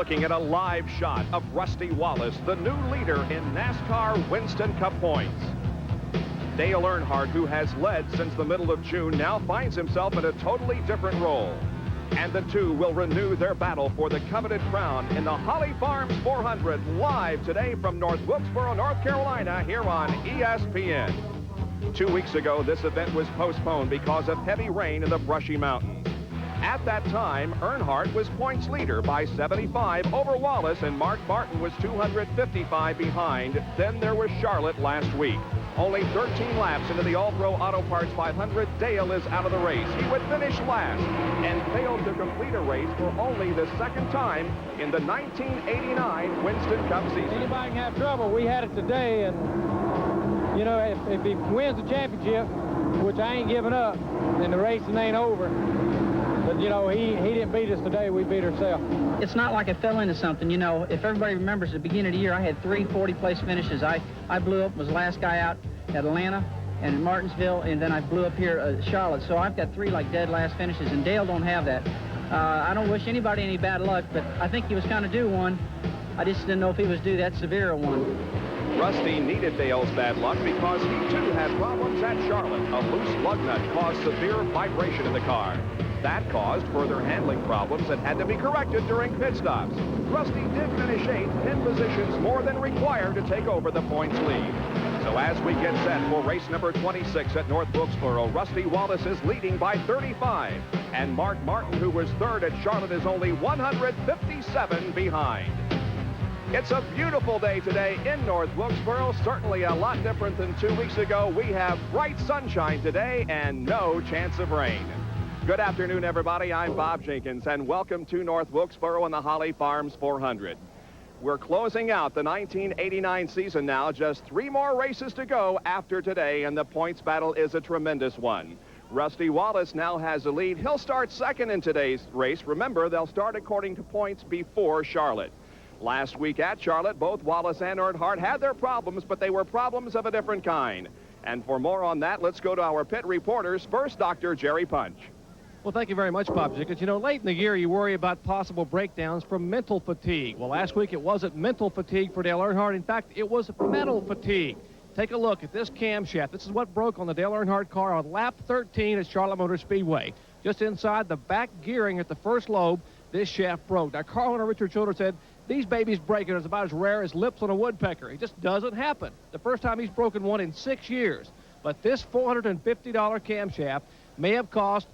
Looking at a live shot of Rusty Wallace, the new leader in NASCAR Winston Cup points. Dale Earnhardt, who has led since the middle of June, now finds himself in a totally different role. And the two will renew their battle for the coveted crown in the Holly Farms 400, live today from North Wilkesboro, North Carolina, here on ESPN. 2 weeks ago, this event was postponed because of heavy rain in the brushy mountains. At that time, Earnhardt was points leader by 75 over Wallace, and Mark Martin was 255 behind. Then there was Charlotte last week. Only 13 laps into the All-Pro Auto Parts 500, Dale is out of the race. He would finish last and failed to complete a race for only the second time in the 1989 Winston Cup season. Anybody can have trouble. We had it today, and, you know, if he wins the championship, which I ain't giving up, then the racing ain't over. But, you know, he didn't beat us today. We beat ourselves. It's not like I fell into something. You know, if everybody remembers at the beginning of the year, I had 3 40-place finishes. I blew up, was the last guy out at Atlanta and Martinsville, and then I blew up here at Charlotte. So I've got 3 like dead last finishes, and Dale don't have that. I don't wish anybody any bad luck, but I think he was kind of due one. I just didn't know if he was due that severe a one. Rusty needed Dale's bad luck because he, too, had problems at Charlotte. A loose lug nut caused severe vibration in the car. That caused further handling problems that had to be corrected during pit stops. Rusty did finish 8th, 10 positions more than required to take over the points lead. So as we get set for race number 26 at North Wilkesboro, Rusty Wallace is leading by 35. And Mark Martin, who was 3rd at Charlotte, is only 157 behind. It's a beautiful day today in North Wilkesboro, certainly a lot different than 2 weeks ago. We have bright sunshine today and no chance of rain. Good afternoon, everybody. I'm Bob Jenkins, and welcome to North Wilkesboro and the Holly Farms 400. We're closing out the 1989 season now. Just 3 more races to go after today, and the points battle is a tremendous one. Rusty Wallace now has the lead. He'll start 2nd in today's race. Remember, they'll start according to points before Charlotte. Last week at Charlotte, both Wallace and Earnhardt had their problems, but they were problems of a different kind. And for more on that, let's go to our pit reporters. First, Dr. Jerry Punch. Well, thank you very much, Bob Jenkins. You know, late in the year, you worry about possible breakdowns from mental fatigue. Well, last week, it wasn't mental fatigue for Dale Earnhardt. In fact, it was metal fatigue. Take a look at this camshaft. This is what broke on the Dale Earnhardt car on lap 13 at Charlotte Motor Speedway. Just inside the back gearing at the first lobe, this shaft broke. Now, car owner Richard Childress said, these babies breaking is about as rare as lips on a woodpecker. It just doesn't happen. The first time he's broken one in 6 years. But this $450 camshaft may have cost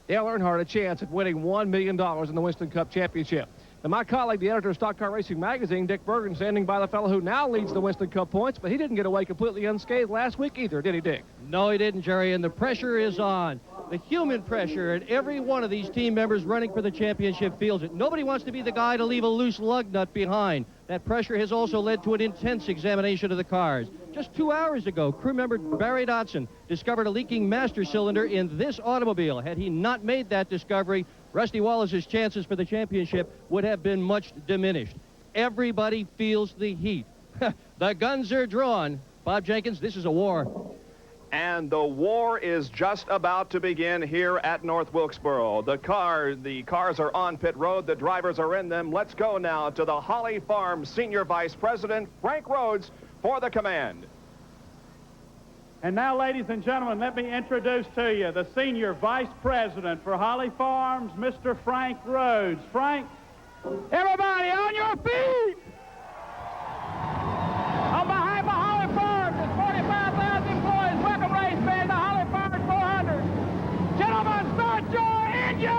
Dale Earnhardt a chance at winning $1 million in the Winston Cup Championship. Now, my colleague, the editor of Stock Car Racing Magazine, Dick Bergen, standing by the fellow who now leads the Winston Cup points, but he didn't get away completely unscathed last week either, did he, Dick? No, he didn't, Jerry, and the pressure is on. The human pressure, and every one of these team members running for the championship feels it. Nobody wants to be the guy to leave a loose lug nut behind. That pressure has also led to an intense examination of the cars. Just 2 hours ago, crew member Barry Dodson discovered a leaking master cylinder in this automobile. Had he not made that discovery, Rusty Wallace's chances for the championship would have been much diminished. Everybody feels the heat. The guns are drawn. Bob Jenkins, this is a war. And the war is just about to begin here at North Wilkesboro. The cars are on pit road. The drivers are in them. Let's go now to the Holly Farms Senior Vice President, Frank Rhodes, for the command. And now, ladies and gentlemen, let me introduce to you the Senior Vice President for Holly Farms, Mr. Frank Rhodes. Frank, everybody on your feet! On behalf of Holly Farms and 45,000 employees, welcome race band to Holly Farms 400. Gentlemen, start your engines!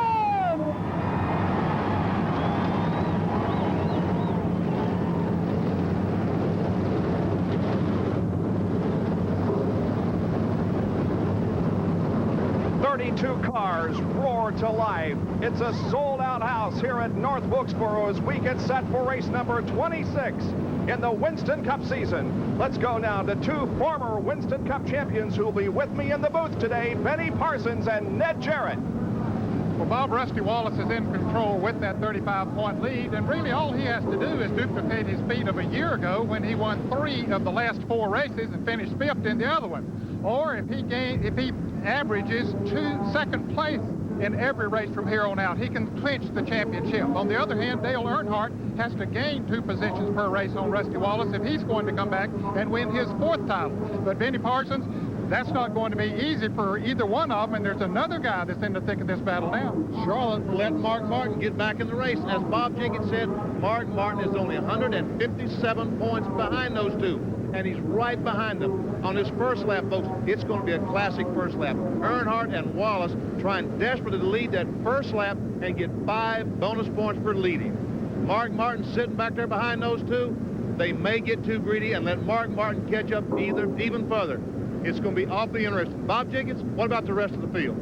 32 cars roar to life. It's a sold-out house here at North Wilkesboro as we get set for race number 26 in the Winston Cup season. Let's go now to 2 former Winston Cup champions who will be with me in the booth today, Benny Parsons and Ned Jarrett. Well, Bob, Rusty Wallace is in control with that 35-point lead, and really all he has to do is duplicate his feat of a year ago when he won 3 of the last 4 races and finished 5th in the other one. Or if he averages 2 second place in every race from here on out. He can clinch the championship. On the other hand, Dale Earnhardt has to gain 2 positions per race on Rusty Wallace if he's going to come back and win his 4th title. But Benny Parsons, that's not going to be easy for either one of them, and there's another guy that's in the thick of this battle now. Charlotte let Mark Martin get back in the race. As Bob Jenkins said, Mark Martin is only 157 points behind those two, and he's right behind them. On his first lap, folks, it's going to be a classic first lap. Earnhardt and Wallace trying desperately to lead that first lap and get 5 bonus points for leading. Mark Martin sitting back there behind those two. They may get too greedy and let Mark Martin catch up even further. It's going to be awfully interesting. Bob Jenkins, what about the rest of the field?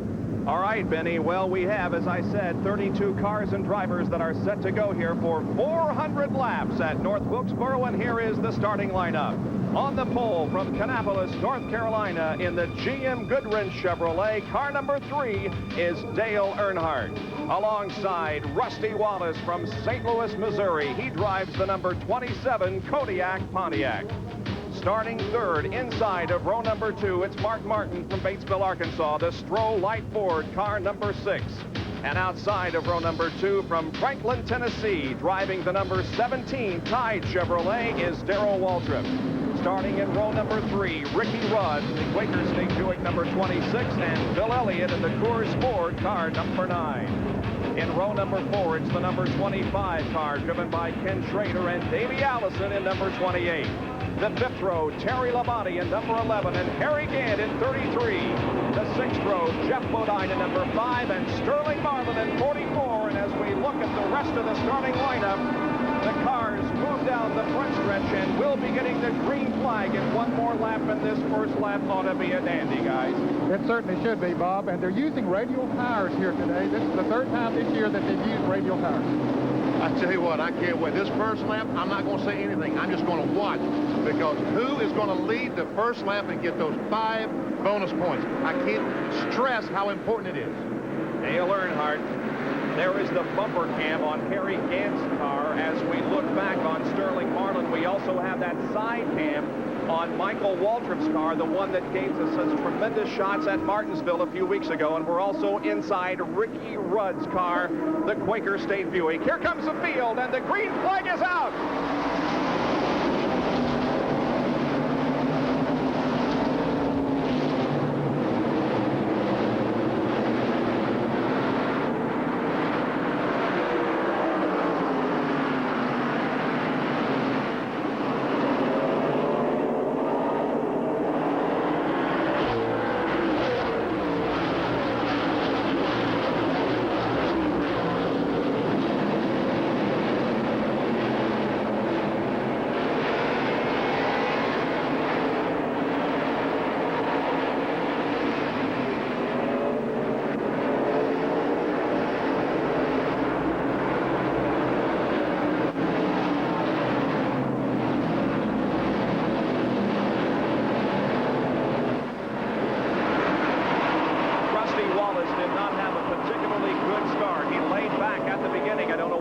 All right, Benny. Well, we have, as I said, 32 cars and drivers that are set to go here for 400 laps at North Wilkesboro, and here is the starting lineup. On the pole from Kannapolis, North Carolina, in the GM Goodwrench Chevrolet, car number 3 is Dale Earnhardt. Alongside Rusty Wallace from St. Louis, Missouri, he drives the number 27 Kodiak Pontiac. Starting third inside of row number 2, it's Mark Martin from Batesville, Arkansas, the Stroh Light Ford, car number 6. And outside of row number 2 from Franklin, Tennessee, driving the number 17 Tide Chevrolet is Darrell Waltrip. Starting in row number 3, Ricky Rudd, the Quaker State Buick number 26, and Bill Elliott in the Coors Ford, car number 9. In row number 4, it's the number 25 car driven by Ken Schrader and Davey Allison in number 28. The 5th row, Terry Labonte in number 11 and Harry Gant in 33. The 6th row, Jeff Bodine in number 5 and Sterling Marlin in 44. And as we look at the rest of the starting lineup, the cars move down the front stretch and will be getting the green flag in one more lap, and this first lap ought to be a dandy, guys. It certainly should be, Bob, and they're using radial tires here today. This is the 3rd time this year that they've used radial tires. I tell you what, I can't wait. This first lap, I'm not going to say anything. I'm just going to watch, because who is going to lead the first lap and get those 5 bonus points? I can't stress how important it is. Dale Earnhardt. There is the bumper cam on Harry Gant's car. As we look back on Sterling Marlin, we also have that side cam on Michael Waltrip's car, the one that gave us such tremendous shots at Martinsville a few weeks ago. And we're also inside Ricky Rudd's car, the Quaker State Buick. Here comes the field, and the green flag is out.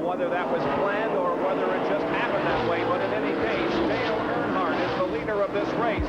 Whether that was planned or whether it just happened that way, but in any case, Dale Earnhardt is the leader of this race.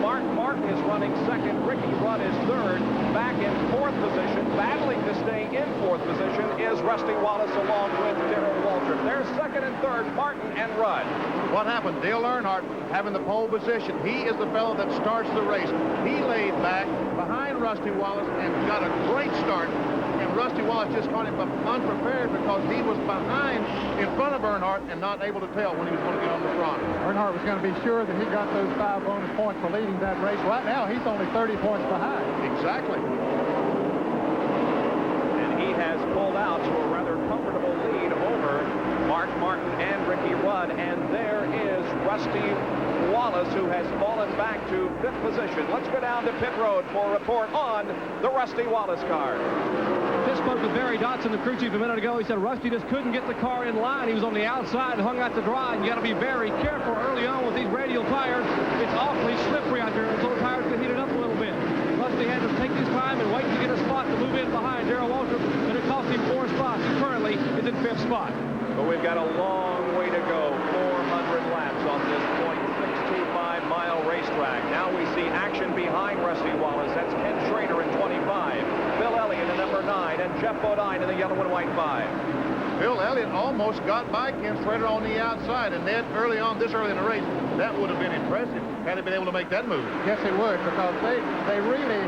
Mark Martin is running second. Ricky Rudd is third. Back in 4th position, battling to stay in 4th position, is Rusty Wallace along with Darrell Waltrip. They're second and third, Martin and Rudd. What happened? Dale Earnhardt having the pole position. He is the fellow that starts the race. He laid back behind Rusty Wallace and got a great start. And Rusty Wallace just caught him unprepared because he was behind in front of Earnhardt and not able to tell when he was going to get on the front. Earnhardt was going to be sure that he got those 5 bonus points for leading that race. Right now, he's only 30 points behind. Exactly. And he has pulled out to a rather comfortable lead over Mark Martin and Ricky Rudd. And there is Rusty Wallace, who has fallen back to 5th position. Let's go down to pit road for a report on the Rusty Wallace car. Just spoke with Barry Dotson, the crew chief, a minute ago. He said Rusty just couldn't get the car in line. He was on the outside and hung out to dry. And you got to be very careful early on with these radial tires. It's awfully slippery out there, and those tires can heat it up a little bit. Rusty had to take his time and wait to get a spot to move in behind Darrell Waltrip, and it cost him 4 spots. He currently is in 5th spot. But we've got a long way to go. 400 laps on this 0.625-mile racetrack. Now we see action behind Rusty Wallace. That's Ken Schrader in 25. Bill Elliott in number number 9, and Jeff Bodine in the yellow and white 5. Bill Elliott almost got by Ken Schrader on the outside, and Ned, early in the race, that would have been impressive had he been able to make that move. Yes, it would, because they really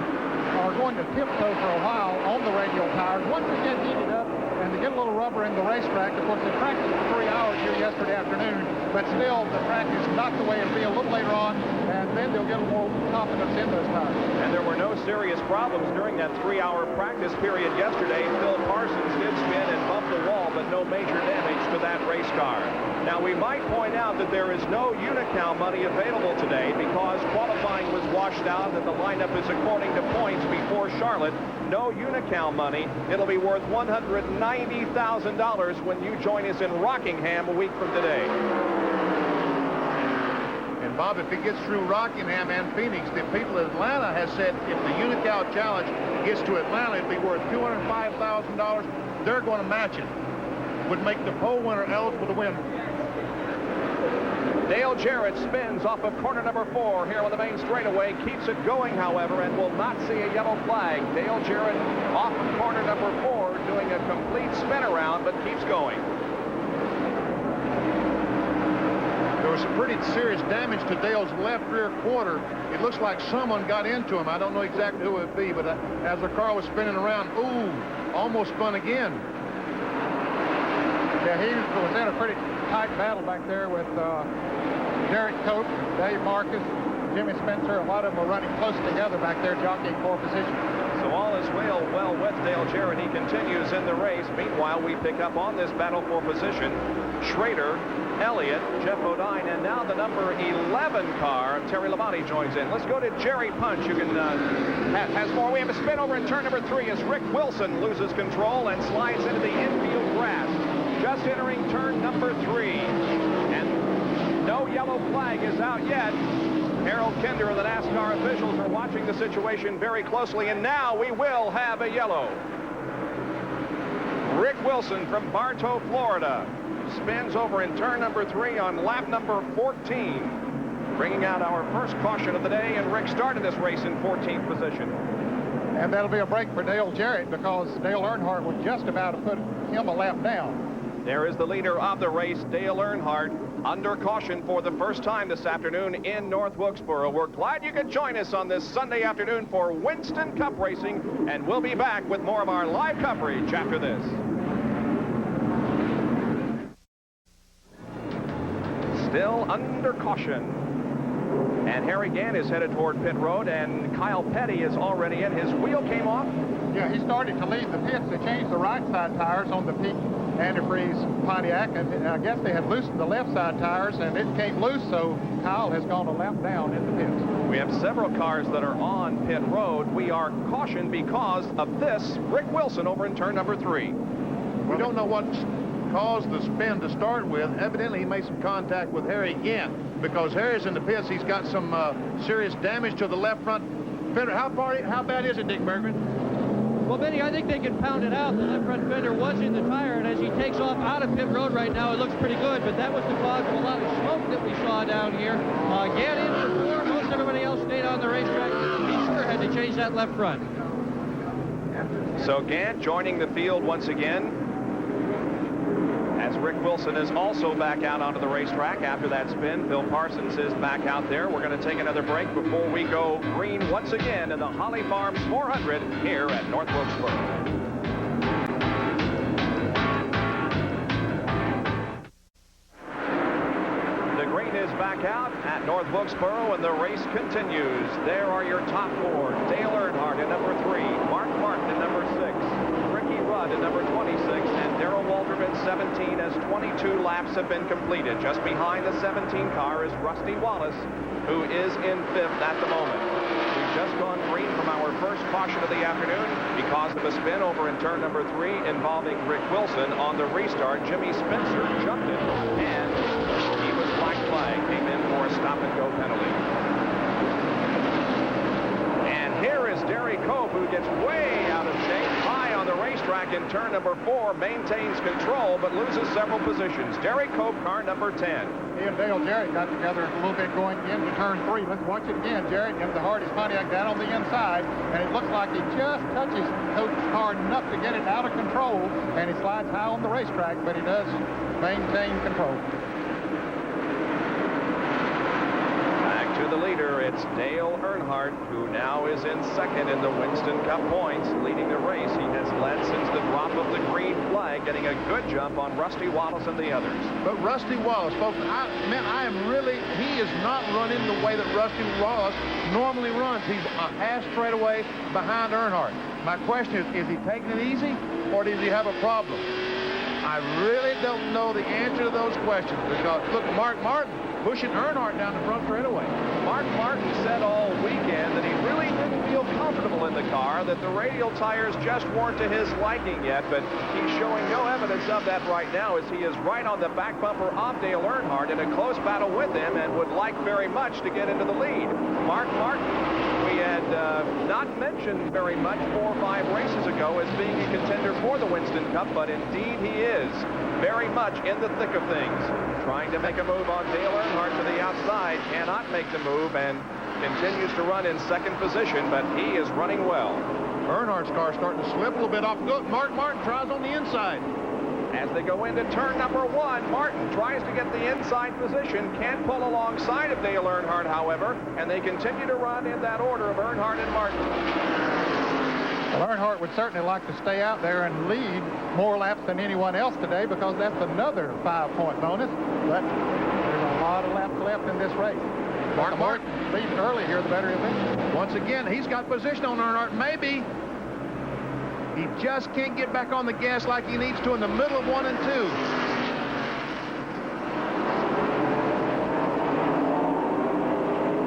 are going to tiptoe for a while on the radial tires. Once they get heated up and they get a little rubber in the racetrack, of course, they practiced for 3 hours here yesterday afternoon, but still the track is not the way it'll be a little later on, and then they'll get a little more confidence in those tires. And there were no serious problems during that 3-hour practice period yesterday. Phil Parsons did spin and bump the wall, but no major damage to that race car. Now, we might point out that there is no Unocal money available today because qualifying was washed out and the lineup is according to points before Charlotte. No Unocal money. It'll be worth $190,000 when you join us in Rockingham a week from today. And Bob, if he gets through Rockingham and Phoenix, the people in Atlanta has said if the Unocal Challenge gets to Atlanta, it'd be worth $205,000. They're going to match it. Would make the pole winner eligible to win. Dale Jarrett spins off of corner number 4 here on the main straightaway, keeps it going, however, and will not see a yellow flag. Dale Jarrett off of corner number 4 doing a complete spin around, but keeps going. There was some pretty serious damage to Dale's left rear quarter. It looks like someone got into him. I don't know exactly who it would be, but as the car was spinning around, ooh, almost spun again. Yeah, he was in a pretty tight battle back there with Derek Cope, Dave Marcus, Jimmy Spencer. A lot of them were running close together back there, jockeying for position. So all is well with Dale Jarrett. He continues in the race. Meanwhile, we pick up on this battle for position Schrader, Elliott, Jeff Bodine, and now the number 11 car, Terry Labonte, joins in. Let's go to Jerry Punch, who can has more. We have a spin over in turn number 3 as Rick Wilson loses control and slides into the infield grass. Just entering turn number 3. And no yellow flag is out yet. Harold Kinder and the NASCAR officials are watching the situation very closely, and now we will have a yellow. Rick Wilson from Bartow, Florida, spins over in turn number 3 on lap number 14, bringing out our first caution of the day, and Rick started this race in 14th position. And that'll be a break for Dale Jarrett because Dale Earnhardt was just about to put him a lap down. There is the leader of the race, Dale Earnhardt, under caution for the first time this afternoon in North Wilkesboro. We're glad you could join us on this Sunday afternoon for Winston Cup Racing, and we'll be back with more of our live coverage after this. Still under caution. And Harry Gant is headed toward pit road, and Kyle Petty is already in. His wheel came off. Yeah, he started to leave the pits. They changed the right side tires on the peak antifreeze Pontiac, and I guess they had loosened the left side tires, and it came loose, so Kyle has gone a lap down in the pits. We have several cars that are on pit road. We are cautioned because of this. Rick Wilson over in turn number 3. We don't know what caused the spin to start with. Evidently, he made some contact with Harry Gant because Harry's in the pits. He's got some serious damage to the left front fender. How bad is it, Dick Bergman? Well, Benny, I think they can pound it out. The left front fender was in the tire, and as he takes off out of pit road right now, it looks pretty good, but that was the cause of a lot of smoke that we saw down here. Gant in for 4. Most everybody else stayed on the racetrack. He sure had to change that left front. So Gant joining the field once again, as Rick Wilson is also back out onto the racetrack after that spin. Phil Parsons is back out there. We're going to take another break before we go green once again in the Holly Farms 400 here at North Wilkesboro. The green is back out at North Wilkesboro, and the race continues. There are your top 4. Dale Earnhardt at number 3, Mark Martin at number 6, Ricky Rudd at number 26, and Darrell Waltrip at 17 as 22 laps have been completed. Just behind the 17 car is Rusty Wallace, who is in 5th at the moment. We've just gone green from our first caution of the afternoon because of a spin over in turn number 3 involving Rick Wilson. On the restart, Jimmy Spencer jumped it, and he was black flag, came in for a stop-and-go penalty. And here is Derek Cope, who gets way out of shape, high on the racetrack. back in turn number 4, maintains control, but loses several positions. Jerry Cope, car number 10. He and Dale Jarrett got together a little bit going into turn 3. Let's watch it again. Jarrett into the hardest Pontiac down on the inside, and it looks like he just touches Cope's car enough to get it out of control, and he slides high on the racetrack, but he does maintain control. Back to the leader, it's Dale Earnhardt, who now is in second in the Winston Cup points, leading the race. He has led since the drop of the green flag, getting a good jump on Rusty Wallace and the others. But Rusty Wallace, folks, he is not running the way that Rusty Wallace normally runs. He's a half straight away behind Earnhardt. My question is he taking it easy, or does he have a problem? I really don't know the answer to those questions, because look, Mark Martin pushing Earnhardt down the front straightaway. Mark Martin said all weekend that he really didn't feel comfortable in the car, that the radial tires just weren't to his liking yet, but he's showing no evidence of that right now, as he is right on the back bumper of Dale Earnhardt in a close battle with him and would like very much to get into the lead. Mark Martin, we had not mentioned very much 4 or 5 races ago as being a contender for the Winston Cup, but indeed he is very much in the thick of things. Trying to make a move on Dale Earnhardt to the outside, cannot make the move, and continues to run in second position, but he is running well. Earnhardt's car starting to slip a little bit off. Good. Mark Martin tries on the inside. As they go into turn number 1, Martin tries to get the inside position, can't pull alongside of Dale Earnhardt, however, and they continue to run in that order of Earnhardt and Martin. Well, Earnhardt would certainly like to stay out there and lead more laps than anyone else today, because that's another 5-point bonus. But there's a lot of laps left in this race. Mark Martin leads early here, the better he'll be. Once again, he's got position on Earnhardt. Maybe he just can't get back on the gas like he needs to in the middle of 1 and 2.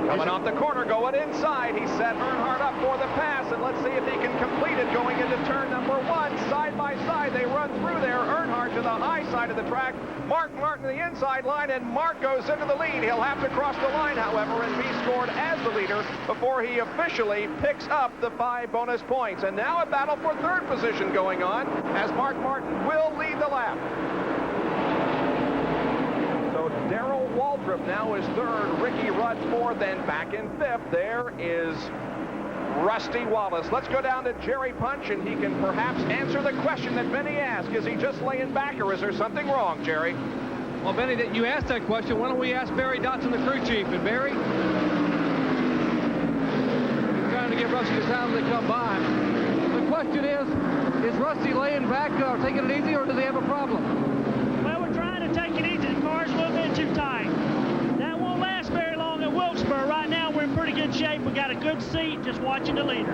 Coming off the corner, going inside. He set Earnhardt up for the pass, and let's see if he can complete it going into turn number 1. Side by side, they run through there. Earnhardt to the high side of the track. Mark Martin to the inside line, and Mark goes into the lead. He'll have to cross the line, however, and be scored as the leader before he officially picks up the 5 bonus points. And now a battle for third position going on, as Mark Martin will lead the lap. Darrell Waltrip now is third, Ricky Rudd's fourth, and back in fifth, there is Rusty Wallace. Let's go down to Jerry Punch, and he can perhaps answer the question that Benny asked. Is he just laying back, or is there something wrong, Jerry? Well, Benny, that you asked that question. Why don't we ask Barry Dotson, the crew chief? And Barry, trying to give Rusty the sound as they come by. The question is Rusty laying back, taking it easy, or does he have a problem? Well, we're trying to take it easy. The car's a little bit too tight. That won't last very long at Wilkesboro. Right now, we're in pretty good shape. We got a good seat, just watching the leader.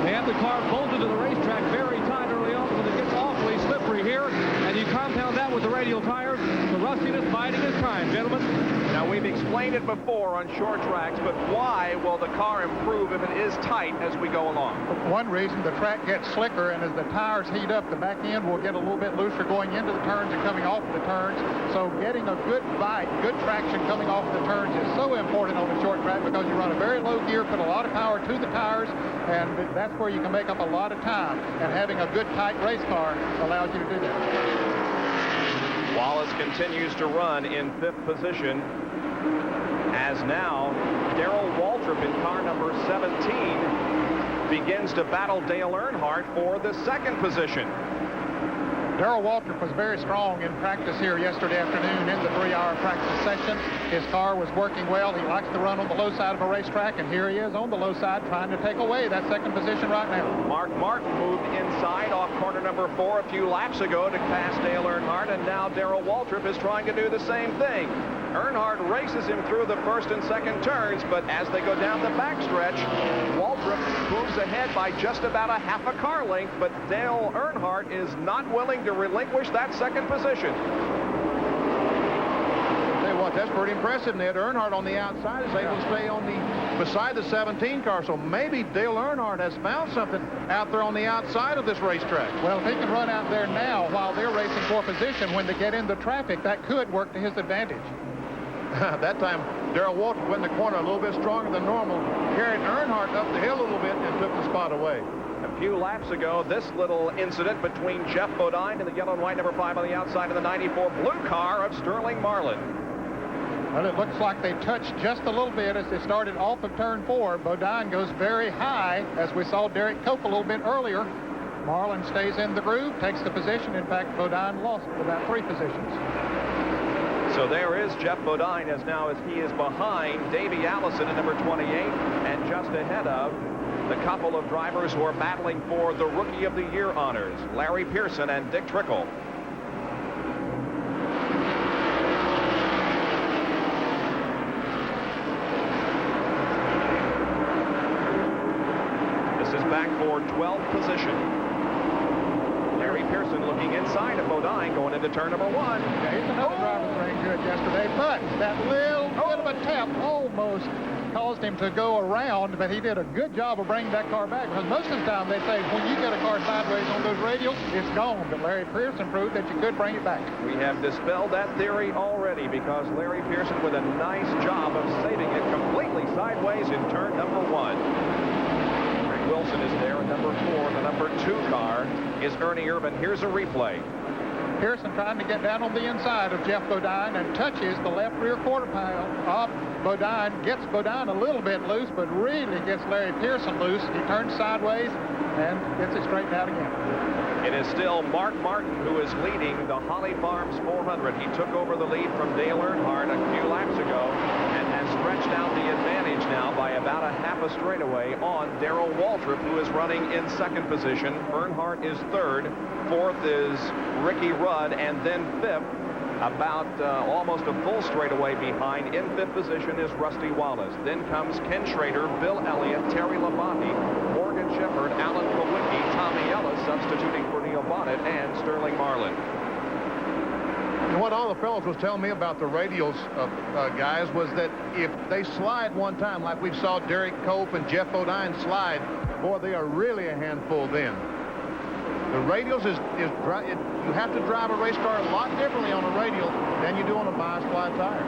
They have the car bolted to the racetrack very tight early on, but it gets awfully slippery here, and you compound that with the radial tires. The rustiness biding his time, gentlemen. Now, we've explained it before on short tracks, but why will the car improve if it is tight as we go along? One reason, the track gets slicker, and as the tires heat up, the back end will get a little bit looser going into the turns and coming off the turns. So getting a good bite, good traction coming off the turns is so important on a short track, because you run a very low gear, put a lot of power to the tires, and that's where you can make up a lot of time. And having a good tight race car allows you to do that. Wallace continues to run in fifth position, as now Darrell Waltrip in car number 17 begins to battle Dale Earnhardt for the second position. Darrell Waltrip was very strong in practice here yesterday afternoon in the 3-hour practice session. His car was working well. He likes to run on the low side of a racetrack, and here he is on the low side trying to take away that second position right now. Mark Martin moved inside off corner number 4 a few laps ago to pass Dale Earnhardt, and now Darrell Waltrip is trying to do the same thing. Earnhardt races him through the first and second turns, but as they go down the backstretch, Waltrip moves ahead by just about a half a car length, but Dale Earnhardt is not willing to relinquish that second position. Tell you what, that's pretty impressive, Ned. Earnhardt on the outside is able to stay on beside the 17 car, so maybe Dale Earnhardt has found something out there on the outside of this racetrack. Well, if he can run out there now while they're racing for position, when they get into traffic, that could work to his advantage. That time, Darrell Waltrip went in the corner a little bit stronger than normal, carried Earnhardt up the hill a little bit, and took the spot away. A few laps ago, this little incident between Jeff Bodine and the yellow and white number 5 on the outside of the 94 blue car of Sterling Marlin. Well, it looks like they touched just a little bit as they started off of turn 4. Bodine goes very high, as we saw Derek Cope a little bit earlier. Marlin stays in the groove, takes the position. In fact, Bodine lost about 3 positions. So there is Jeff Bodine as he is behind Davey Allison at number 28 and just ahead of the couple of drivers who are battling for the Rookie of the Year honors, Larry Pearson and Dick Trickle. This is back for 12th position. Larry Pearson looking inside of Bodine going into turn number 1. Yeah, he's another driver that ran good yesterday, but that little bit of a tap almost caused him to go around, but he did a good job of bringing that car back, because most of the time they say when you get a car sideways on those radials, it's gone, but Larry Pearson proved that you could bring it back. We have dispelled that theory already, because Larry Pearson with a nice job of saving it completely sideways in turn number 1. Wilson is there at number 4. The number 2 car is Ernie Irvin. Here's a replay. Pearson trying to get down on the inside of Jeff Bodine and touches the left rear quarter panel of Bodine. Gets Bodine a little bit loose, but really gets Larry Pearson loose. He turns sideways and gets it straightened out again. It is still Mark Martin who is leading the Holly Farms 400. He took over the lead from Dale Earnhardt a few laps ago and has stretched out the advantage now by about a half a straightaway on Darrell Waltrip, who is running in 2nd position. Earnhardt is 3rd. 4th is Ricky Rudd, and then 5th, about almost a full straightaway behind. In 5th position is Rusty Wallace. Then comes Ken Schrader, Bill Elliott, Terry Labonte, Morgan Shepherd, Alan Kowicki, Tommy Ellis substituting for Neil Bonnet, and Sterling Marlin. And what all the fellows was telling me about the radials, guys, was that if they slide one time, like we saw Derek Cope and Jeff Bodine slide, boy, they are really a handful then. The radials you have to drive a race car a lot differently on a radial than you do on a bias flat tire.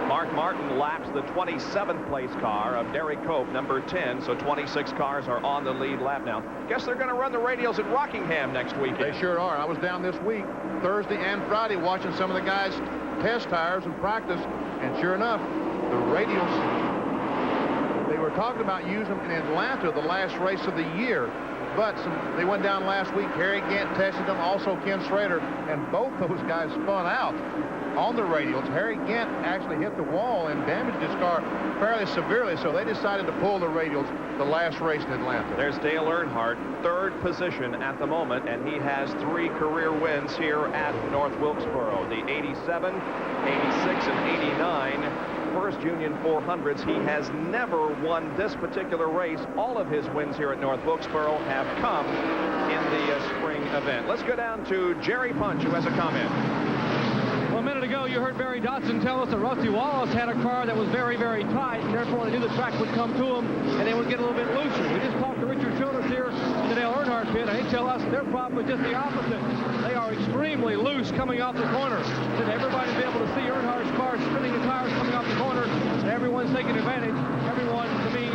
Mark Martin laps the 27th place car of Derek Cope, number 10, so 26 cars are on the lead lap now. Guess they're going to run the radials at Rockingham next weekend. They sure are. I was down this week, Thursday and Friday, watching some of the guys test tires and practice, and sure enough, the radials, they were talking about using them in Atlanta, the last race of the year. But they went down last week. Harry Gant tested them, also Ken Schrader, and both those guys spun out on the radials. Harry Gant actually hit the wall and damaged his car fairly severely, so they decided to pull the radials the last race in Atlanta. There's Dale Earnhardt, 3rd position at the moment, and he has 3 career wins here at North Wilkesboro. The 87, 86, and 89. First Union 400s. He has never won this particular race. All of his wins here at North Wilkesboro have come in the spring event. Let's go down to Jerry Punch, who has a comment. Well, a minute ago, you heard Barry Dotson tell us that Rusty Wallace had a car that was very, very tight, and therefore they knew the track would come to him, and they would get a little bit looser. We just talked to Richard Childress here in the Dale Earnhardt pit, and he tell us their problem was just the opposite. They are extremely loose coming off the corner. Said everybody be able to see Earnhardt's car spinning the tires coming off the corner, and everyone's taking advantage. Everyone, to me,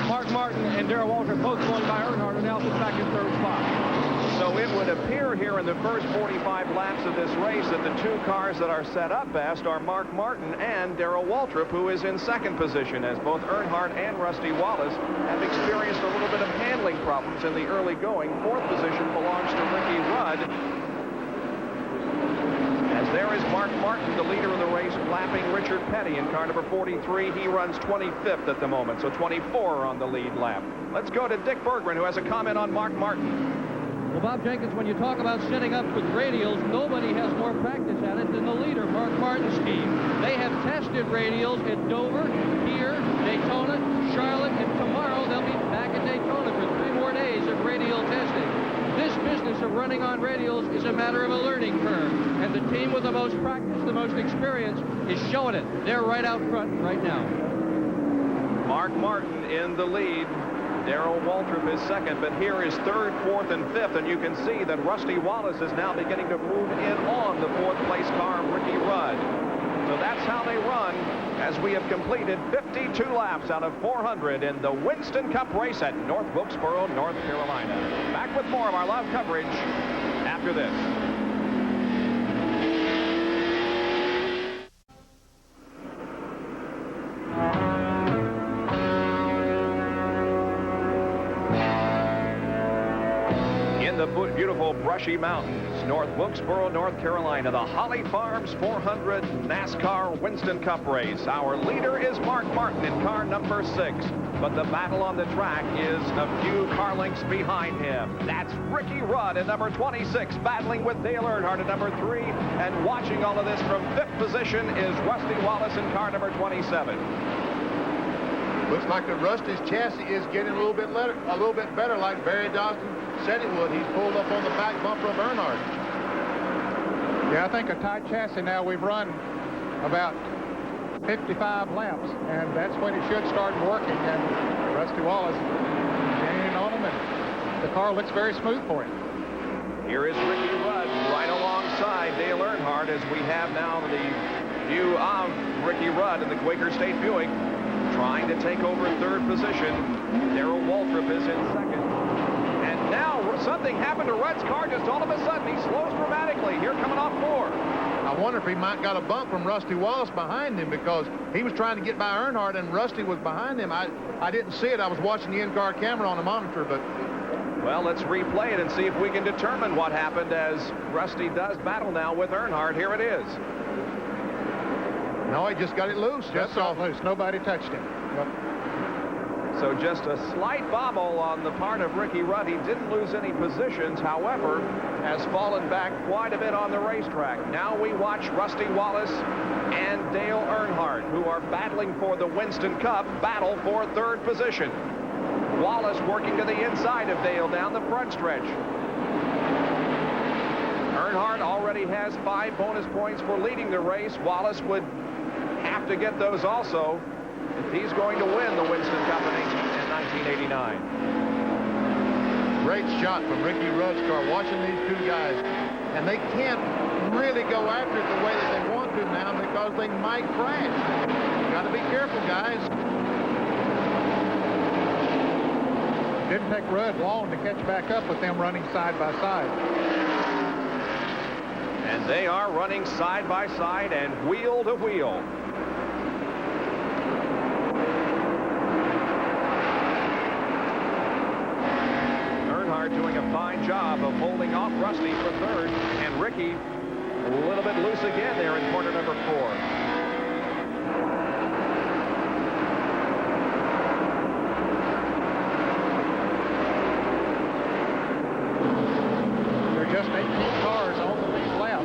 Mark Martin and Darrell Waltrip both going by Earnhardt, and now sits back in 3rd spot. So it would appear here in the first 45 laps of this race that the 2 cars that are set up best are Mark Martin and Darrell Waltrip, who is in 2nd position, as both Earnhardt and Rusty Wallace have experienced a little bit of handling problems in the early going. 4th position belongs to Ricky Rudd. As there is Mark Martin, the leader of the race, lapping Richard Petty in car number 43. He runs 25th at the moment, so 24 on the lead lap. Let's go to Dick Bergman, who has a comment on Mark Martin. Well, Bob Jenkins, when you talk about setting up with radials, nobody has more practice at it than the leader, Mark Martin's team. They have tested radials at Dover, here, Daytona, Charlotte, and tomorrow they'll be back at Daytona for 3 more days of radial testing. This business of running on radials is a matter of a learning curve, and the team with the most practice, the most experience, is showing it. They're right out front right now. Mark Martin in the lead. Darrell Waltrip is 2nd, but here is 3rd, 4th, and 5th, and you can see that Rusty Wallace is now beginning to move in on the 4th place car of Ricky Rudd. So that's how they run as we have completed 52 laps out of 400 in the Winston Cup race at North Wilkesboro, North Carolina. Back with more of our live coverage after this. In the beautiful brushy mountains, North Wilkesboro, North Carolina, the Holly Farms 400 NASCAR Winston Cup race. Our leader is Mark Martin in car number 6, but the battle on the track is a few car lengths behind him. That's Ricky Rudd in number 26, battling with Dale Earnhardt at number 3, and watching all of this from 5th position is Rusty Wallace in car number 27. Looks like the Rusty's chassis is getting a little bit better, like Barry Dawson said it would. He's pulled up on the back bumper of Earnhardt. Yeah, I think a tight chassis now. We've run about 55 laps, and that's when it should start working. And Rusty Wallace gaining on him, and the car looks very smooth for him. Here is Ricky Rudd right alongside Dale Earnhardt as we have now the view of Ricky Rudd in the Quaker State Buick, trying to take over 3rd position. Darrell Waltrip is in 2nd. And now something happened to Rudd's car just all of a sudden. He slows dramatically here coming off 4. I wonder if he might got a bump from Rusty Wallace behind him, because he was trying to get by Earnhardt and Rusty was behind him. I didn't see it. I was watching the in-car camera on the monitor, but... Well, let's replay it and see if we can determine what happened as Rusty does battle now with Earnhardt. Here it is. No, he just got it loose. Just off loose. Nobody touched him. Yep. So just a slight bobble on the part of Ricky Rudd. He didn't lose any positions, however, has fallen back quite a bit on the racetrack. Now we watch Rusty Wallace and Dale Earnhardt, who are battling for the Winston Cup, battle for 3rd position. Wallace working to the inside of Dale down the front stretch. Earnhardt already has 5 bonus points for leading the race. Wallace would have to get those also if he's going to win the Winston Cup in 1989. Great shot from Ricky Rudd's car, watching these 2 guys. And they can't really go after it the way that they want to now, because they might crash. Got to be careful, guys. Didn't take Rudd long to catch back up with them running side by side. And they are running side by side and wheel to wheel. Earnhardt doing a fine job of holding off Rusty for 3rd, and Ricky a little bit loose again there in corner number 4. Just 18 cars on the lead lap.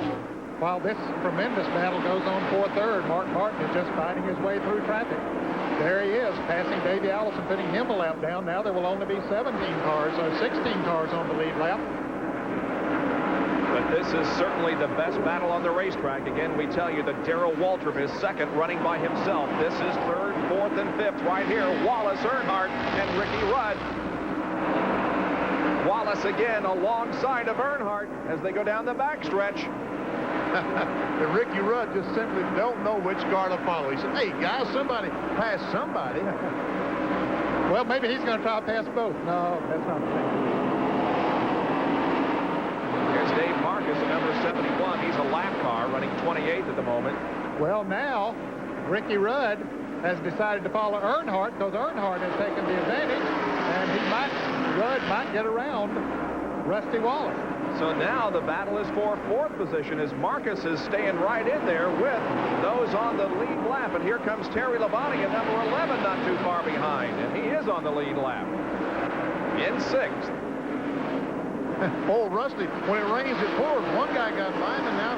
While this tremendous battle goes on for 3rd, Mark Martin is just fighting his way through traffic. There he is, passing Davey Allison, putting him a lap down. Now there will only be 17 cars, or 16 cars on the lead lap. But this is certainly the best battle on the racetrack. Again, we tell you that Darrell Waltrip is 2nd, running by himself. This is 3rd, 4th, and 5th right here. Wallace, Earnhardt, and Ricky Rudd. Wallace again alongside of Earnhardt as they go down the backstretch. And Ricky Rudd just simply don't know which car to follow. He said, hey, guys, somebody pass somebody. Well, maybe he's going to try to pass both. No, that's not the thing. Here's Dave Marcus at number 71. He's a lap car running 28th at the moment. Well, now Ricky Rudd has decided to follow Earnhardt, because Earnhardt has taken the advantage, and Rudd might get around Rusty Wallace. So now the battle is for 4th position as Marcus is staying right in there with those on the lead lap. And here comes Terry Labonte at number 11, not too far behind. And he is on the lead lap in 6th. Oh, Rusty, when it rains, it pours. One guy got by him, and now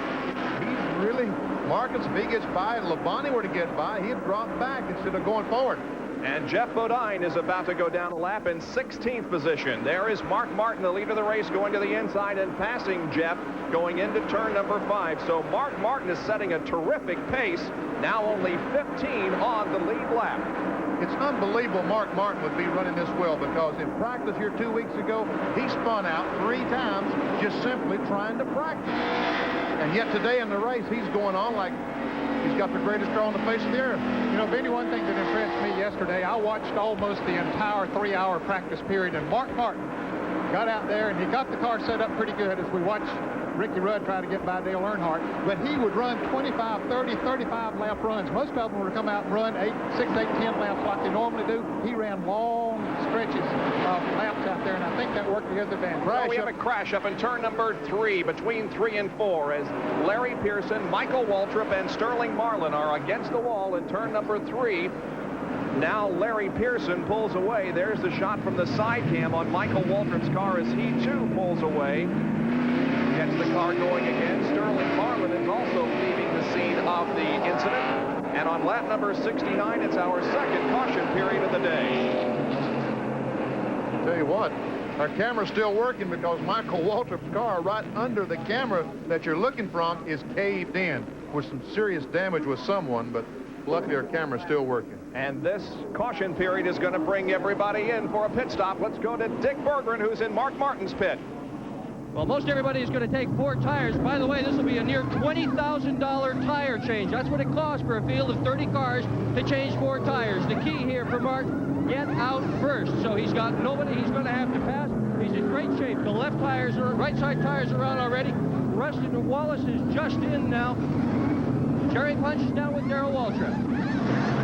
he's really... Marcus, if he gets by, and Labonte were to get by, he'd drop back instead of going forward. And Jeff Bodine is about to go down a lap in 16th position. There is Mark Martin, the leader of the race, going to the inside and passing Jeff going into turn number 5. So Mark Martin is setting a terrific pace. Now only 15 on the lead lap. It's unbelievable Mark Martin would be running this well, because in practice here 2 weeks ago, he spun out 3 times just simply trying to practice. And yet today in the race, he's going on like he's got the greatest car on the face of the earth. You know, Benny, one thing that impressed me yesterday, I watched almost the entire 3-hour practice period, and Mark Martin got out there, and he got the car set up pretty good as we watched Ricky Rudd try to get by Dale Earnhardt. But he would run 25, 30, 35 lap runs. Most of them would come out and run 6, 8, 10 laps like they normally do. He ran long stretches of laps out there, and I think that worked to his advantage. Well, we have a crash up in turn number 3 between 3 and 4 as Larry Pearson, Michael Waltrip, and Sterling Marlin are against the wall in turn number 3. Now Larry Pearson pulls away. There's the shot from the side cam on Michael Waltrip's car as he too pulls away. Gets the car going again. Sterling Marlin is also leaving the scene of the incident. And on lap number 69, it's our second caution period of the day. Tell you what, our camera's still working because Michael Waltrip's car right under the camera that you're looking from is caved in with some serious damage with someone, but luckily our camera's still working. And this caution period is going to bring everybody in for a pit stop. Let's go to Dick Berggren, who's in Mark Martin's pit. Well, most everybody is going to take 4 tires. By the way, this will be a near $20,000 tire change. That's what it costs for a field of 30 cars to change 4 tires. The key here for Mark, get out first. So he's got nobody he's going to have to pass. He's in great shape. The left tires are, right side tires are on already. Rustin and Wallace is just in now. Jerry Punch is down with Darrell Waltrip.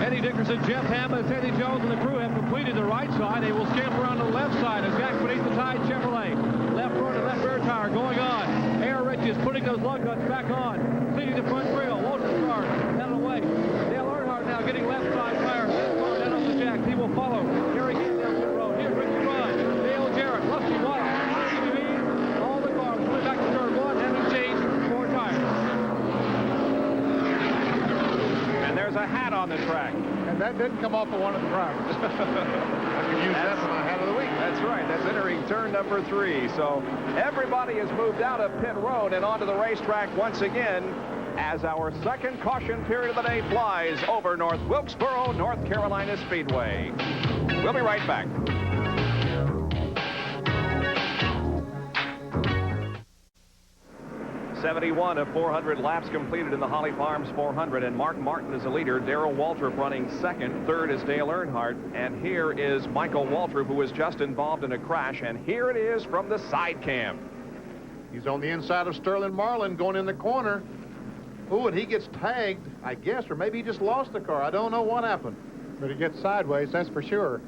Eddie Dickerson, Jeff Hammond, Eddie Jones, and the crew have completed the right side. They will scamper around the left side as Jack beneath the tide Chevrolet. Left front and left rear tire going on. Air Rich is putting those lug nuts back on. Cleaning the front grill. Waltrip's car down away. Dale Earnhardt now getting left side tire. Car down on the jacks. He will follow. Here again down the road. Here's Ricky Rudd. Dale Jarrett. Rusty Wallace. All the cars put back to turn 1 and changed 4 tires. And there's a hat on the track. And that didn't come off of one of the drivers. I can use that for my hat of the week. That's right. That's entering turn number 3. So everybody has moved out of pit road and onto the racetrack once again as our second caution period of the day flies over North Wilkesboro, North Carolina Speedway. We'll be right back. '71 of 400 laps completed in the Holly Farms 400, and Mark Martin is the leader. Darrell Waltrip running second. Third is Dale Earnhardt, and here is Michael Waltrip, who was just involved in a crash, and here it is from the side cam. He's on the inside of Sterling Marlin going in the corner. Ooh, and he gets tagged, I guess, or maybe he just lost the car. I don't know what happened. But he gets sideways, that's for sure.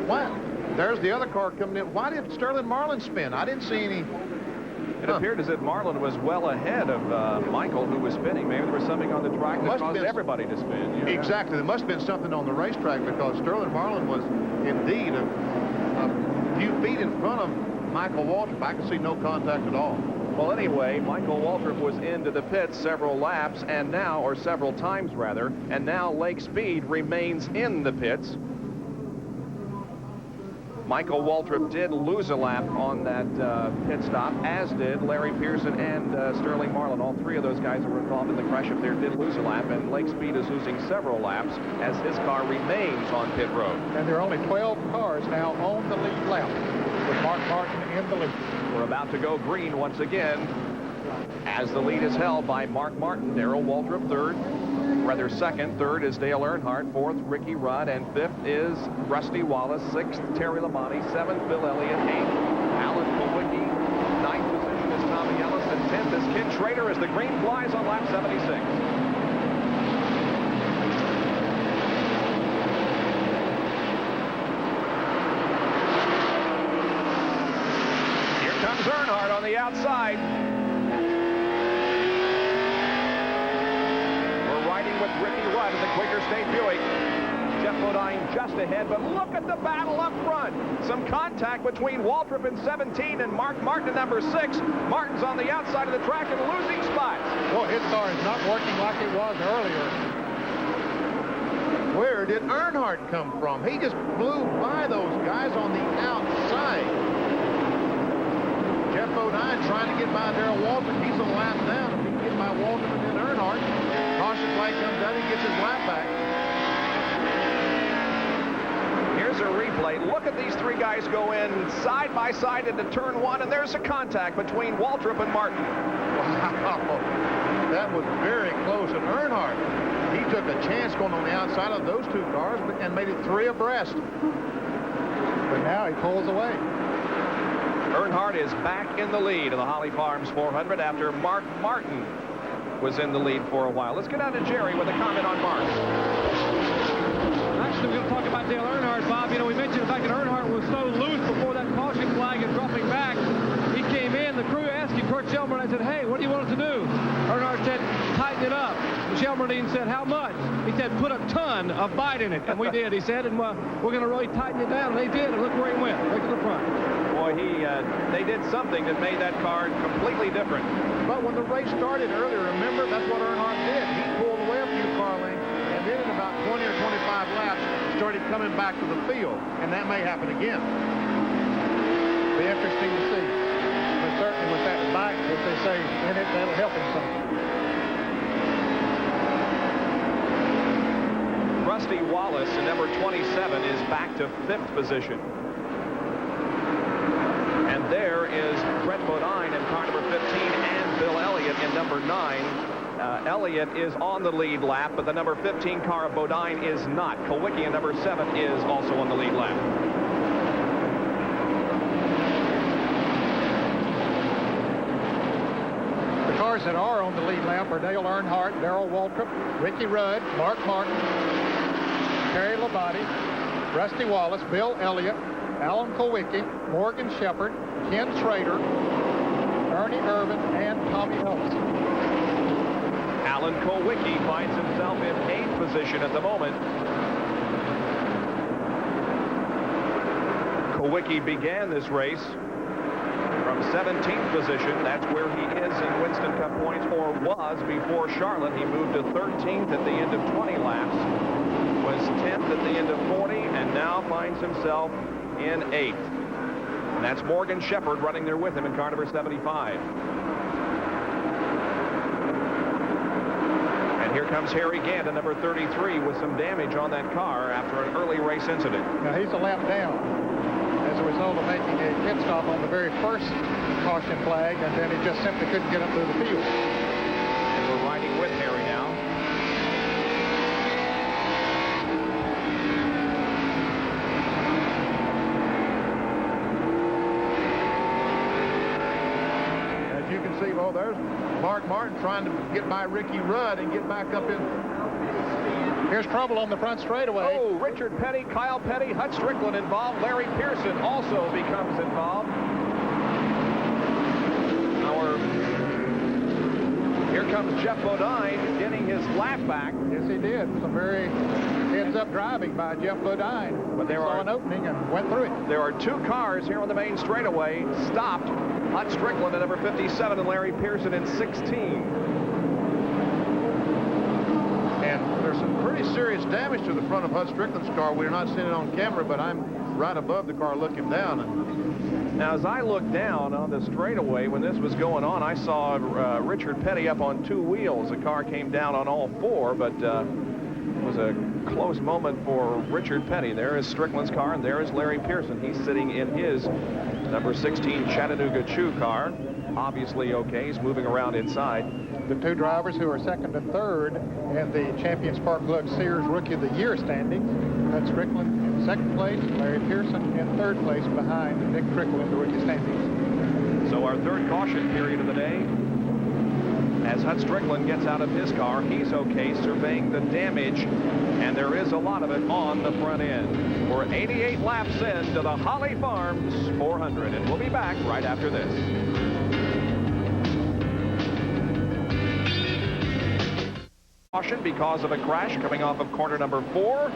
Wow, there's the other car coming in. Why did Sterling Marlin spin? I didn't see any. It appeared as if Marlin was well ahead of Michael, who was spinning. Maybe there was something on the track that caused everybody to spin. You know? Exactly. There must have been something on the racetrack because Sterling Marlin was indeed a few feet in front of Michael Waltrip. I could see no contact at all. Well, anyway, Michael Waltrip was into the pits several laps, and now, or several times rather, and now Lake Speed remains in the pits. Michael Waltrip did lose a lap on that pit stop, as did Larry Pearson and Sterling Marlin. All 3 of those guys who were involved in the crash up there did lose a lap, and Lake Speed is losing several laps as his car remains on pit road. And there are only 12 cars now on the lead lap with Mark Martin in the lead. We're about to go green once again as the lead is held by Mark Martin. Darrell Waltrip second. Third is Dale Earnhardt. Fourth, Ricky Rudd. And fifth is Rusty Wallace. Sixth, Terry Labonte. Seventh, Bill Elliott. Eighth, Alan Kowicki. Ninth position is Tommy Ellis. And 10th is Ken Schrader as the green flies on lap 76. Here comes Earnhardt on the outside. With Ricky Rudd in the Quaker State Buick. Jeff Bodine just ahead, but look at the battle up front. Some contact between Waltrip in 17 and Mark Martin in number 6. Martin's on the outside of the track and losing spots. Well, his car is not working like it was earlier. Where did Earnhardt come from? He just blew by those guys on the outside. Jeff Bodine trying to get by Darrell Waltrip. He's a lap down. If he can get by Waltrip and then Earnhardt, caution flag comes out, he gets his lap back. Here's Here's a replay. Look at these three guys go in side by side into turn one, and there's a contact between Waltrip and Martin. Wow, that was very close. And Earnhardt, he took a chance going on the outside of those two cars and made it 3 abreast. But now he pulls away. Earnhardt is back in the lead of the Holly Farms 400 after Mark Martin was in the lead for a while. Let's get out to Jerry with a comment on Mark. Actually, we're going to talk about Dale Earnhardt, Bob. You know, we mentioned the fact that Earnhardt was so loose before that caution flag and dropping back. He came in, the crew asked him, Kurt Shelburne, I said, hey, what do you want us to do? Earnhardt said, tighten it up. And Shelburne said, how much? He said, put a ton of bite in it. And we did, he said, and we're going to really tighten it down. And they did, and look where he went, right to the front. Boy, they did something that made that car completely different. But when the race started earlier, remember, that's what Earnhardt did. He pulled away a few car lengths, and then in about 20 or 25 laps, started coming back to the field. And that may happen again. Be interesting to see. But certainly with that bike, as they say, in it, that'll help him some. Rusty Wallace in number 27 is back to 5th position. And there is Brett Bodine in car number 15 and Bill Elliott in number 9. Elliott is on the lead lap, but the number 15 car of Bodine is not. Kulwicki in number 7 is also on the lead lap. The cars that are on the lead lap are Dale Earnhardt, Darrell Waltrip, Ricky Rudd, Mark Martin, Terry Labonte, Rusty Wallace, Bill Elliott, Alan Kulwicki, Morgan Shepherd, Ken Schrader, Ernie Irvin, and Tommy Ellison. Alan Kulwicki finds himself in 8th position at the moment. Kulwicki began this race from 17th position. That's where he is in Winston Cup points, or was before Charlotte. He moved to 13th at the end of 20 laps, was 10th at the end of 40, and now finds himself in 8th. And that's Morgan Shepherd running there with him in car number 75. And here comes Harry Gant in number 33 with some damage on that car after an early race incident. Now he's a lap down as a result of making a pit stop on the very first caution flag, and then he just simply couldn't get up through the field. And we're riding with Harry now. You can see, well, there's Mark Martin trying to get by Ricky Rudd and get back up in. Here's trouble on the front straightaway. Oh, Richard Petty, Kyle Petty, Hut Strickland involved. Larry Pearson also becomes involved. Here comes Jeff Bodine getting his lap back. Yes, he did. Some very heads-up driving by Jeff Bodine. But there saw an opening and went through it. There are 2 cars here on the main straightaway stopped. Hut Strickland at number 57 and Larry Pearson in 16. And there's some pretty serious damage to the front of Hut Strickland's car. We're not seeing it on camera, but I'm right above the car looking down. And now, as I looked down on the straightaway when this was going on, I saw Richard Petty up on 2 wheels. The car came down on all 4, but it was a close moment for Richard Petty. There is Strickland's car, and there is Larry Pearson. He's sitting in his number 16 Chattanooga Chew car. Obviously okay. He's moving around inside. The 2 drivers who are 2nd and 3rd in the Champion Spark Plug Sears Rookie of the Year standings. Hut Strickland in 2nd place, Larry Pearson in 3rd place behind Nick Trickle in the rookie standings. So our 3rd caution period of the day. As Hut Strickland gets out of his car, he's okay, surveying the damage, and there is a lot of it on the front end. We're 88 laps into the Holly Farms 400, and we'll be back right after this. Caution because of a crash coming off of corner number 4,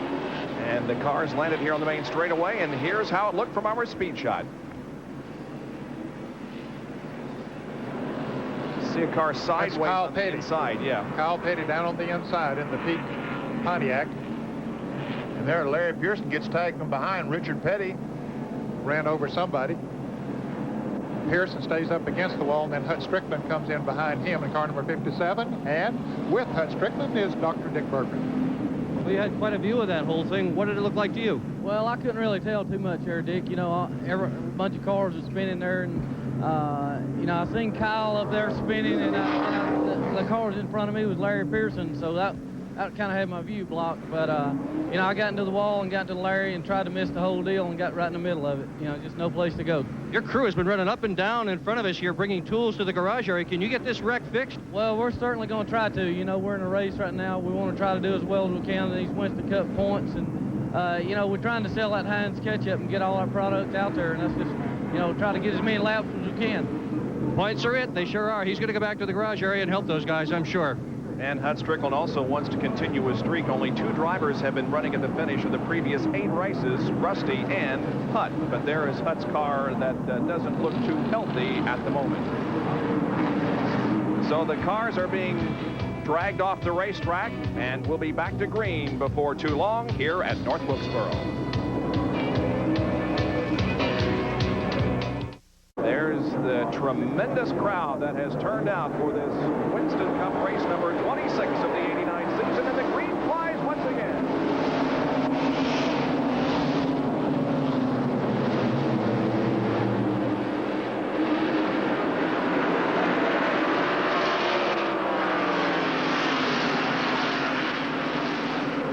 and the cars landed here on the main straightaway, and here's how it looked from our speed shot. See a car sideways on the inside, yeah. Kyle Petty down on the inside in the peak Pontiac. And there Larry Pearson gets tagged from behind. Richard Petty ran over somebody. Pearson stays up against the wall, and then Hut Strickland comes in behind him in car number 57. And with Hut Strickland is Dr. Dick Bergman. We had quite a view of that whole thing. What did it look like to you? Well, I couldn't really tell too much there, Dick. You know, every bunch of cars was spinning there, and you know, I seen Kyle up there spinning, and the cars in front of me was Larry Pearson, so that kind of had my view blocked. But you know, I got into the wall and got to Larry and tried to miss the whole deal and got right in the middle of it. You know, just no place to go. Your crew has been running up and down in front of us here, bringing tools to the garage area. Can you get this wreck fixed? Well, we're certainly going to try to. You know, we're in a race right now. We want to try to do as well as we can in these Winston Cup points, and you know, we're trying to sell that Heinz ketchup and get all our products out there, and that's just, you know, try to get as many laps as we can. Points are it. They sure are. He's going to go back to the garage area and help those guys, I'm sure. And Hut Strickland also wants to continue his streak. Only 2 drivers have been running at the finish of the previous 8 races, Rusty and Hut. But there is Hut's car that doesn't look too healthy at the moment. So the cars are being dragged off the racetrack, and we'll be back to green before too long here at North Wilkesboro. There's the tremendous crowd that has turned out for this Winston Cup race number 26 of the 89 season, and the green flies once again.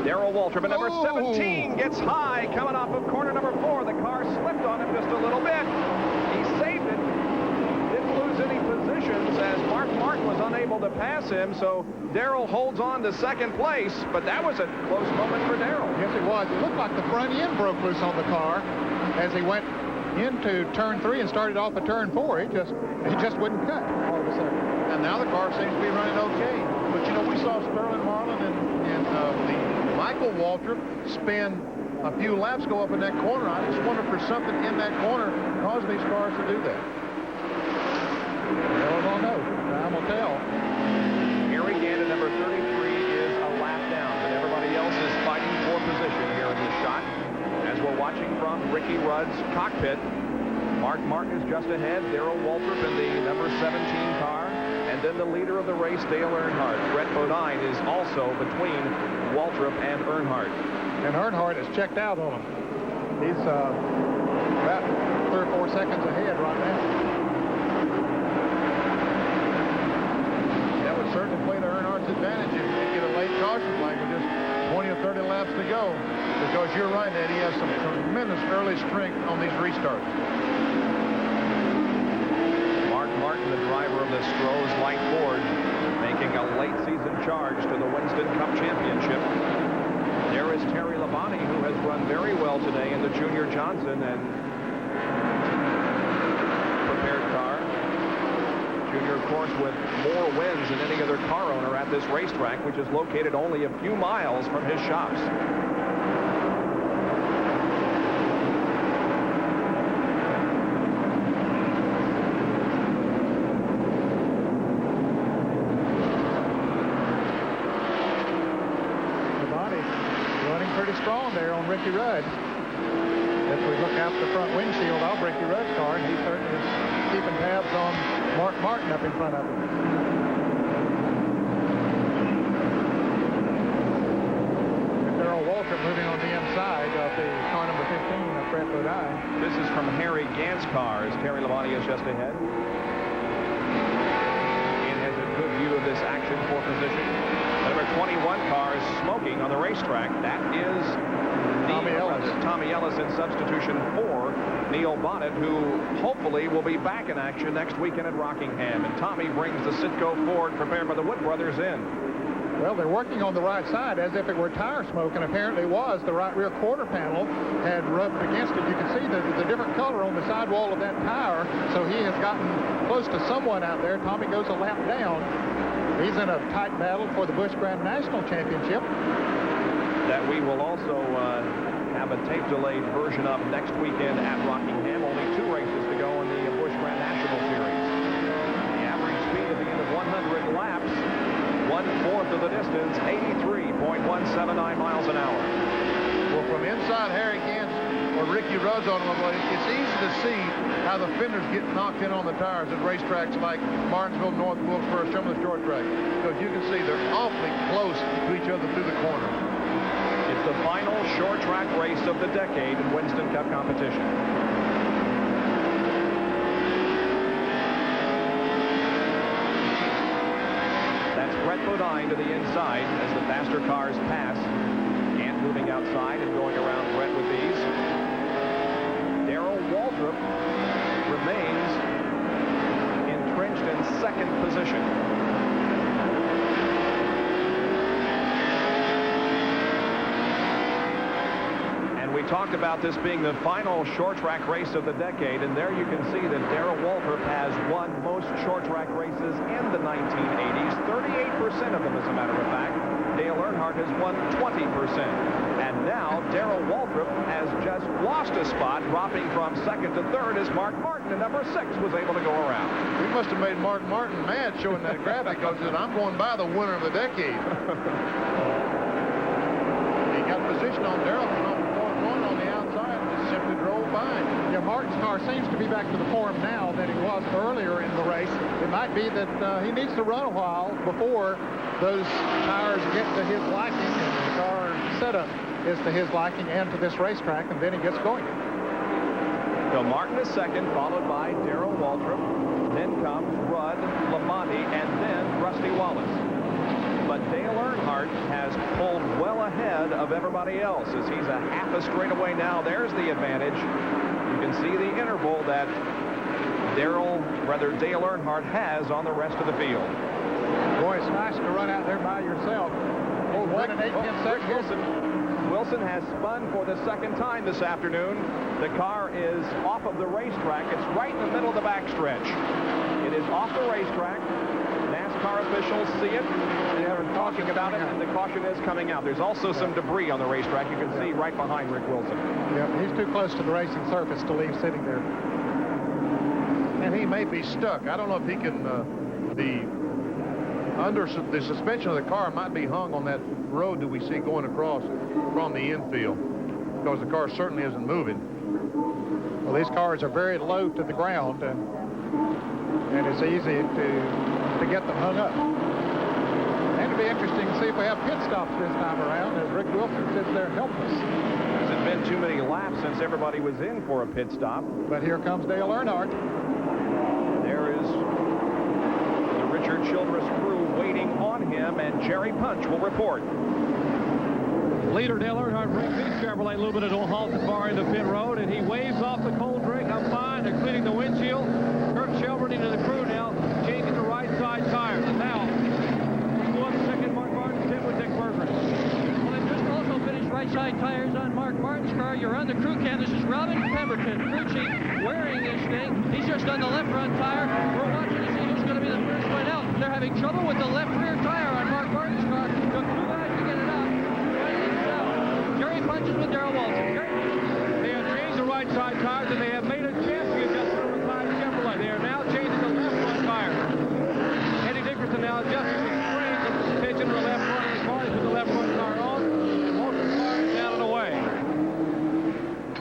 Darrell Waltrip, number 17, gets high coming off of corner number 4. The car slipped on him just a little bit. He saved it. Didn't lose any positions as Mark Martin was unable to pass him, so Darrell holds on to second place, but that was a close moment for Darrell. Yes, it was. It looked like the front end broke loose on the car as he went into turn 3 and started off at turn 4. It just wouldn't cut all of a sudden. And now the car seems to be running okay. But, you know, we saw Sterling Marlin and the Michael Waltrip spin a few laps, go up in that corner. I just wonder if there's something in that corner causing these cars to do that. I don't know. Time will tell. Harry Gandon, number 33, is a lap down, but everybody else is fighting for position here in this shot. As we're watching from Ricky Rudd's cockpit, Mark Martin is just ahead. Darrell Waltrip in the number 17 car. And then the leader of the race, Dale Earnhardt. Brett Bodine is also between Waltrip and Earnhardt. And Earnhardt has checked out on him. He's about 3 or 4 seconds ahead right now. That would certainly play to Earnhardt's advantage if you get a late caution flag with just 20 or 30 laps to go. Because you're right, Ed, he has some tremendous early strength on these restarts. Martin, the driver of the Stroh's Light Ford, making a late season charge to the Winston Cup Championship. There is Terry Labonte, who has run very well today in the Junior Johnson and prepared car. Junior, of course, with more wins than any other car owner at this racetrack, which is located only a few miles from his shops. Strong there on Ricky Rudd. As we look out the front windshield of Ricky Rudd's car, and he certainly is keeping tabs on Mark Martin up in front of him. And Darrell Waltrip moving on the inside of the car number 15 of Brett Bodine. This is from Harry Gant's car as Terry Labonte is just ahead. And has a good view of this action for position. Number 21 car is smoking on the racetrack. That is Tommy Ellis in substitution for Neil Bonnet, who hopefully will be back in action next weekend at Rockingham. And Tommy brings the Citgo Ford prepared by the Wood brothers in. Well, they're working on the right side as if it were tire smoke, and apparently it was. The right rear quarter panel had rubbed against it. You can see the different color on the sidewall of that tire, so he has gotten close to someone out there. Tommy goes a lap down. He's in a tight battle for the Busch Grand National Championship. That we will also have a tape-delayed version of next weekend at Rockingham. Only 2 races to go in the Busch Grand National Series. The average speed at the end of 100 laps, 1/4 of the distance, 83.179 miles an hour. Well, from inside Harry Gant's or Ricky Rudd's automobile, it's easy to see how the fenders get knocked in on the tires at racetracks like Martinsville, North Wilkesboro, some of the short tracks. Because you can see they're awfully close to each other through the corner. It's the final short track race of the decade in Winston Cup competition. That's Brett Bodine to the inside as the faster cars pass. And moving outside and going around Brett with these. Darrell Waltrip remains entrenched in second position. We talked about this being the final short track race of the decade, and there you can see that Darrell Waltrip has won most short track races in the 1980s, 38% of them as a matter of fact. Dale Earnhardt has won 20%. And now Darrell Waltrip has just lost a spot, dropping from second to third as Mark Martin in number 6 was able to go around. We must have made Mark Martin mad showing that graphic because he said, I'm going by the winner of the decade. He got position on Darrell from on the outside and just simply drove by. Yeah, Martin's car seems to be back to the form now that he was earlier in the race. It might be that he needs to run a while before those tires get to his liking and the car setup is to his liking and to this racetrack, and then he gets going. So Martin is second, followed by Darrell Waltrip. Then comes Rudd, Labonte, and then Rusty Wallace. But Dale Earnhardt has pulled well ahead of everybody else as he's a half a straightaway now. There's the advantage. You can see the interval that Dale Earnhardt has on the rest of the field. Boy, it's nice to run out there by yourself. 1 and 8/10 seconds. Wilson has spun for the second time this afternoon. The car is off of the racetrack. It's right in the middle of the backstretch. It is off the racetrack. NASCAR officials see it. They're talking about it, and the caution is coming out. There's also some debris on the racetrack. You can see right behind Rick Wilson. Yep, he's too close to the racing surface to leave sitting there. And he may be stuck. I don't know if he can, the suspension of the car might be hung on that road that we see going across from the infield, because the car certainly isn't moving. Well, these cars are very low to the ground, and it's easy to get them hung up. And it'll be interesting to see if we have pit stops this time around as Rick Wilson sits there helpless. Hasn't been too many laps since everybody was in for a pit stop. But here comes Dale Earnhardt. There is the Richard Childress crew waiting on him, and Jerry Punch will report. Leader Dale Earnhardt brings his Chevrolet a little bit of a halt far into pit road, and he waves off the cold drink. I'm fine. They're cleaning the windshield. Kurt Shelburne to the crew now, changing the right side tire. Now, go up second, Mark Martin, Tim with Dick Berger. Well, they just also finished right side tires on Mark Martin's car. You're on the crew cam. This is Robin Pemberton, crew chief, wearing this thing. He's just on the left front tire. We're watching to see who's going to be the first one out. They're having trouble with the left rear tire on Mark Martin's car. Took 2 guys to get it out. Jerry punches with Darrell Waltrip. They have changed the right side tires, and they have made a chassis adjustment on the side of Chevrolet. They are now changing the left front tire. Eddie Dickerson now adjusting the springs of the suspension to the left front. The car is with the left front tire on, and most of the car is down and away.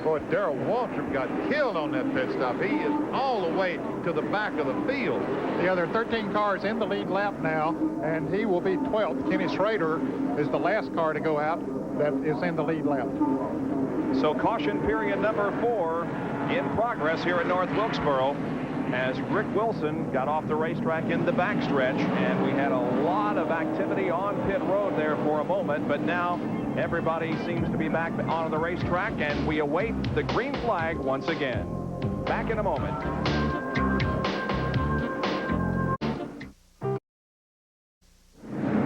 Boy, Darrell Waltrip got killed on that pit stop. He is all the way to the back of the field. The other 13 cars in the lead lap now, and he will be 12th. Kenny Schrader is the last car to go out that is in the lead lap. So caution period number 4 in progress here at North Wilkesboro as Rick Wilson got off the racetrack in the backstretch, and we had a lot of activity on pit road there for a moment, but now everybody seems to be back on the racetrack, and we await the green flag once again. Back in a moment.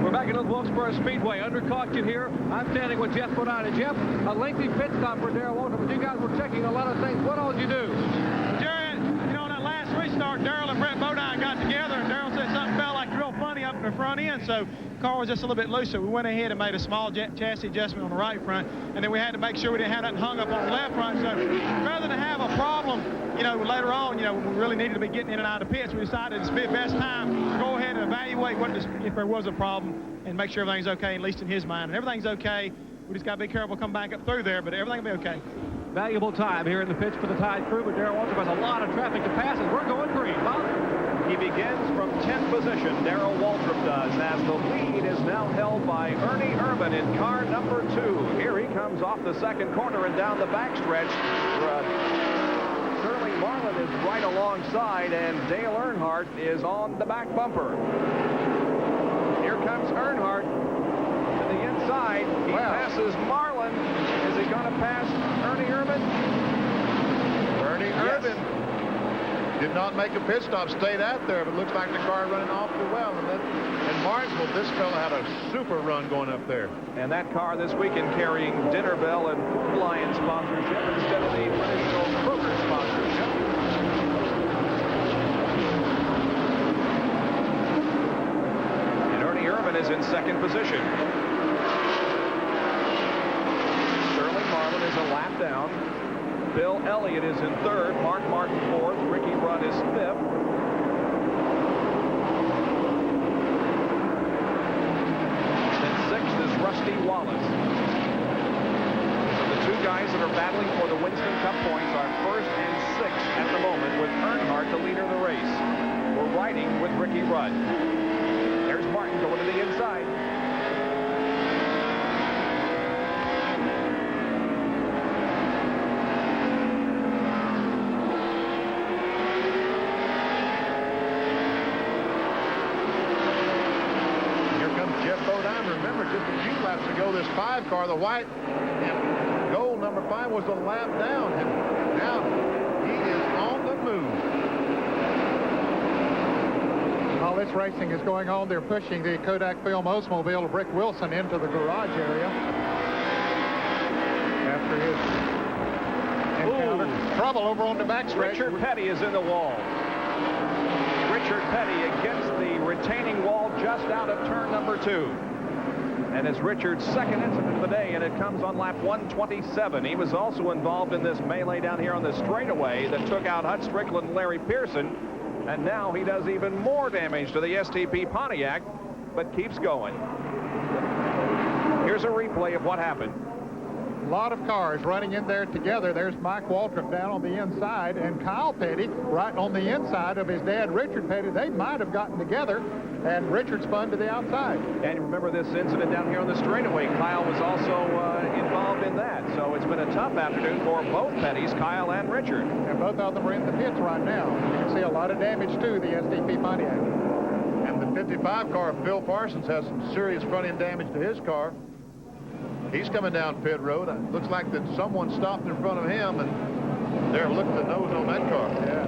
We're back at North Wilkesboro Speedway. Under caution here. I'm standing with Jeff Bodine. Jeff, a lengthy pit stop for Darrell Waltrip, but you guys were checking a lot of things. What all did you do? Jerry, you know, that last restart, Darrell and Brett Bodine got together, and Darrell said something felt like real funny up in the front end, so the car was just a little bit loose, so we went ahead and made a small chassis adjustment on the right front, and then we had to make sure we didn't have nothing hung up on the left front, so rather than have a problem, you know, later on, you know, we really needed to be getting in and out of the pits, we decided it's the best time to go ahead and evaluate if there was a problem and make sure everything's okay, at least in his mind. And everything's okay. We just got to be careful coming back up through there, but everything will be okay. valuable time here in the pits for the Tide crew, but Darrell Waltrip has a lot of traffic to pass, and we're going green. Bob? He begins from 10th position, Darrell Waltrip does, as the lead is now held by Ernie Irvin in car number 2. Here he comes off the second corner and down the backstretch. Sterling Marlin is right alongside, and Dale Earnhardt is on the back bumper. Here comes Earnhardt to the inside. He passes Marlin. Is he going to pass Ernie Irvin? Ernie Irvin did not make a pit stop, stayed out there, but looks like the car running awfully well. And Martinsville, this fella had a super run going up there. And that car this weekend carrying Dinner Bell and Food Lion sponsorship instead of the traditional Kroger sponsorship. And Ernie Irvin is in second position. Sterling Marlin is a lap down. Bill Elliott is in third. Mark Martin fourth. Ricky Rudd is fifth. Then sixth is Rusty Wallace. So the two guys that are battling for the Winston Cup points are first and sixth at the moment, with Earnhardt the leader of the race. We're riding with Ricky Rudd. There's Martin going to the inside. Ago, this 5 car, the white and gold number 5, was a lap down, and now he is on the move. While this racing is going on, they're pushing the Kodak Film Oldsmobile Rick Wilson into the garage area after his encounter. Trouble over on the backstretch. Richard Petty is in the wall. Richard Petty against the retaining wall just out of turn number 2. And it's Richard's second incident of the day, and it comes on lap 127. He was also involved in this melee down here on the straightaway that took out Hut Strickland and Larry Pearson. And now he does even more damage to the STP Pontiac, but keeps going. Here's a replay of what happened. A lot of cars running in there together. There's Mike Waltrip down on the inside, and Kyle Petty right on the inside of his dad, Richard Petty. They might have gotten together, and Richard spun to the outside. And remember this incident down here on the straightaway. Kyle was also involved in that. So it's been a tough afternoon for both Pettys, Kyle and Richard. And both of them are in the pits right now. You can see a lot of damage to the STP Pontiac. And the 55 car, Phil Parsons, has some serious front-end damage to his car. He's coming down pit road. It looks like that someone stopped in front of him, and there, look at the nose on that car. Yeah.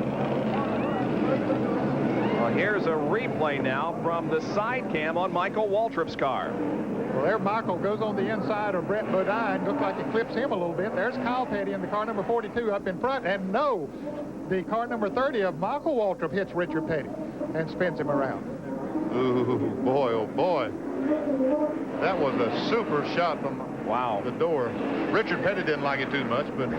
Well, here's a replay now from the side cam on Michael Waltrip's car. Well, there Michael goes on the inside of Brett Bodine. Looks like it clips him a little bit. There's Kyle Petty in the car number 42 up in front. And no, the car number 30 of Michael Waltrip hits Richard Petty and spins him around. Ooh, boy, oh boy. That was a super shot from the door. Richard Petty didn't like it too much, but...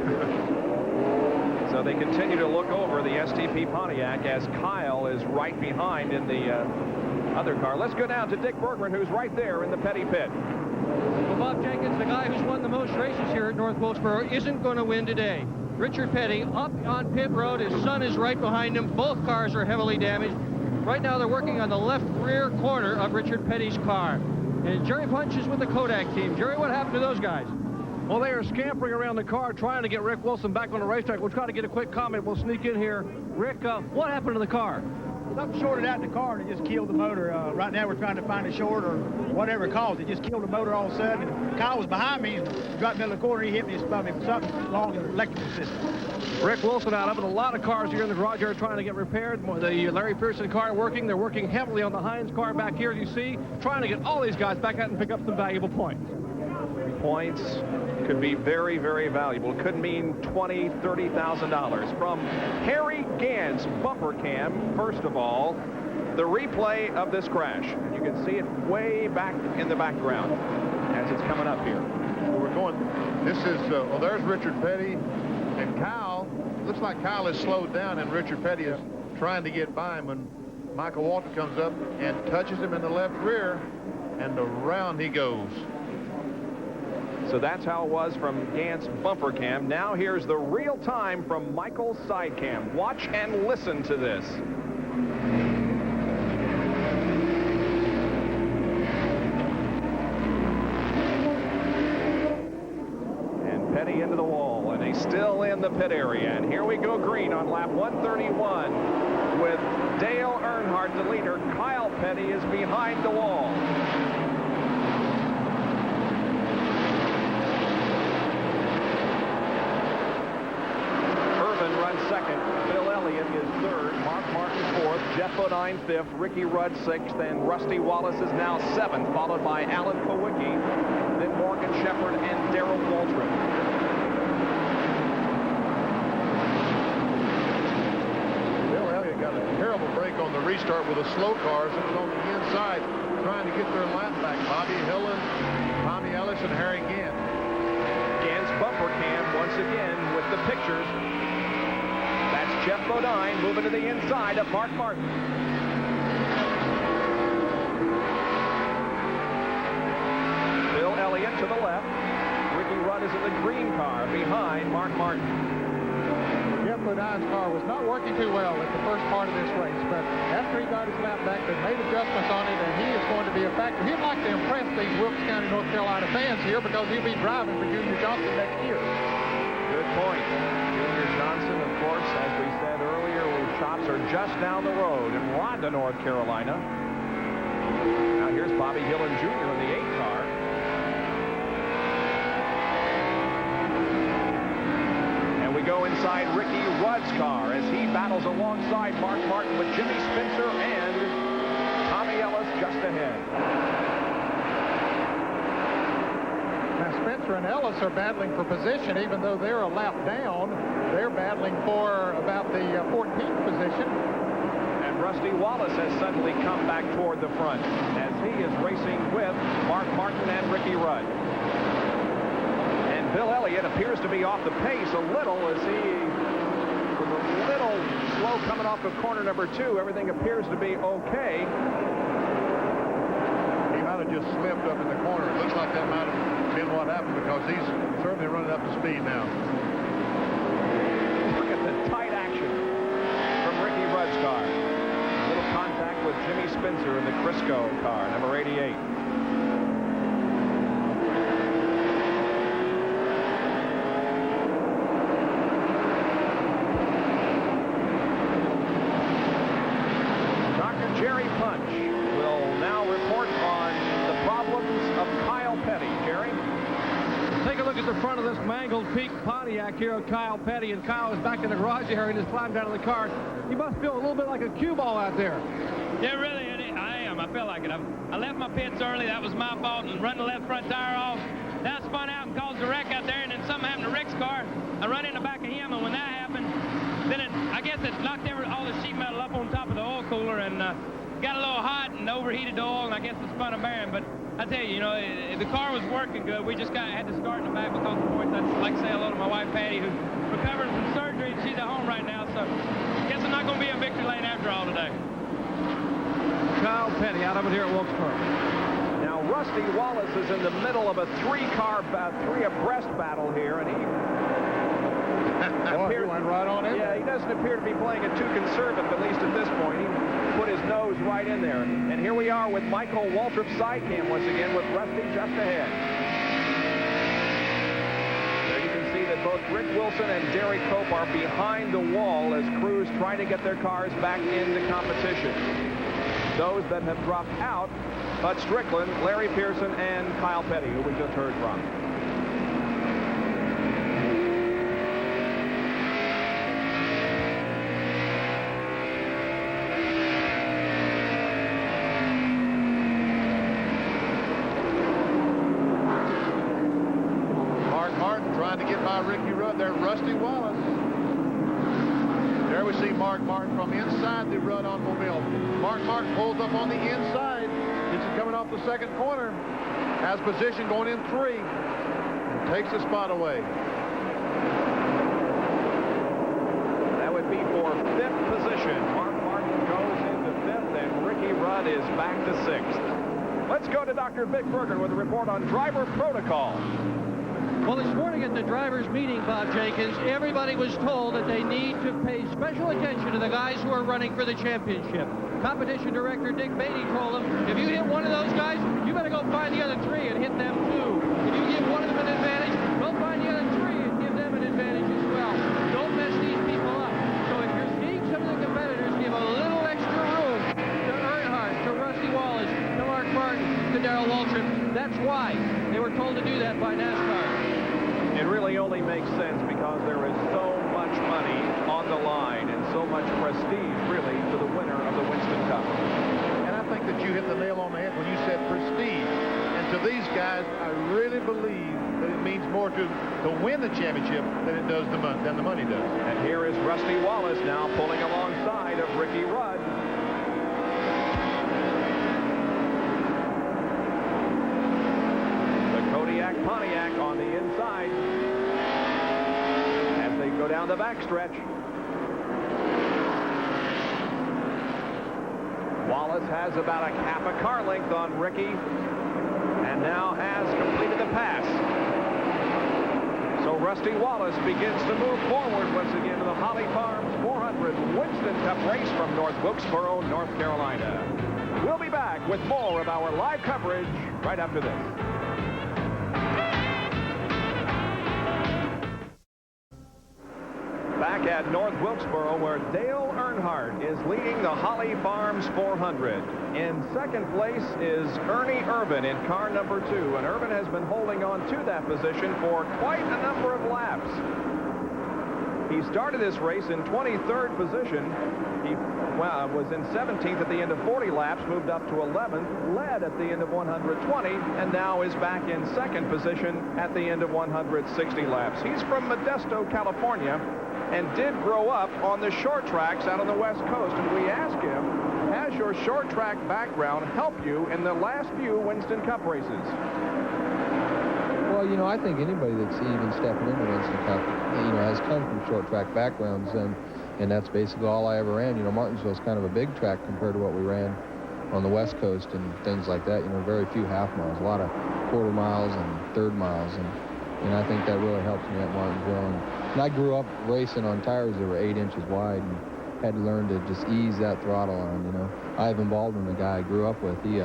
So they continue to look over the STP Pontiac as Kyle is right behind in the other car. Let's go down to Dick Bergman, who's right there in the Petty pit. Well, Bob Jenkins, the guy who's won the most races here at North Wilkesboro, isn't going to win today. Richard Petty up on pit road. His son is right behind him. Both cars are heavily damaged. Right now they're working on the left rear corner of Richard Petty's car. And Jerry Punch is with the Kodak team. Jerry, what happened to those guys? Well, they are scampering around the car trying to get Rick Wilson back on the racetrack. We'll try to get a quick comment. We'll sneak in here. Rick, what happened to the car? Something shorted out in the car and it just killed the motor. Right now we're trying to find a short or whatever it caused. It just killed the motor all of a sudden. And Kyle was behind me and dropped me in the corner. He hit me and spun me. Something along the electrical system. Rick Wilson out of it. A lot of cars here in the garage are trying to get repaired. The Larry Pearson car working. They're working heavily on the Hines car back here, as you see, trying to get all these guys back out and pick up some valuable points. Points could be very, very valuable. Could mean $20,000, $30,000. From Harry Gant's bumper cam, first of all, the replay of this crash. You can see it way back in the background as it's coming up here. We're going, this is, well, there's Richard Petty and Kyle. Looks like Kyle is slowed down and Richard Petty is trying to get by him when Michael Waltrip comes up and touches him in the left rear, and around he goes. So that's how it was from Gant's bumper cam. Now here's the real time from Michael's side cam. Watch and listen to this. And Petty into the wall, and he's still in the pit area. And here we go green on lap 131 with Dale Earnhardt, the leader. Kyle Petty is behind the wall. Second, Bill Elliott is third, Mark Martin fourth, Jeff Bodine fifth, Ricky Rudd sixth, and Rusty Wallace is now seventh, followed by Alan Kowicki, then Morgan Shepherd and Darrell Waltrip. Bill Elliott got a terrible break on the restart with the slow cars. It was on the inside trying to get their lap back. Bobby Hillin, Tommy Ellis, and Harry Gant. Gant's bumper cam once again with the pictures. That's Jeff Bodine moving to the inside of Mark Martin. Bill Elliott to the left. Ricky Rudd is in the green car behind Mark Martin. Jeff Bodine's car was not working too well at the first part of this race, but after he got his lap back, they made adjustments on it, and he is going to be a factor. He'd like to impress these Wilkes County, North Carolina fans here because he'll be driving for Junior Johnson next year. Good point. Junior Johnson, of course, as we said earlier, whose shops are just down the road in Ronda, North Carolina. Now here's Bobby Hillin Jr. in the 8 car. And we go inside Ricky Rudd's car as he battles alongside Mark Martin with Jimmy Spencer and Tommy Ellis just ahead. Now Spencer and Ellis are battling for position, even though they're a lap down. They're battling for about the 14th position. And Rusty Wallace has suddenly come back toward the front as he is racing with Mark Martin and Ricky Rudd. And Bill Elliott appears to be off the pace a little as he was a little slow coming off of corner number 2. Everything appears to be okay. He might have just slipped up in the corner. It looks like that might have been what happened because he's certainly running up to speed now. Look at the tight action from Ricky Rudd's car. A little contact with Jimmy Spencer in the Crisco car, number 88. Dr. Jerry Punch will now report on the problems of Kyle Petty. Jerry? Take a look at the front of this mangled peak Pontiac here of Kyle Petty, and Kyle is back in the garage area and has climbed out of the car. He must feel a little bit like a cue ball out there. Yeah, really, I am. I feel like it. I left my pits early. That was my fault, and run the left front tire off. Then I spun out and caused a wreck out there, and then something happened to Rick's car. I run in the back of him, and when that happened, then I guess it knocked all the sheet metal up on top of the oil cooler and got a little hot and overheated the oil, and I guess it spun a bearing. But I tell you, the car was working good. We just had to start in the back because of the points. I'd like to say hello to my wife, Patty, who's recovering from surgery. She's at home right now, so I guess I'm not going to be a victory lane after all today. Kyle Petty out of it here at Wilkesboro. Now, Rusty Wallace is in the middle of a three abreast battle here, and he went right on in. Yeah, he doesn't appear to be playing it too conservative, at least at this point. He put his nose right in there. And here we are with Michael Waltrip's side cam once again with Rusty just ahead. There you can see that both Rick Wilson and Derek Cope are behind the wall as crews try to get their cars back into competition. Those that have dropped out, Bud Strickland, Larry Pearson, and Kyle Petty, who we just heard from. Trying to get by Ricky Rudd there, Rusty Wallace. There we see Mark Martin from inside the Rudd automobile. Mark Martin pulls up on the inside. This is coming off the second corner. Has position going in 3. And takes the spot away. That would be for 5th position. Mark Martin goes into 5th, and Ricky Rudd is back to 6th. Let's go to Dr. Vic Berger with a report on driver protocol. Well, this morning at the drivers' meeting, Bob Jenkins, everybody was told that they need to pay special attention to the guys who are running for the championship. Competition director Dick Beatty told them, if you hit one of those guys, you better go find the other 3 and hit them too. If you give one of them an advantage, go find the other 3 and give them an advantage as well. Don't mess these people up. So if you're seeing some of the competitors give a little extra room to Earnhardt, to Rusty Wallace, to Mark Martin, to Darrell Waltrip, that's why they were told to do that by NASCAR. It really only makes sense because there is so much money on the line and so much prestige, really, to the winner of the Winston Cup. And I think that you hit the nail on the head when you said prestige. And to these guys, I really believe that it means more to win the championship than it does than the money does. And here is Rusty Wallace now pulling alongside of Ricky Rudd. Pontiac on the inside as they go down the backstretch. Wallace has about a half a car length on Ricky and now has completed the pass. So Rusty Wallace begins to move forward once again to the Holly Farms 400 Winston Cup race from North Wilkesboro, North Carolina. We'll be back with more of our live coverage right after this. Back at North Wilkesboro, where Dale Earnhardt is leading the Holly Farms 400. In second place is Ernie Irvin in car number 2, and Irvin has been holding on to that position for quite a number of laps. He started this race in 23rd position. He was in 17th at the end of 40 laps, moved up to 11th, led at the end of 120, and now is back in second position at the end of 160 laps. He's from Modesto, California, and did grow up on the short tracks out on the West Coast. And we asked him, has your short track background helped you in the last few Winston Cup races? Well, you know, I think anybody that's even stepping into Winston Cup, you know, has come from short track backgrounds, and that's basically all I ever ran. You know, Martinsville's kind of a big track compared to what we ran on the West Coast and things like that. You know, very few half miles, a lot of quarter miles and third miles, and I think that really helps me at Martinsville. And I grew up racing on tires that were 8 inches wide and had to learn to just ease that throttle on, you know. Ivan Baldwin, the guy I grew up with, he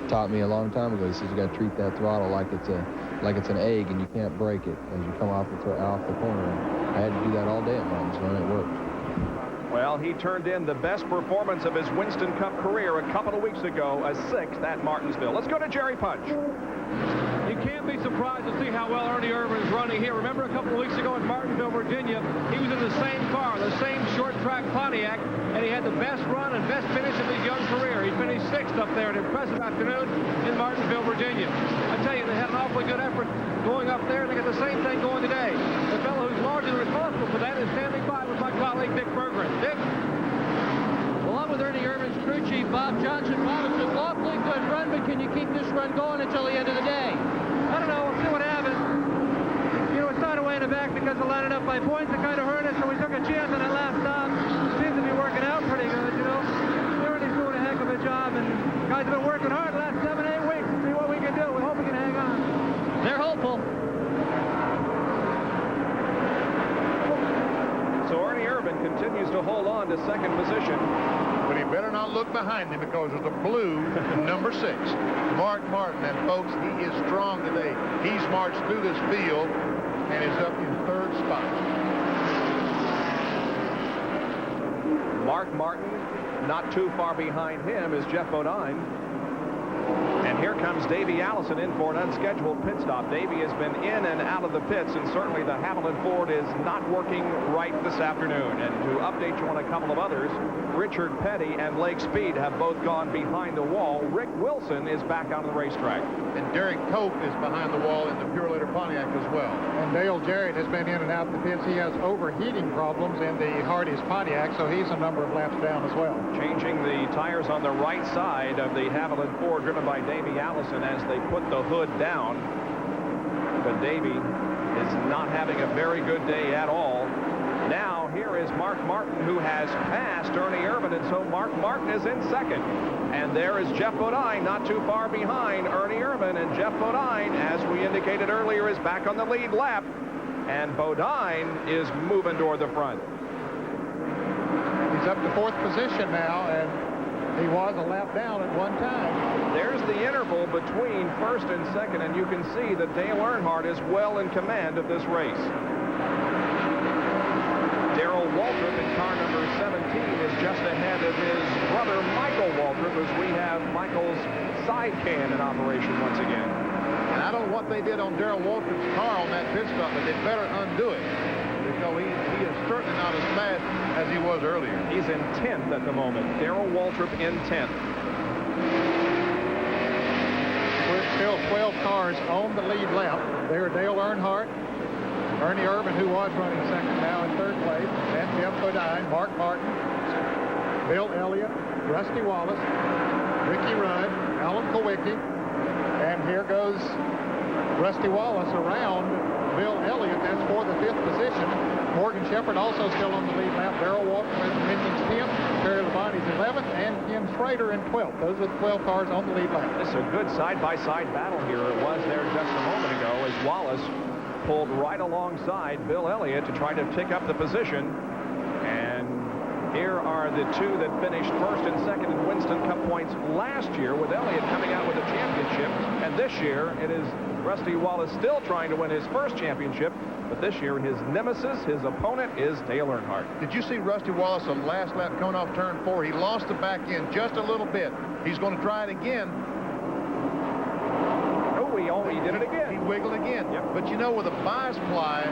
taught me a long time ago. He says you got to treat that throttle like it's an egg and you can't break it as you come off the corner. And I had to do that all day at Martinsville, and it worked. Well, he turned in the best performance of his Winston Cup career a couple of weeks ago, a 6th at Martinsville. Let's go to Jerry Punch. You can't be surprised to see how well Ernie Irvin is running here. Remember a couple of weeks ago in Martinsville, Virginia, he was in the same car, the same short track Pontiac, and he had the best run and best finish of his young career. He finished 6th up there, an impressive afternoon in Martinsville, Virginia. I tell you, they had an awfully good effort going up there, and they got the same thing going today. The fellow who's largely responsible for that is standing by with my colleague Dick Berggren. Dick? Well, I'm with Ernie Irvin's crew chief, Bob Johnson. Bob, it's an awfully good run, but can you keep this run going until the end of the day? I don't know. We'll see what happens. You know, it started way in the back because of lining up by points. It kind of hurt us, so we took a chance on that last stop. Seems to be working out pretty good, you know. Ernie's doing a heck of a job, and guys have been working hard the last 7, 8 weeks to see what we can do. We hope we can hang on. They're hopeful. So Ernie Irvin continues to hold on to second position. But he better not look behind him because there's a blue number 6, Mark Martin. And folks, he is strong today. He's marched through this field and is up in 3rd spot. Mark Martin, not too far behind him is Jeff Bodine. And here comes Davey Allison in for an unscheduled pit stop. Davey has been in and out of the pits, and certainly the Hamilton Ford is not working right this afternoon. And to update you on a couple of others, Richard Petty and Lake Speed have both gone behind the wall. Rick Wilson is back on the racetrack. And Derek Cope is behind the wall in the Pure Leader Pontiac as well. And Dale Jarrett has been in and out of the pits. He has overheating problems in the Hardy's Pontiac, so he's a number of laps down as well. Changing the tires on the right side of the Hamilton Ford, driven by Davey Allison as they put the hood down. But Davey is not having a very good day at all. Now here is Mark Martin, who has passed Ernie Irvin, and so Mark Martin is in second. And there is Jeff Bodine, not too far behind Ernie Irvin, and Jeff Bodine, as we indicated earlier, is back on the lead lap, and Bodine is moving toward the front. He's up to 4th position now, and he was a lap down at one time. There's the interval between 1st and 2nd, and you can see that Dale Earnhardt is well in command of this race. Darrell Waltrip in car number 17 is just ahead of his brother Michael Waltrip, as we have Michael's side can in operation once again. And I don't know what they did on Darrell Waltrip's car on that pit stop, but they better undo it. Because he is certainly not as fast as he was earlier. He's in 10th at the moment. Darrell Waltrip in 10th. We're still 12 cars on the lead lap. There, Dale Earnhardt, Ernie Irvin, who was running second, now in 3rd place, and Jeff Bodine, Mark Martin, Bill Elliott, Rusty Wallace, Ricky Rudd, Alan Kulwicki, and here goes Rusty Wallace around Bill Elliott. That's for the 5th position. Morgan Shepherd also still on the lead lap. Darrell Waltrip is 10th. Terry Labonte's 11th, and Ken Schrader in 12th. Those are the 12 cars on the lead lap. This is a good side-by-side battle here. It was there just a moment ago as Wallace pulled right alongside Bill Elliott to try to pick up the position. And here are the two that finished 1st and 2nd in Winston Cup points last year, with Elliott coming out with a championship. And this year it is Rusty Wallace still trying to win his 1st championship, but this year his nemesis, his opponent, is Dale Earnhardt. Did you see Rusty Wallace on last lap coming off turn 4? He lost the back end just a little bit. He's going to try it again. Oh, he did it again. He wiggled again. Yep. But you know, with a bi-ply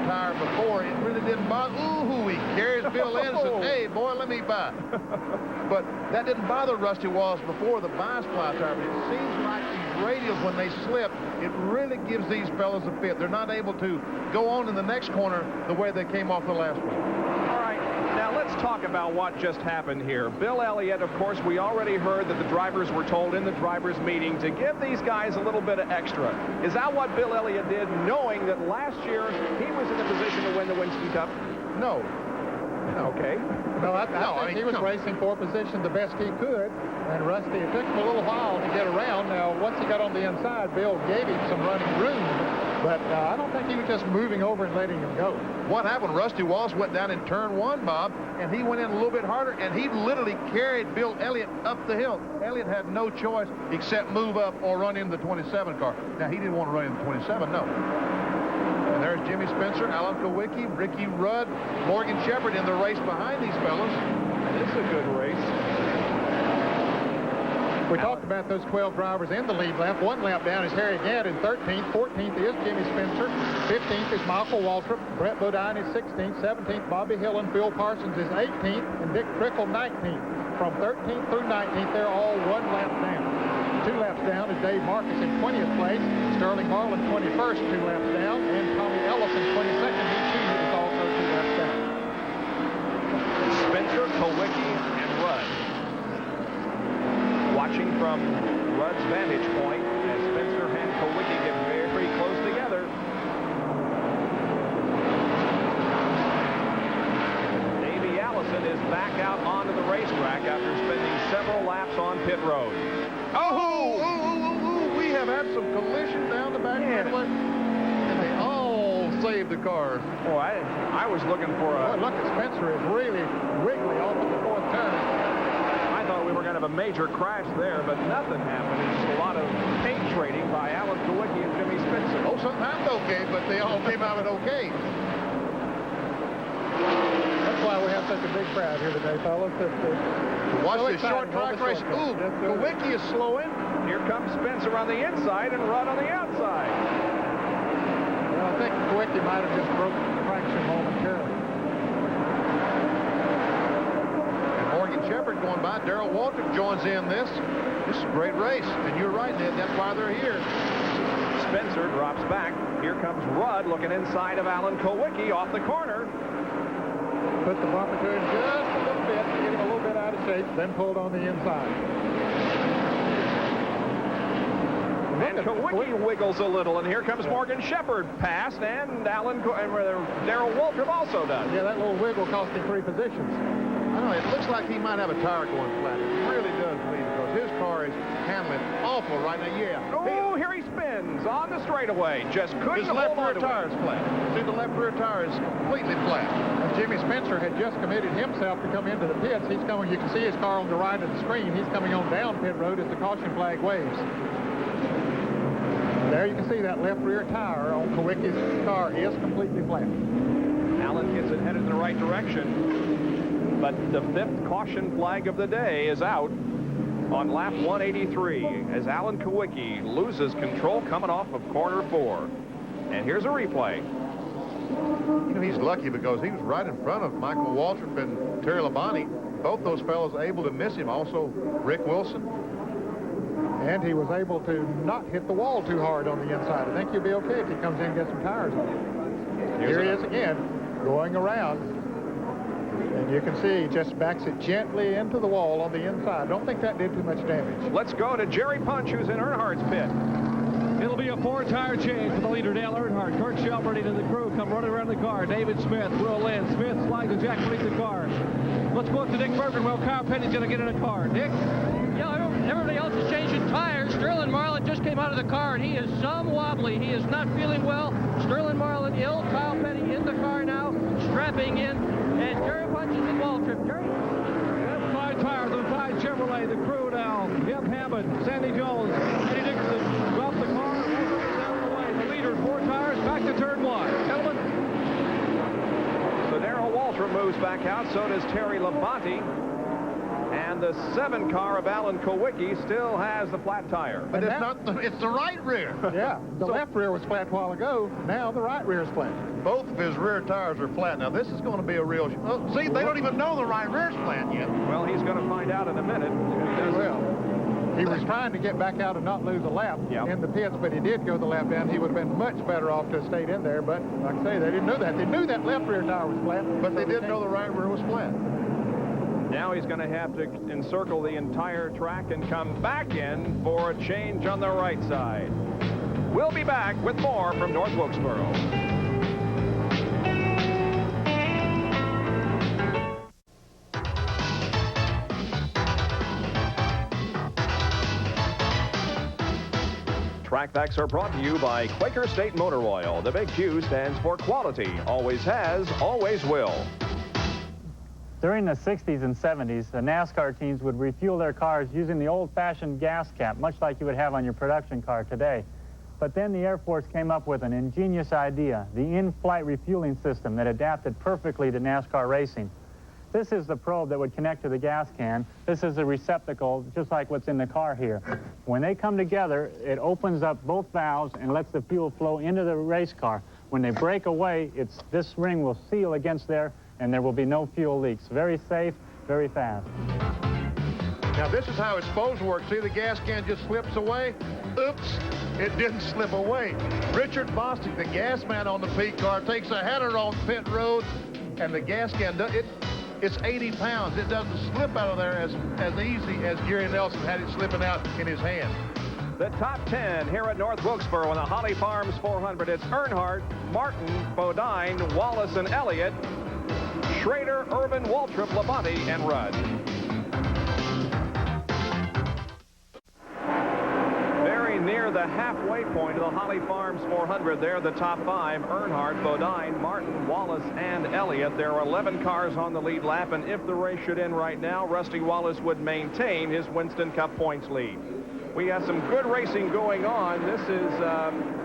tire before, it really didn't bother. Ooh, he carries Bill in and says, hey, boy, let me by. But that didn't bother Rusty Wallace before the bi-ply tire. But it seems like these radials, when they slip, it really gives these fellas a fit. They're not able to go on in the next corner the way they came off the last one. All right, now let's talk about what just happened here. Bill Elliott, of course, we already heard that the drivers were told in the drivers' meeting to give these guys a little bit of extra. Is that what Bill Elliott did, knowing that last year he was in a position to win the Winston Cup? No. Okay. No, I think he was racing for position the best he could, and Rusty, it took him a little while to get around. Now, once he got on the inside, Bill gave him some running room, but I don't think he was just moving over and letting him go. What happened? Rusty Wallace went down in turn 1, Bob, and he went in a little bit harder, and he literally carried Bill Elliott up the hill. Elliott had no choice except move up or run into the 27 car. Now, he didn't want to run into the 27, no. And there's Jimmy Spencer, Alan Kulwicki, Ricky Rudd, Morgan Shepherd in the race behind these fellas. This is a good race. We talked about those 12 drivers in the lead lap. One lap down is Harry Gadd in 13th. 14th is Jimmy Spencer. 15th is Michael Waltrip. Brett Bodine is 16th. 17th, Bobby Hillen. Phil Parsons is 18th. And Dick Trickle, 19th. From 13th through 19th, they're all one lap down. 2 laps down is Dave Marcus in 20th place. Sterling Marlin, 21st, 2 laps down. And Tommy Ellison, 22nd. He, too, is also 2 laps down. Spencer, Kulwicki, and Rudd. Watching from Rudd's vantage point as Spencer and Kulwicki get very close together. Davey Allison is back out onto the racetrack after spending several laps on pit road. We have had some collisions down the back straightaway, and they all saved the cars. Oh, I was looking for a... Boy, look at Spencer is really wiggly off at the 4th turn. I thought we were going to have a major crash there, but nothing happened. It's just a lot of paint trading by Alan Kulwicki and Jimmy Spencer. Oh, something happened okay, but they all came out of it okay. That's why we have such a big crowd here today, fellas. Watch this short track race. Ooh, Kulwicki is slowing. Here comes Spencer on the inside and Rudd on the outside. Well, I think Kulwicki might have just broken traction momentarily. And Morgan Shepherd going by. Darrell Waltrip joins in this. This is a great race. And you're right, Ned. That's why they're here. Spencer drops back. Here comes Rudd looking inside of Alan Kulwicki off the corner. Put the bumper to him just a little bit to get him a little bit out of shape, then pulled on the inside. And Kawicki wiggles a little, and here comes Morgan Shepherd past, and Darrell Waltrip also does. Yeah, that little wiggle cost him 3 positions. I don't know, it looks like he might have a tire going flat. It really does to me, because his car is handling awful right now. Yeah. Oh, here he spins on the straightaway. Just couldn't His left hold rear on to tire is flat. See, the left rear tire is completely flat. Jimmy Spencer had just committed himself to come into the pits. He's coming, you can see his car on the right of the screen. He's coming on down pit road as the caution flag waves. There you can see that left rear tire on Kawicki's car is completely flat. Allen gets it headed in the right direction, but the 5th caution flag of the day is out on lap 183 as Alan Kawicki loses control coming off of corner 4. And here's a replay. You know, he's lucky because he was right in front of Michael Waltrip and Terry Labonte. Both those fellows able to miss him. Also, Rick Wilson. And he was able to not hit the wall too hard on the inside. I think he'll be okay if he comes in and gets some tires on him. Here he is again, going around. And you can see he just backs it gently into the wall on the inside. Don't think that did too much damage. Let's go to Jerry Punch, who's in Earnhardt's pit. It'll be a 4-tire change for the leader, Dale Earnhardt. Kurt Shelburne and the crew come running around the car. David Smith will in. Smith slides a jack beneath the car. Let's go up to Dick Bergen. Well, Kyle Petty's going to get in a car. Dick? Yeah, everybody else is changing tires. Sterling Marlin just came out of the car, and he is some wobbly. He is not feeling well. Sterling Marlin ill. Kyle Petty in the car now, strapping in. And Jerry Punch is in Waltrip. Jerry? Five tires, the 5 Chevrolet, the crew now. Jeff Hammond, Sandy Jones, Eddie Dixon drop the car. Down the way. The leader, 4 tires, back to turn 1. Gentlemen. So Darrell Waltrip moves back out. So does Terry Labonte. And the 7 car of Alan Kawicki still has the flat tire. But it's the right rear. Yeah, the left rear was flat a while ago. Now the right rear is flat. Both of his rear tires are flat. Now this is going to be a real... see, they don't even know the right rear's flat yet. Well, he's going to find out in a minute. He was trying to get back out and not lose a lap in the pits, but he did go the lap down. He would have been much better off to have stayed in there. But like I say, they didn't know that. They knew that left rear tire was flat. But they didn't know the right rear was flat. Now he's going to have to encircle the entire track and come back in for a change on the right side. We'll be back with more from North Wilkesboro. Track facts are brought to you by Quaker State Motor Oil. The big Q stands for quality. Always has, always will. During the 60s and 70s, the NASCAR teams would refuel their cars using the old-fashioned gas cap, much like you would have on your production car today. But then the Air Force came up with an ingenious idea, the in-flight refueling system that adapted perfectly to NASCAR racing. This is the probe that would connect to the gas can. This is a receptacle, just like what's in the car here. When they come together, it opens up both valves and lets the fuel flow into the race car. When they break away, this ring will seal against there, and there will be no fuel leaks. Very safe, very fast. Now this is how it's supposed to work. See, the gas can just slips away. Oops, it didn't slip away. Richard Bostic, the gas man on the P car, takes a header on pit road, and the gas can, it's 80 pounds. It doesn't slip out of there as easy as Gary Nelson had it slipping out in his hand. The top 10 here at North Wilkesboro in the Holly Farms 400. It's Earnhardt, Martin, Bodine, Wallace, and Elliott, Schrader, Irvin, Waltrip, Labonte, and Rudd. Very near the halfway point of the Holly Farms 400. There, the top 5, Earnhardt, Bodine, Martin, Wallace, and Elliott. There are 11 cars on the lead lap, and if the race should end right now, Rusty Wallace would maintain his Winston Cup points lead. We have some good racing going on. This is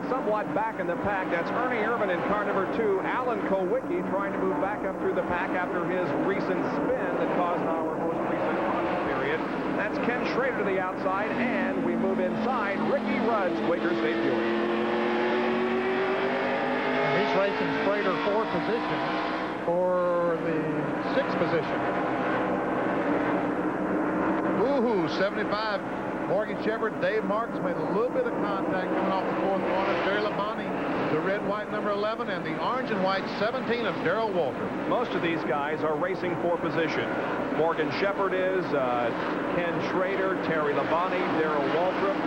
somewhat back in the pack. That's Ernie Irvin in car number 2. Alan Kawicki trying to move back up through the pack after his recent spin that caused our most recent caution period. That's Ken Schrader to the outside, and we move inside Ricky Rudd's Quaker State Buick. He's racing Schrader 4 position for the 6th position. Ooh, 75. Morgan Shepherd, Dave Marks made a little bit of contact coming off the 4th corner. Terry Labonte, the red-white number 11, and the orange and white 17 of Darrell Waltrip. Most of these guys are racing for position. Morgan Shepherd is, Ken Schrader, Terry Labonte, Darrell Waltrip.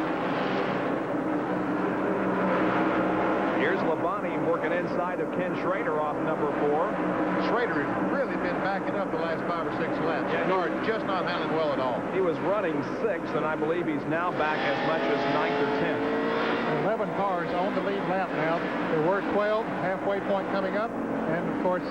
working inside of Ken Schrader off number 4. Schrader has really been backing up the last 5 or 6 laps. Yeah, The car just not handling well at all. He was running 6th, and I believe he's now back as much as 9th or 10th. 11 cars on the lead lap now. There were 12, halfway point coming up. And, of course,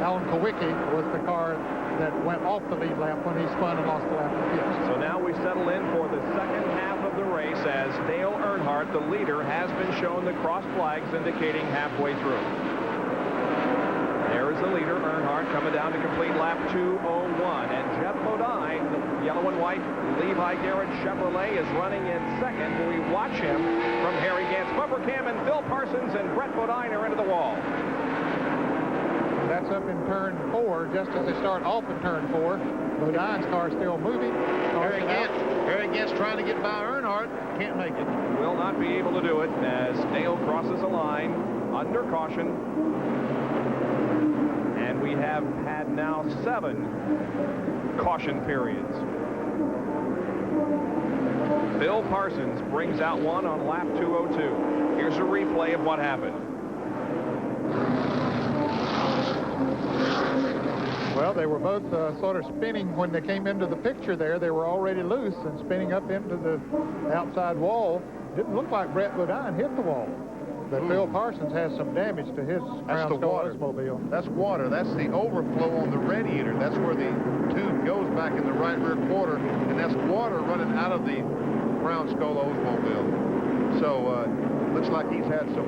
Alan Kowicki was the car that went off the lead lap when he spun and lost the lap to Pitts. So now we settle in for the second half of the race as Dale Earnhardt, the leader, has been shown the cross flags indicating halfway through. There is the leader, Earnhardt, coming down to complete lap 2:01. And Jeff Bodine, the yellow and white Levi Garrett Chevrolet, is running in second. We watch him from Harry Gant's bumper cam, and Phil Parsons and Brett Bodine are into the wall. That's up in turn 4, just as they start off in turn 4. Bodine's car still moving. Harry Gant's trying to get by Earnhardt. Can't make it. Will not be able to do it as Dale crosses the line under caution. And we have had now 7 caution periods. Bill Parsons brings out one on lap 2:02. Here's a replay of what happened. Well, they were both sort of spinning when they came into the picture there. They were already loose and spinning up into the outside wall. Didn't look like Brett Bodine hit the wall. But Phil Parsons has some damage to his That's the water. Oldsmobile. That's water. That's the overflow on the radiator. That's where the tube goes back in the right rear quarter, and that's water running out of the Brown Skull Oldsmobile. So looks like he's had some.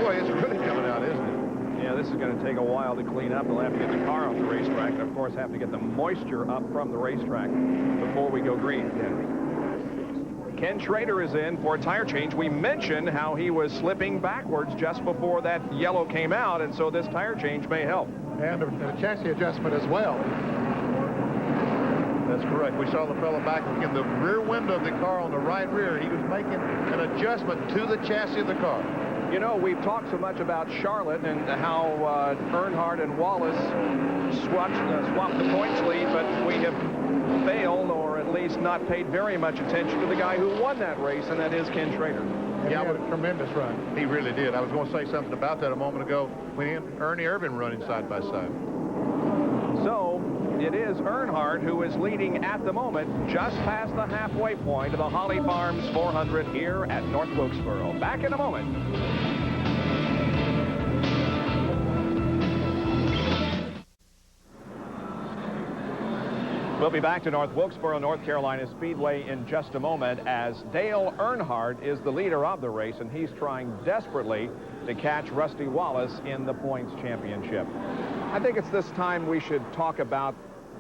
Boy, it's really coming out, isn't it? Yeah, this is going to take a while to clean up. They'll have to get the car off the racetrack, and of course have to get the moisture up from the racetrack before we go green. Ken Schrader is in for a tire change. We mentioned how he was slipping backwards just before that yellow came out, and so this tire change may help. And a chassis adjustment as well. That's correct. We saw the fellow back in the rear window of the car on the right rear. He was making an adjustment to the chassis of the car. You know, we've talked so much about Charlotte and how Earnhardt and Wallace swapped the points lead, but we have failed, or at least not paid very much attention to the guy who won that race, and that is Ken Schrader. And he had a tremendous run. He really did. I was going to say something about that a moment ago when he and Ernie Irvin running side by side. So it is Earnhardt who is leading at the moment, just past the halfway point of the Holly Farms 400 here at North Wilkesboro. Back in a moment. We'll be back to North Wilkesboro, North Carolina Speedway in just a moment as Dale Earnhardt is the leader of the race, and he's trying desperately to catch Rusty Wallace in the points championship. I think it's this time we should talk about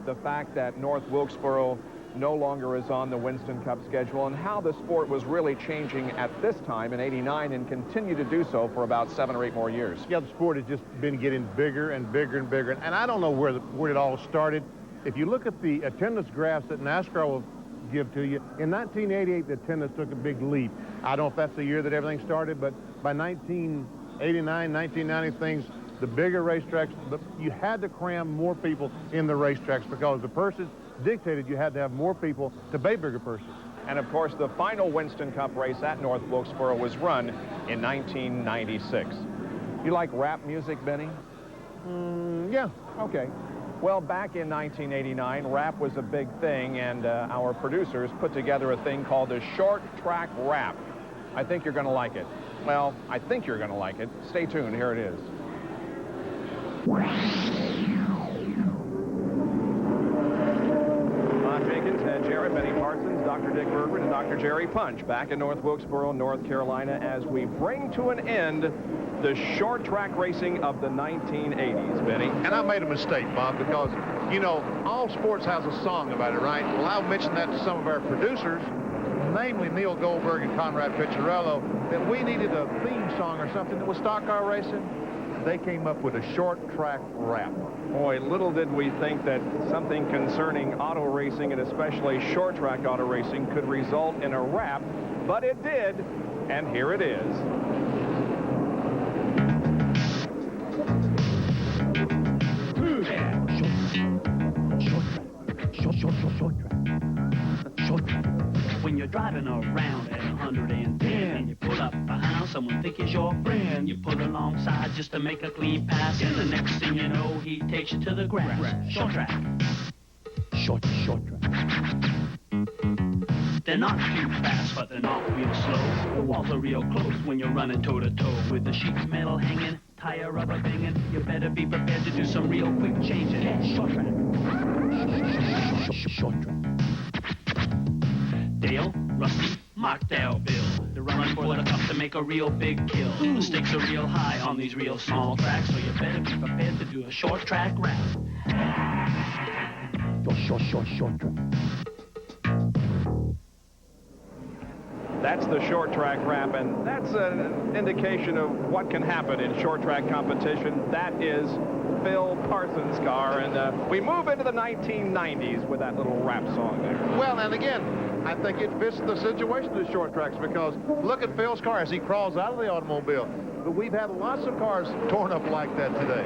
the fact that North Wilkesboro no longer is on the Winston Cup schedule and how the sport was really changing at this time in '89 and continue to do so for about 7 or 8 more years. Yeah, the sport has just been getting bigger and bigger and bigger, and I don't know where it all started. If you look at the attendance graphs that NASCAR will give to you, in 1988, the attendance took a big leap. I don't know if that's the year that everything started, but by 1989, 1990, the bigger racetracks, you had to cram more people in the racetracks because the purses dictated you had to have more people to pay bigger purses. And of course, the final Winston Cup race at North Wilkesboro was run in 1996. You like rap music, Benny? Yeah, okay. Well, back in 1989, rap was a big thing, and our producers put together a thing called the Short Track Rap. I think you're going to like it. Well, I think you're going to like it. Stay tuned. Here it is. Bob Jenkins, Ed Jarrett, Benny Parsons, Dr. Dick Bergman, and Dr. Jerry Punch back in North Wilkesboro, North Carolina, as we bring to an end the short track racing of the 1980s, Benny. And I made a mistake, Bob, because, you know, all sports has a song about it, right? Well, I mentioned that to some of our producers, namely Neil Goldberg and Conrad Picciarello, that we needed a theme song or something that was stock car racing. They came up with a short track rap. Boy, little did we think that something concerning auto racing, and especially short track auto racing, could result in a rap, but it did, and here it is. Short track. you're driving around at 110 and you pull up behind someone think is your friend. You pull alongside just to make a clean pass, and the next thing you know, he takes you to the grass. Short track. Short track. They're not too fast, but they're not real slow. The walls are real close when you're running toe-to-toe. With the sheet metal hanging, tire rubber banging, you better be prepared to do some real quick changing. Short track. Short track. Dale, Rusty, Markdale, Bill. They're running for the cup to make a real big kill. The stakes are real high on these real small tracks, so you better be prepared to do a short track rap. Short track. That's the short track wrap, and that's an indication of what can happen in short track competition. That is Phil Parsons' car, and we move into the 1990s with that little rap song there. Well, and again, I think it fits the situation of the short tracks, because look at Phil's car as he crawls out of the automobile. But we've had lots of cars torn up like that today.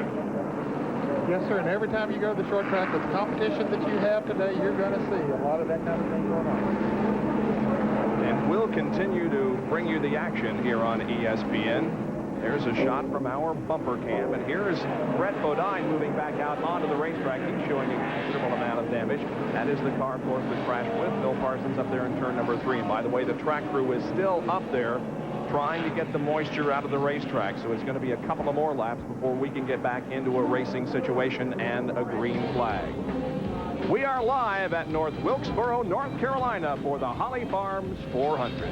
Yes, sir, and every time you go to the short track with the competition that you have today, you're going to see a lot of that kind of thing going on. And we'll continue to bring you the action here on ESPN. There's a shot from our bumper cam, and here's Brett Bodine moving back out onto the racetrack. He's showing a considerable amount of damage. That is the car, of course, that crashed with Phil Parsons up there in turn number 3. And by the way, the track crew is still up there trying to get the moisture out of the racetrack. So it's going to be a couple of more laps before we can get back into a racing situation and a green flag. We are live at North Wilkesboro, North Carolina for the Holly Farms 400.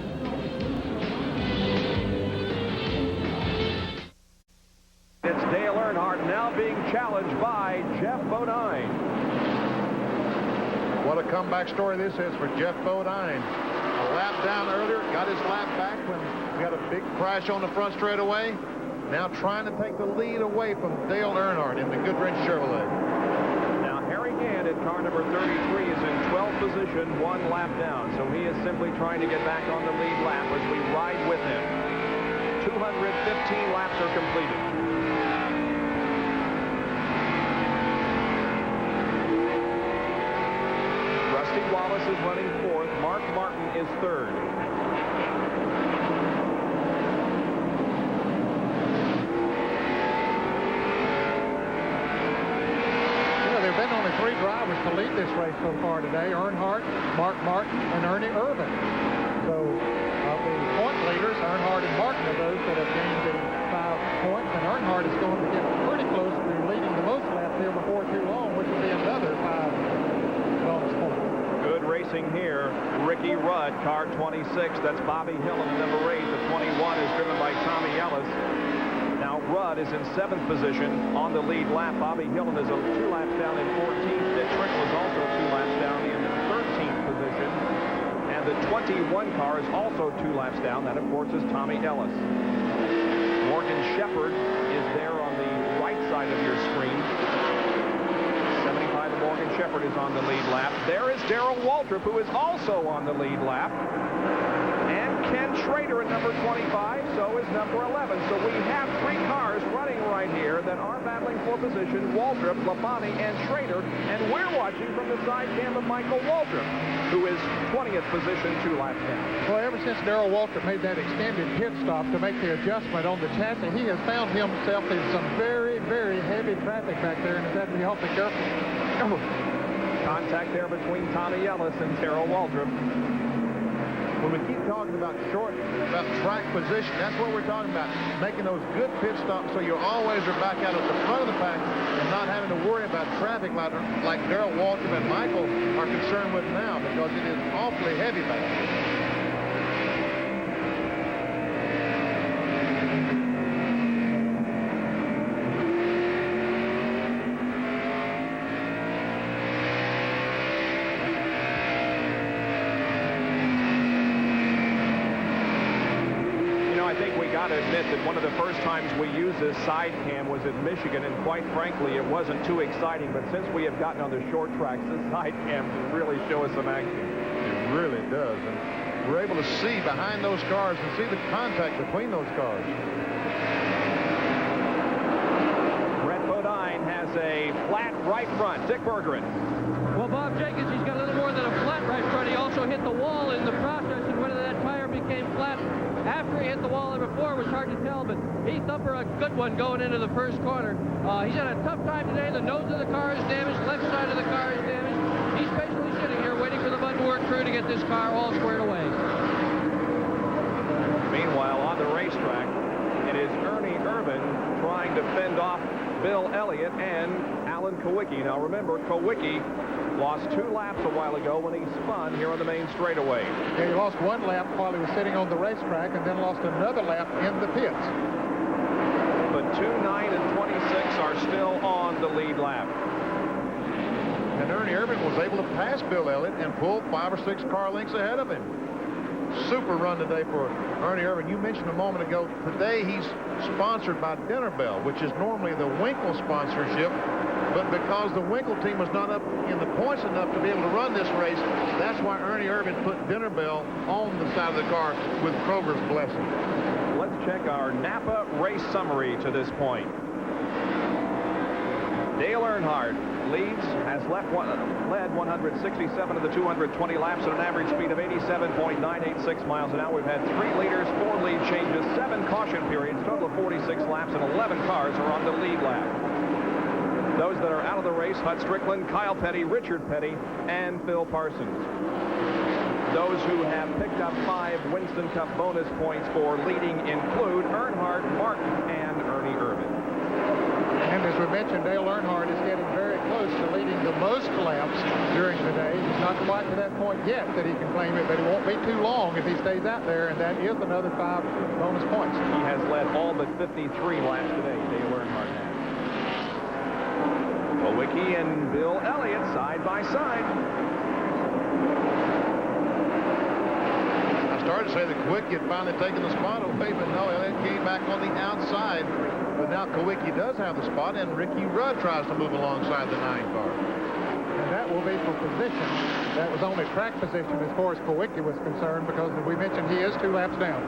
It's Dale Earnhardt now being challenged by Jeff Bodine. What a comeback story this is for Jeff Bodine. A lap down earlier, got his lap back when we had a big crash on the front straightaway. Now trying to take the lead away from Dale Earnhardt in the Goodwrench Chevrolet. At car number 33 is in 12th position, 1 lap down. So he is simply trying to get back on the lead lap as we ride with him. 215 laps are completed. Rusty Wallace is running 4th. Mark Martin is 3rd. There have been only 3 drivers to lead this race so far today: Earnhardt, Mark Martin, and Ernie Irvin. So of the point leaders, Earnhardt and Martin are those that have gained the 5 points, and Earnhardt is going to get pretty close to leading the most laps here before too long, which will be another 5 bonus points. Good racing here. Ricky Rudd, car 26. That's Bobby Hillin, number 8. The 21 is driven by Tommy Ellis. Now Rudd is in 7th position on the lead lap. Bobby Hillin is 2 laps down in 14th. Dick Trickle is also 2 laps down in 13th position. And the 21 car is also 2 laps down. That, of course, is Tommy Ellis. Morgan Shepherd is there on the right side of your screen. 75 of Morgan Shepherd is on the lead lap. There is Darrell Waltrip, who is also on the lead lap. And Ken Schrader at number 25, so is number 11. So we have 3 cars running right here that are battling for position: Waltrip, Labonte, and Schrader. And we're watching from the side cam of Michael Waltrip, who is 20th position, 2 laps down. Well, ever since Darrell Waltrip made that extended pit stop to make the adjustment on the chassis, he has found himself in some very, very heavy traffic back there, and has had to be awfully careful. Oh. Contact there between Tommy Ellis and Darrell Waltrip. When we keep talking about track position, that's what we're talking about. Making those good pit stops so you always are back out at the front of the pack and not having to worry about traffic like Darrell Waltrip and Michael are concerned with now, because it is awfully heavy back there. Got to admit that one of the first times we used this side cam was at Michigan, and quite frankly, it wasn't too exciting. But since we have gotten on the short tracks, this side cam can really show us some action. It really does, and we're able to see behind those cars and see the contact between those cars. Brett Bodine has a flat right front. Dick Bergeron. Well, Bob Jenkins, he's got a little more than a flat right crash, but he also hit the wall in the process, and whether that tire became flat after he hit the wall or before was hard to tell, but he thumper a good one going into the first corner. He's had a tough time today. The nose of the car is damaged, left side of the car is damaged. He's basically sitting here waiting for the Mudwork crew to get this car all squared away. Meanwhile, on the racetrack, it is Ernie Irvin trying to fend off Bill Elliott and Alan Kowicki. Now remember, Kowicki lost 2 laps a while ago when he spun here on the main straightaway. Yeah, he lost 1 lap while he was sitting on the racetrack and then lost another lap in the pits. But 2, 9, and 26 are still on the lead lap. And Ernie Irvin was able to pass Bill Elliott and pull 5 or 6 car lengths ahead of him. Super run today for Ernie Irvin. You mentioned a moment ago, today he's sponsored by Dinner Bell, which is normally the Winkle sponsorship. But because the Winkle team was not up in the points enough to be able to run this race, that's why Ernie Irvin put Dinner Bell on the side of the car with Kroger's blessing. Let's check our Napa race summary to this point. Dale Earnhardt has led 167 of the 220 laps at an average speed of 87.986 miles an hour. We've had 3 leaders, 4 lead changes, 7 caution periods, total of 46 laps, and 11 cars are on the lead lap. Those that are out of the race, Hut Strickland, Kyle Petty, Richard Petty, and Phil Parsons. Those who have picked up 5 Winston Cup bonus points for leading include Earnhardt, Martin, and Ernie Irvin. And as we mentioned, Dale Earnhardt is getting very close to leading the most laps during the day. He's not quite to that point yet that he can claim it, but it won't be too long if he stays out there, and that is another 5 bonus points. He has led all but 53 laps today, Dale Earnhardt has. Kowicki and Bill Elliott side by side. I started to say that Kowicki had finally taken the spot away, but no, Elliott came back on the outside. But now Kowicki does have the spot, and Ricky Rudd tries to move alongside the 9 car. And that will be for position. That was only track position as far as Kowicki was concerned, because as we mentioned, he is 2 laps down.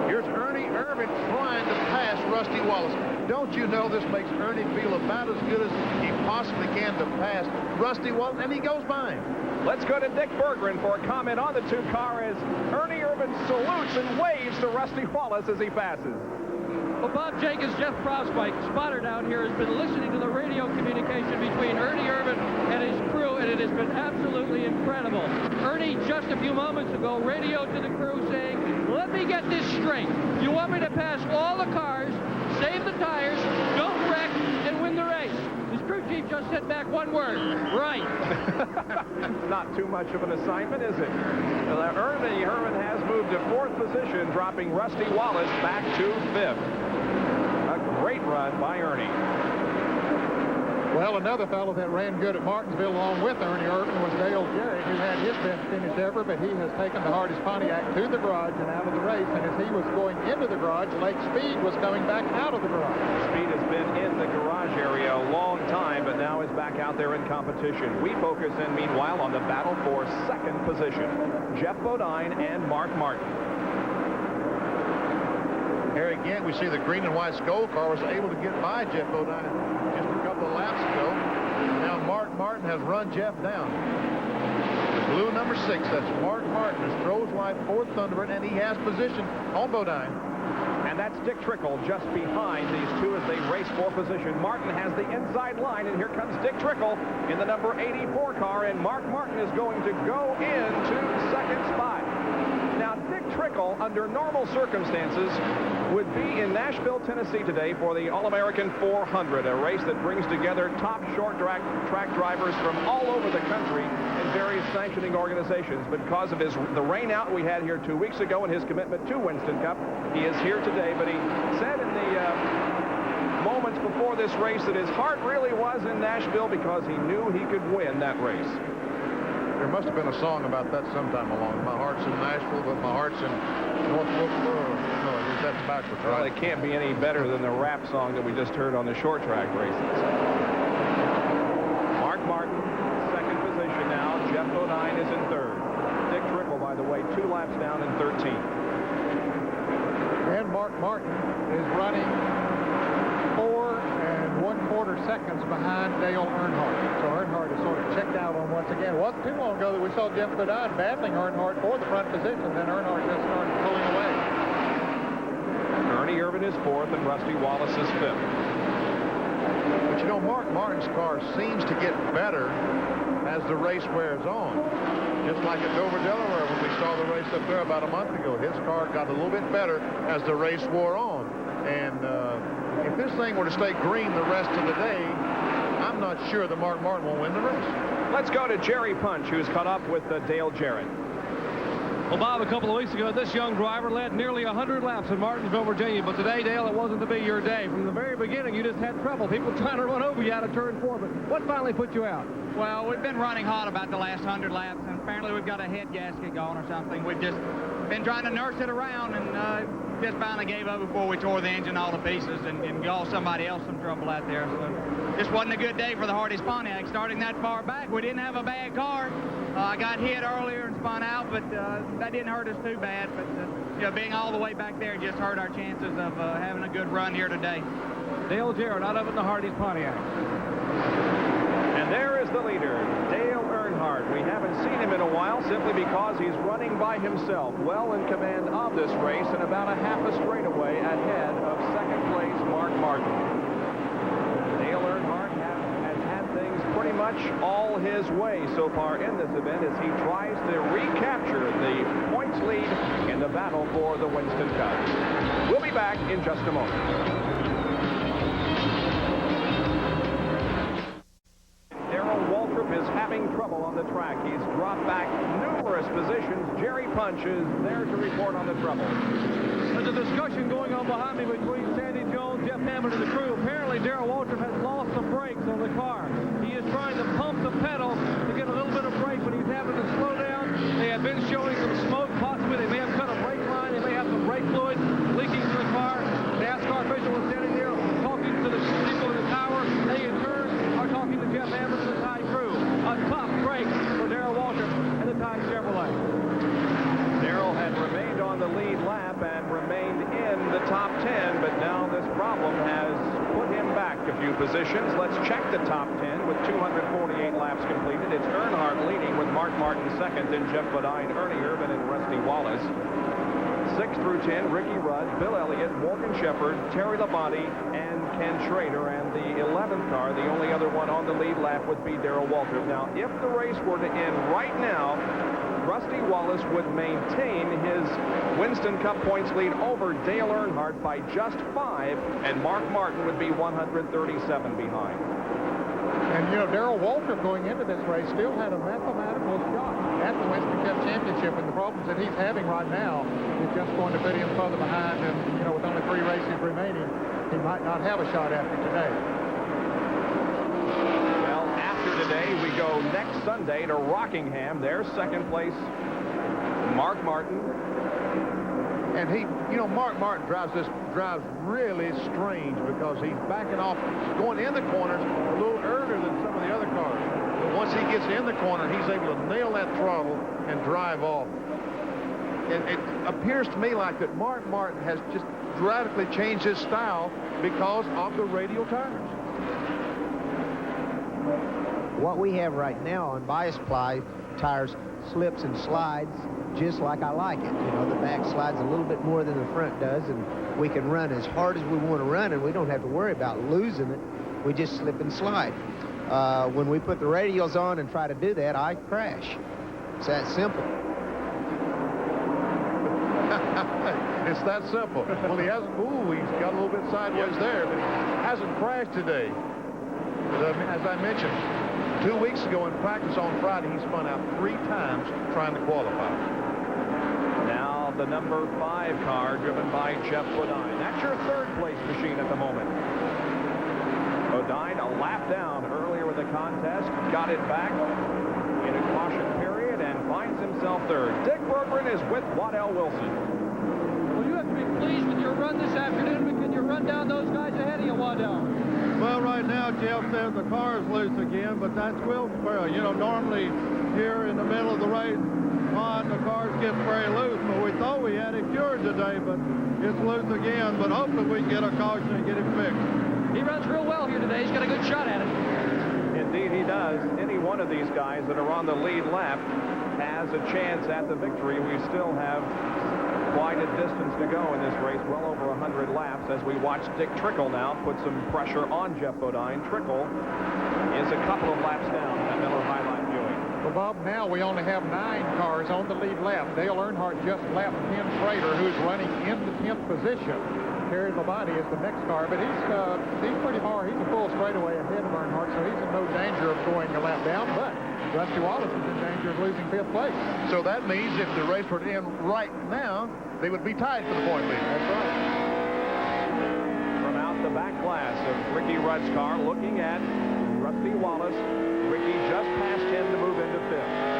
Here's Ernie Irvin trying to pass Rusty Wallace. Don't you know this makes Ernie feel about as good as he possibly can to pass Rusty Wallace, and he goes by him. Let's go to Dick Berggren for a comment on the 2 car as Ernie Irvin salutes and waves to Rusty Wallace as he passes. Well, Bob Jenkins, Jeff Prospike, spotter down here, has been listening to the radio communication between Ernie Irvin and his crew, and it has been absolutely incredible. Ernie, just a few moments ago, radioed to the crew saying, let me get this straight. You want me to pass all the cars, save the tires, don't wreck, and win the race. His crew chief just said back one word, right. Not too much of an assignment, is it? Ernie Irvin has moved to 4th position, dropping Rusty Wallace back to 5th. A great run by Ernie. Well, another fellow that ran good at Martinsville along with Ernie Irvin was Dale Jarrett, who had his best finish ever, but he has taken the hardest Pontiac to the garage and out of the race. And as he was going into the garage, Lake Speed was coming back out of the garage. Speed has been in the garage area a long time, but now is back out there in competition. We focus in, meanwhile, on the battle for 2nd position. Jeff Bodine and Mark Martin. Here again, we see the green and white Skoll car was able to get by Jeff Bodine just a couple of laps ago. Now Mark Martin has run Jeff down. The blue number 6, that's Mark Martin, is Stroh's Light 4th Thunderbird, and he has position on Bodine. And that's Dick Trickle just behind these 2 as they race for position. Martin has the inside line, and here comes Dick Trickle in the number 84 car, and Mark Martin is going to go into 2nd spot. Now, Dick Trickle, under normal circumstances, would be in Nashville, Tennessee today for the All-American 400, a race that brings together top short track drivers from all over the country in various sanctioning organizations. But because of the rain out we had here 2 weeks ago and his commitment to Winston Cup, he is here today. But he said in the moments before this race that his heart really was in Nashville because he knew he could win that race. There must have been a song about that sometime along. My heart's in Nashville, but my heart's in North Wilkesboro. No, that's backwards, right? Well, it can't be any better than the rap song that we just heard on the short track races. Mark Martin, 2nd position now. Jeff Bodine is in 3rd. Dick Trickle, by the way, 2 laps down in 13th. And Mark Martin is running 4 1/4 seconds behind Dale Earnhardt. So Earnhardt is sort of checked out have them once again. It wasn't too long ago that we saw Jeff Bodine battling Earnhardt for the front position, then Earnhardt just started pulling away. Ernie Irvin is fourth and Rusty Wallace is fifth. But you know, Mark Martin's car seems to get better as the race wears on. Just like at Dover, Delaware, when we saw the race up there about a month ago. His car got a little bit better as the race wore on. And if this thing were to stay green the rest of the day, I'm not sure that Mark Martin will win the race. Let's go to Jerry Punch, who's caught up with Dale Jarrett. Well, Bob, a couple of weeks ago, this young driver led nearly 100 laps in Martinsville, Virginia. But today, Dale, it wasn't to be your day. From the very beginning, you just had trouble. People trying to run over you out of turn 4. But what finally put you out? Well, we've been running hot about the last 100 laps, and apparently we've got a head gasket going or something. We've just been trying to nurse it around, and just finally gave up before we tore the engine all to pieces and caused somebody else some trouble out there. So this wasn't a good day for the Hardee's Pontiac. Starting that far back, we didn't have a bad car. I got hit earlier and spun out, but that didn't hurt us too bad. But you know, being all the way back there just hurt our chances of having a good run here today. Dale Jarrett out of it in the Hardee's Pontiac. And there is the leader, Dale Earnhardt. We haven't seen him in a while simply because he's running by himself, well in command of this race and about a half a straightaway ahead of second place Mark Martin. Dale Earnhardt has had things pretty much all his way so far in this event as he tries to recapture the points lead in the battle for the Winston Cup. We'll be back in just a moment. Darrell Waltrip is having trouble on the track. He's dropped back numerous positions. Jerry Punch is there to report on the trouble. There's a discussion going on behind me between Sandy Jones, Jeff Hammond, and the crew. Apparently, Darrell Waltrip has lost the brakes on the car. He is trying to pump the pedal to get a little bit of brake, but he's having to slow down. They have been showing some smoke. Possibly they may have cut a brake line. They may have some brake fluid leaking to the car. NASCAR official is standing there talking to the people in the tower. They, in turn, are talking to Jeff Hammond and the Tide crew. A tough break for Darrell Waltrip and the Tide Chevrolet. Darrell had remained on the lead lap and remained in the top 10, but now this problem has put him back a few positions. Let's check the top 10 with 248 laps completed. It's Earnhardt leading with Mark Martin second, then Jeff Bodine, Ernie Irvin, and Rusty Wallace. 6 through 10, Ricky Rudd, Bill Elliott, Morgan Shepherd, Terry Labonte, and Ken Schrader. And the 11th car, the only other one on the lead lap, would be Darrell Waltrip. Now, if the race were to end right now, Rusty Wallace would maintain his Winston Cup points lead over Dale Earnhardt by just 5, and Mark Martin would be 137 behind. And, you know, Darrell Waltrip going into this race still had a mathematical shot at the Winston Cup Championship, and the problems that he's having right now is just going to put him further behind, and, you know, with only 3 races remaining, he might not have a shot after today. Well, after today, we go next Sunday to Rockingham. There's second place Mark Martin. And he, you know, Mark Martin drives really strange because he's backing off, going in the corners a little earlier than some of the other cars. But once he gets in the corner, he's able to nail that throttle and drive off. And it appears to me like that Mark Martin has just radically changed his style because of the radial tires. What we have right now on bias ply tires slips and slides just like I like it. You know, the back slides a little bit more than the front does, and we can run as hard as we want to run, and we don't have to worry about losing it. We just slip and slide. When we put the radials on and try to do that, I crash. It's that simple. It's that simple. Well, he hasn't, he's got a little bit sideways there, but he hasn't crashed today. As I mentioned, 2 weeks ago in practice on Friday, he spun out 3 times trying to qualify. Now the number 5 car driven by Jeff Bodine. That's your third place machine at the moment. Bodine a lap down earlier with the contest, got it back in a caution period and finds himself third. Dick Berggren is with Waddell Wilson. Well, you have to be pleased with your run this afternoon, but can you run down those guys ahead of you, Waddell? Well, right now, Jeff says the car is loose again, but that's Wilkesboro. You know, normally here in the middle of the race, the cars get very loose, but we thought we had it cured today, but it's loose again. But hopefully we can get a caution and get it fixed. He runs real well here today. He's got a good shot at it. Indeed, he does. Any one of these guys that are on the lead lap has a chance at the victory. We still have quite a distance to go in this race, well over 100 laps, as we watch Dick Trickle now put some pressure on Jeff Bodine. Trickle is a couple of laps down at Miller High Line viewing. Well, Bob, now we only have 9 cars on the lead lap. Dale Earnhardt just lapped Ken Schrader, who's running in the 10th position. Terry Labonte is the next car, but he's pretty far. He's a full straightaway ahead of Earnhardt, so he's in no danger of going a lap down, but Rusty Wallace is in danger of losing 5th place. So that means if the race were to end right now, they would be tied for the point lead. That's right. From out the back class of Ricky Rudd's car, looking at Rusty Wallace. Ricky just passed him to move into 5th.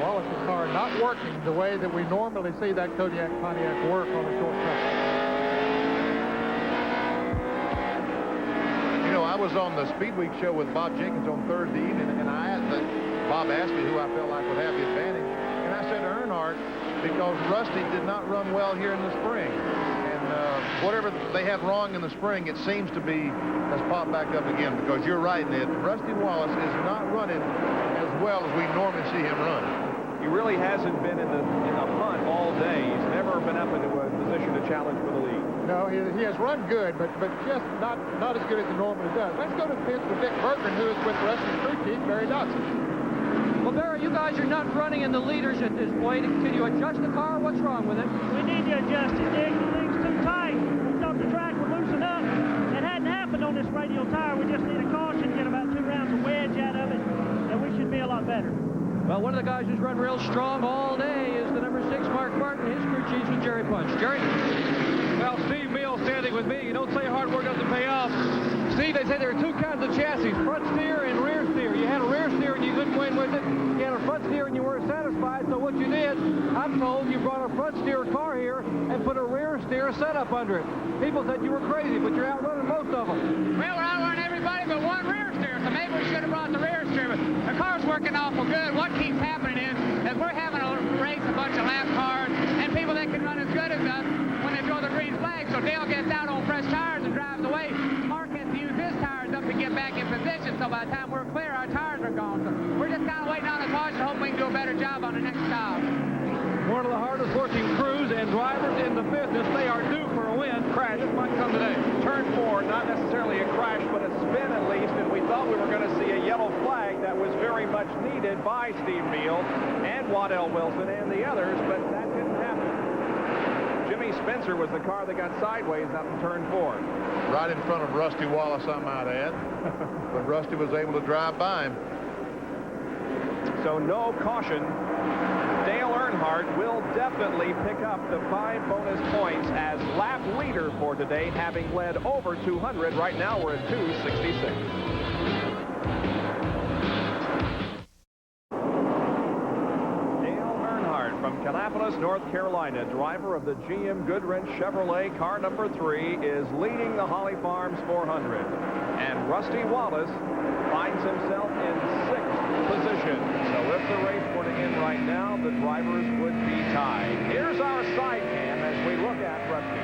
Wallace's car not working the way that we normally see that Pontiac work on a short track. You know, I was on the Speed Week show with Bob Jenkins on Thursday evening, and Bob asked me who I felt like would have the advantage, and I said Earnhardt, because Rusty did not run well here in the spring. And whatever they have wrong in the spring, it seems to be has popped back up again, because you're right, Ned. Rusty Wallace is not running as well as we normally see him run. He really hasn't been in the hunt all day. He's never been up into a position to challenge for the lead. No, he has run good, but just not as good as he normally does. Let's go to the pits with Dick Berggren, who is with Rusty's crew chief, Barry Dodson. Well, Barry, you guys are not running in the leaders at this point. Can you adjust the car? What's wrong with it? We need to adjust it, Dick. The thing's too tight. We thought the track would loosen up. It hadn't happened on this radial tire. We just need a caution, get about 2 rounds of wedge out of it, and we should be a lot better. Well, one of the guys who's run real strong all day is the number 6, Mark Martin. His crew chief's with Jerry Punch. Jerry? Well, Steve Meal standing with me. You don't say hard work doesn't pay off. Steve, they say there are 2 kinds of chassis, front steer and rear steer. You had a rear steer and you couldn't win with it. You had a front steer and you weren't satisfied. So what you did, I'm told, you brought a front steer car here and put a rear steer setup under it. People said you were crazy, but you're outrunning most of them. Well, we're outrunning everybody but one rear steer, so maybe we should have brought the rear steer. But the car's working awful good. What keeps happening is we're having a race, a bunch of lap cars, and people that can run as good as us when they throw the green flag. So Dale gets out on fresh tires and drives away. Mark has to use his tires up to get back in position. So by the time we're clear, our tires are gone. So we're just kind of waiting on his watch and hoping we can do a better job on the next stop. One of the hardest working crews and drivers in the business. They are due for a win. Crash might come today. Turn 4, not necessarily a crash, but a spin at least, and we thought we were going to see a yellow flag that was very much needed by Steve Meal and Waddell Wilson and the others, but that didn't happen. Jimmy Spencer was the car that got sideways up in turn 4. Right in front of Rusty Wallace, I might add. But Rusty was able to drive by him. So no caution. Dale Earnhardt will definitely pick up the 5 bonus points as lap leader for today, having led over 200. Right now we're at 266. From Kannapolis, North Carolina, driver of the GM Goodwrench Chevrolet car number 3 is leading the Holly Farms 400. And Rusty Wallace finds himself in 6th position. So if the race were to end right now, the drivers would be tied. Here's our side cam as we look at Rusty.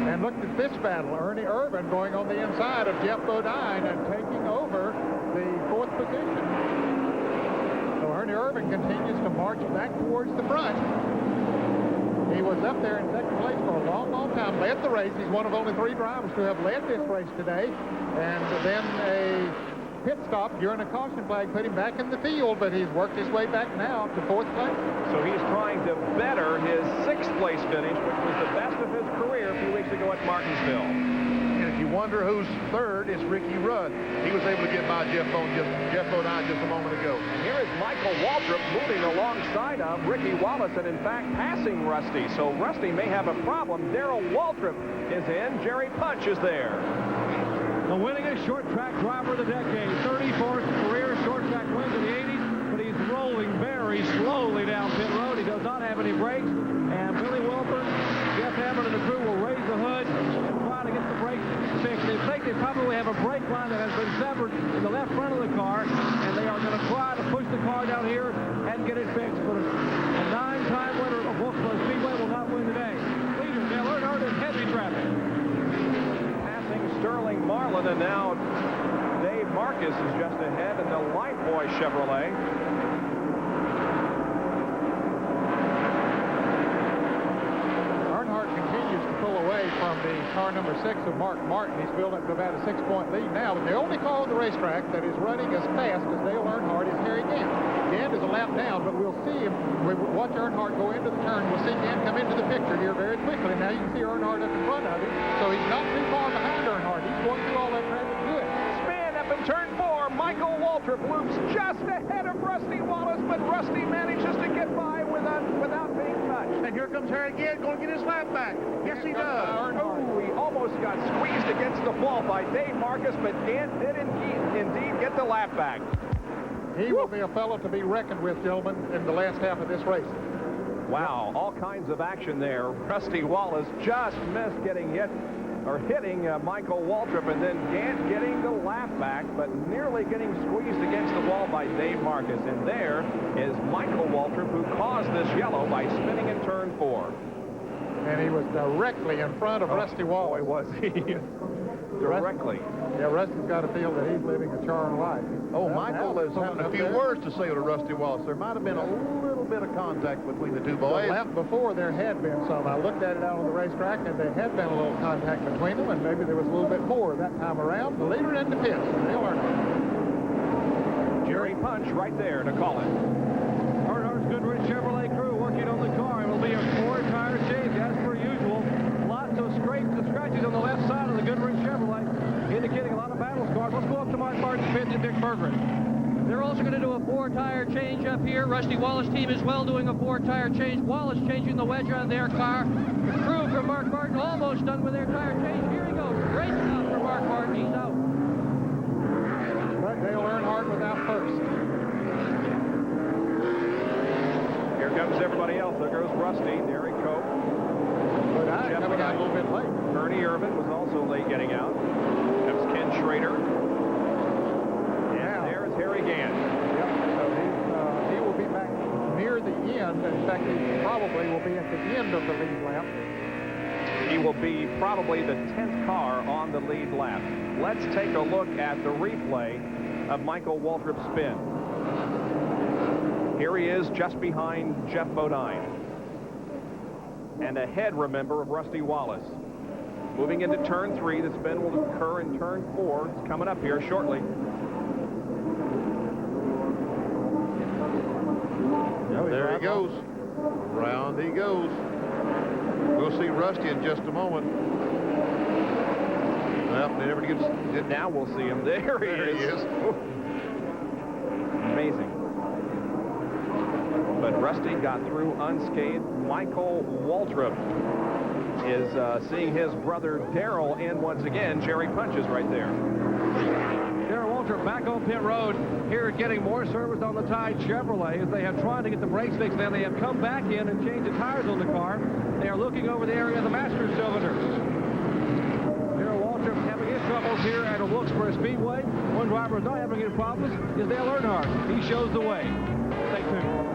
And look at this battle. Ernie Irvin going on the inside of Jeff Bodine and taking over the 4th position. So Ernie Irvin continues to march back towards the front. He was up there in 2nd place for a long, long time. Led the race. He's one of only 3 drivers to have led this race today. And then a pit stop during a caution flag put him back in the field, but he's worked his way back now to 4th place. So he's trying to better his 6th place finish, which was the best of his career a few weeks ago at Martinsville. And if you wonder who's 3rd, it's Ricky Rudd. He was able to get by Jeff Bodine just a moment ago. And here is Michael Waltrip moving alongside of Ricky Wallace and, in fact, passing Rusty. So Rusty may have a problem. Darrell Waltrip is in. Jerry Punch is there. The winningest short track driver of the decade. 34th career short track wins in the 80s, but he's rolling very slowly down pit road. He does not have any brakes. And Billy Wilford, Jeff Hammond, and the crew will raise the hood and try to get the brakes fixed. If they they probably have a brake line that has been severed in the left front of the car, and they are going to try to push the car down here and get it fixed. But a 9-time winner of Wilkesboro Speedway will not win today. Leader Dale Earnhardt in heavy traffic. Passing Sterling Marlin, and now Dave Marcus is just ahead in the Lifebuoy Chevrolet. Earnhardt continues to pull away from the car number 6 of Mark Martin. He's building up to about a 6-point lead now. But the only car on the racetrack that is running as fast as Dale Earnhardt is Harry Gant. Gant is a lap down, but we'll see him. We watch Earnhardt go into the turn. We'll see Gant come into the picture here very quickly. Now you can see Earnhardt up in front of him. So he's not too far behind Earnhardt. He's going through all that traffic good. Spin up in turn 4. Michael Waltrip loops just ahead of Rusty Wallace, but Rusty manages to get by without being touched. And here comes Harry Gant going to get his lap back. Yes, he does. Oh, he almost got squeezed against the wall by Dave Marcus, but Gant did indeed get the lap back. He will be a fellow to be reckoned with, gentlemen, in the last half of this race. Wow, all kinds of action there. Rusty Wallace just missed getting hit, or hitting Michael Waltrip, and then Gant getting the lap back, but nearly getting squeezed against the wall by Dave Marcus. And there is Michael Waltrip, who caused this yellow by spinning in turn 4. And he was directly in front of Rusty Wallace. Boy, was he. Directly. Yeah, Rusty's got to feel that he's living a charmed life. Oh, Michael is having a few words to say to Rusty Wallace. There might have been a little bit of contact between the two boys. The lap before, there had been some. I looked at it out on the racetrack, and there had been a little contact between them, and maybe there was a little bit more that time around. The leader in the pits, Dale Earnhardt. Jerry Punch right there to call it. Earnhardt's Goodrich Chevrolet crew working on the car. It will be a 4-tire change as per usual. Lots of scrapes and scratches on the left side of the Goodrich Chevrolet, indicating a lot of battle scars. Let's go up to Mark Martin's pit and Dick Berggren. They're also going to do a 4-tire change up here. Rusty Wallace team as well doing a 4-tire change. Wallace changing the wedge on their car. The crew from Mark Martin almost done with their tire change. Here he goes. Great stop for Mark Martin. He's out. But Dale Earnhardt was out first. Here comes everybody else. There goes Rusty, Derek Cope. But I coming out a little bit late. Ernie Irvin was also late getting out. Comes Ken Schrader. And there's Harry Gant. Yep. So he will be back near the end. In fact, he probably will be at the end of the lead lap. He will be probably the 10th car on the lead lap. Let's take a look at the replay of Michael Waltrip's spin. Here he is just behind Jeff Bodine. And ahead, remember, of Rusty Wallace. Moving into turn 3, the spin will occur in turn 4. It's coming up here shortly. There he goes. Round he goes. We'll see Rusty in just a moment. Well, they never gets. Now we'll see him. There he is. Amazing. But Rusty got through unscathed. Michael Waltrip is seeing his brother Darrell in once again. Jerry Punch is right there. Darrell Waltrip back on pit road here, getting more service on the Tide Chevrolet as they have tried to get the brakes fixed. Then they have come back in and changed the tires on the car. They are looking over the area of the master cylinders. Darrell Waltrip having his troubles here at Wilkesboro Speedway. One driver is not having any problems is Dale Earnhardt. He shows the way. Stay tuned.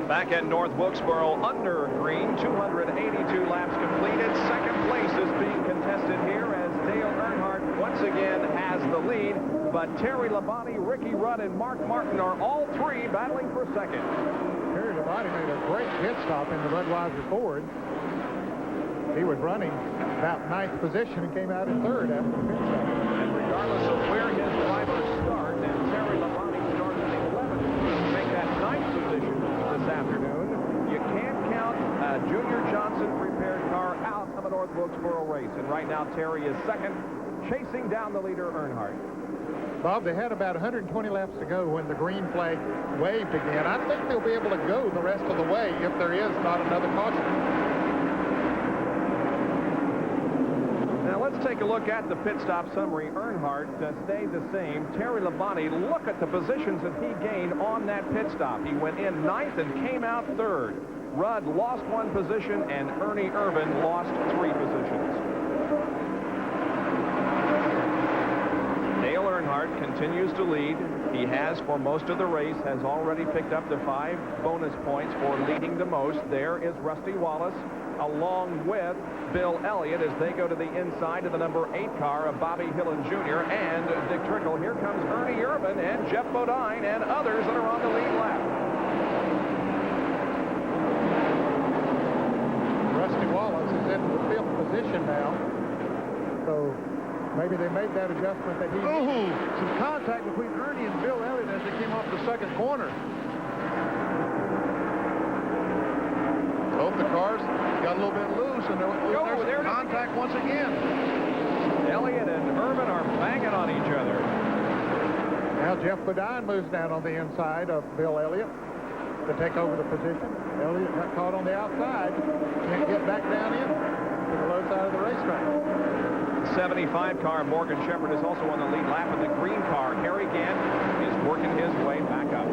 Back at North Wilkesboro, under green, 282 laps completed. Second place is being contested here as Dale Earnhardt once again has the lead. But Terry Labonte, Ricky Rudd, and Mark Martin are all three battling for second. Terry Labonte made a great pit stop in the Budweiser Ford. He was running about 9th position and came out in 3rd after the pit stop. And regardless of where his drivers start, and Terry Labonte started in 11th to make that 9th position this afternoon, you can't count Junior Johnson prepared car out of a North Wilkesboro race. And right now, Terry is second, chasing down the leader, Earnhardt. Bob, they had about 120 laps to go when the green flag waved again. I think they'll be able to go the rest of the way if there is not another caution. Now let's take a look at the pit stop summary. Earnhardt stayed the same. Terry Labonte, look at the positions that he gained on that pit stop. He went in 9th and came out 3rd. Rudd lost 1 position, and Ernie Irvan lost 3 positions. Dale Earnhardt continues to lead. He has for most of the race, has already picked up the 5 bonus points for leading the most. There is Rusty Wallace, along with Bill Elliott, as they go to the inside of the number 8 car of Bobby Hillin Jr. and Dick Trickle. Here comes Ernie Irvan and Jeff Bodine and others that are on the lead lap. Rusty Wallace is in the 5th position now. So maybe they made that adjustment that he... Ooh, some contact between Ernie and Bill Elliott as they came off the second corner. Both the cars got a little bit loose, and there's contact once again. Elliott and Irvan are banging on each other. Now Jeff Bodine moves down on the inside of Bill Elliott to take over the position. Elliott got caught on the outside. Can't get back down in to the low side of the racetrack. 75 car Morgan Shepherd is also on the lead lap, and the green car Harry Gant is working his way back up.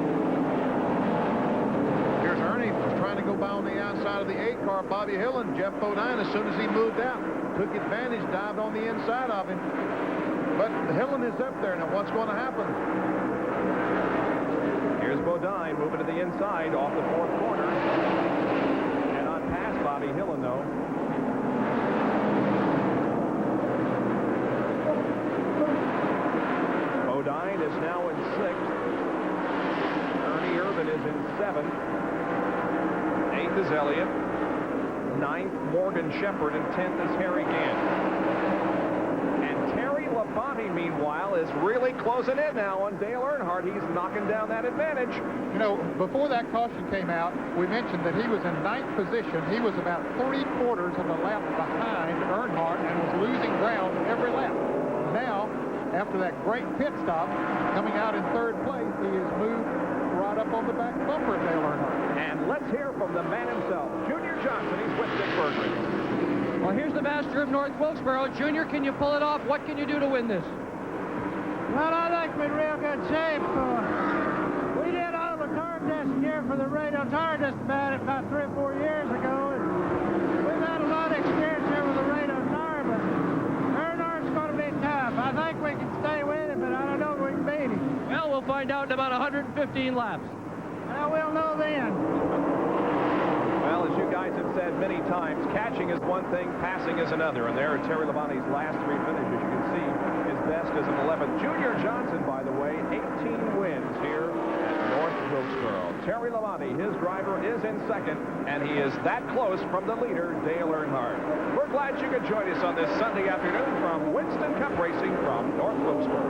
Here's Ernie trying to go by on the outside of the 8 car Bobby Hillin. Jeff Bodine, as soon as he moved out, took advantage, dived on the inside of him. But Hillin is up there. Now what's going to happen? Here's Bodine moving to the inside off the 4th corner. And on past Bobby Hillin, though. Bodine is now in 6th. Ernie Irvan is in 7th. 8th is Elliott. 9th, Morgan Shepherd. And 10th is Harry Gant. And Terry Labonte, meanwhile, is really closing in now on Dale Earnhardt. He's knocking down that advantage. You know, before that caution came out, we mentioned that he was in 9th position. He was about 3/4 of a lap behind Earnhardt and was losing ground every lap. Now, after that great pit stop, coming out in 3rd place, he has moved right up on the back bumper of Dale Earnhardt. And let's hear from the man himself, Junior Johnson. He's with Dick Bergman. Well, here's the master of North Wilkesboro. Junior, can you pull it off? What can you do to win this? Well, I think we're in real good shape. We did all the car testing here for the radio tire just about 3 or 4 years ago. And we've had a lot of experience here with the radio tire, but Earnhardt's going to be tough. I think we can stay with him, but I don't know if we can beat him. Well, we'll find out in about 115 laps. Well, we'll know then. Well, as you guys have said many times, catching is one thing, passing is another. And there are Terry Labonte's last 3 finishes. You can see his best is an 11th. Junior Johnson, by the way, 18 wins here at North Wilkesboro. Terry Labonte, his driver, is in 2nd, and he is that close from the leader, Dale Earnhardt. We're glad you could join us on this Sunday afternoon from Winston Cup Racing from North Wilkesboro.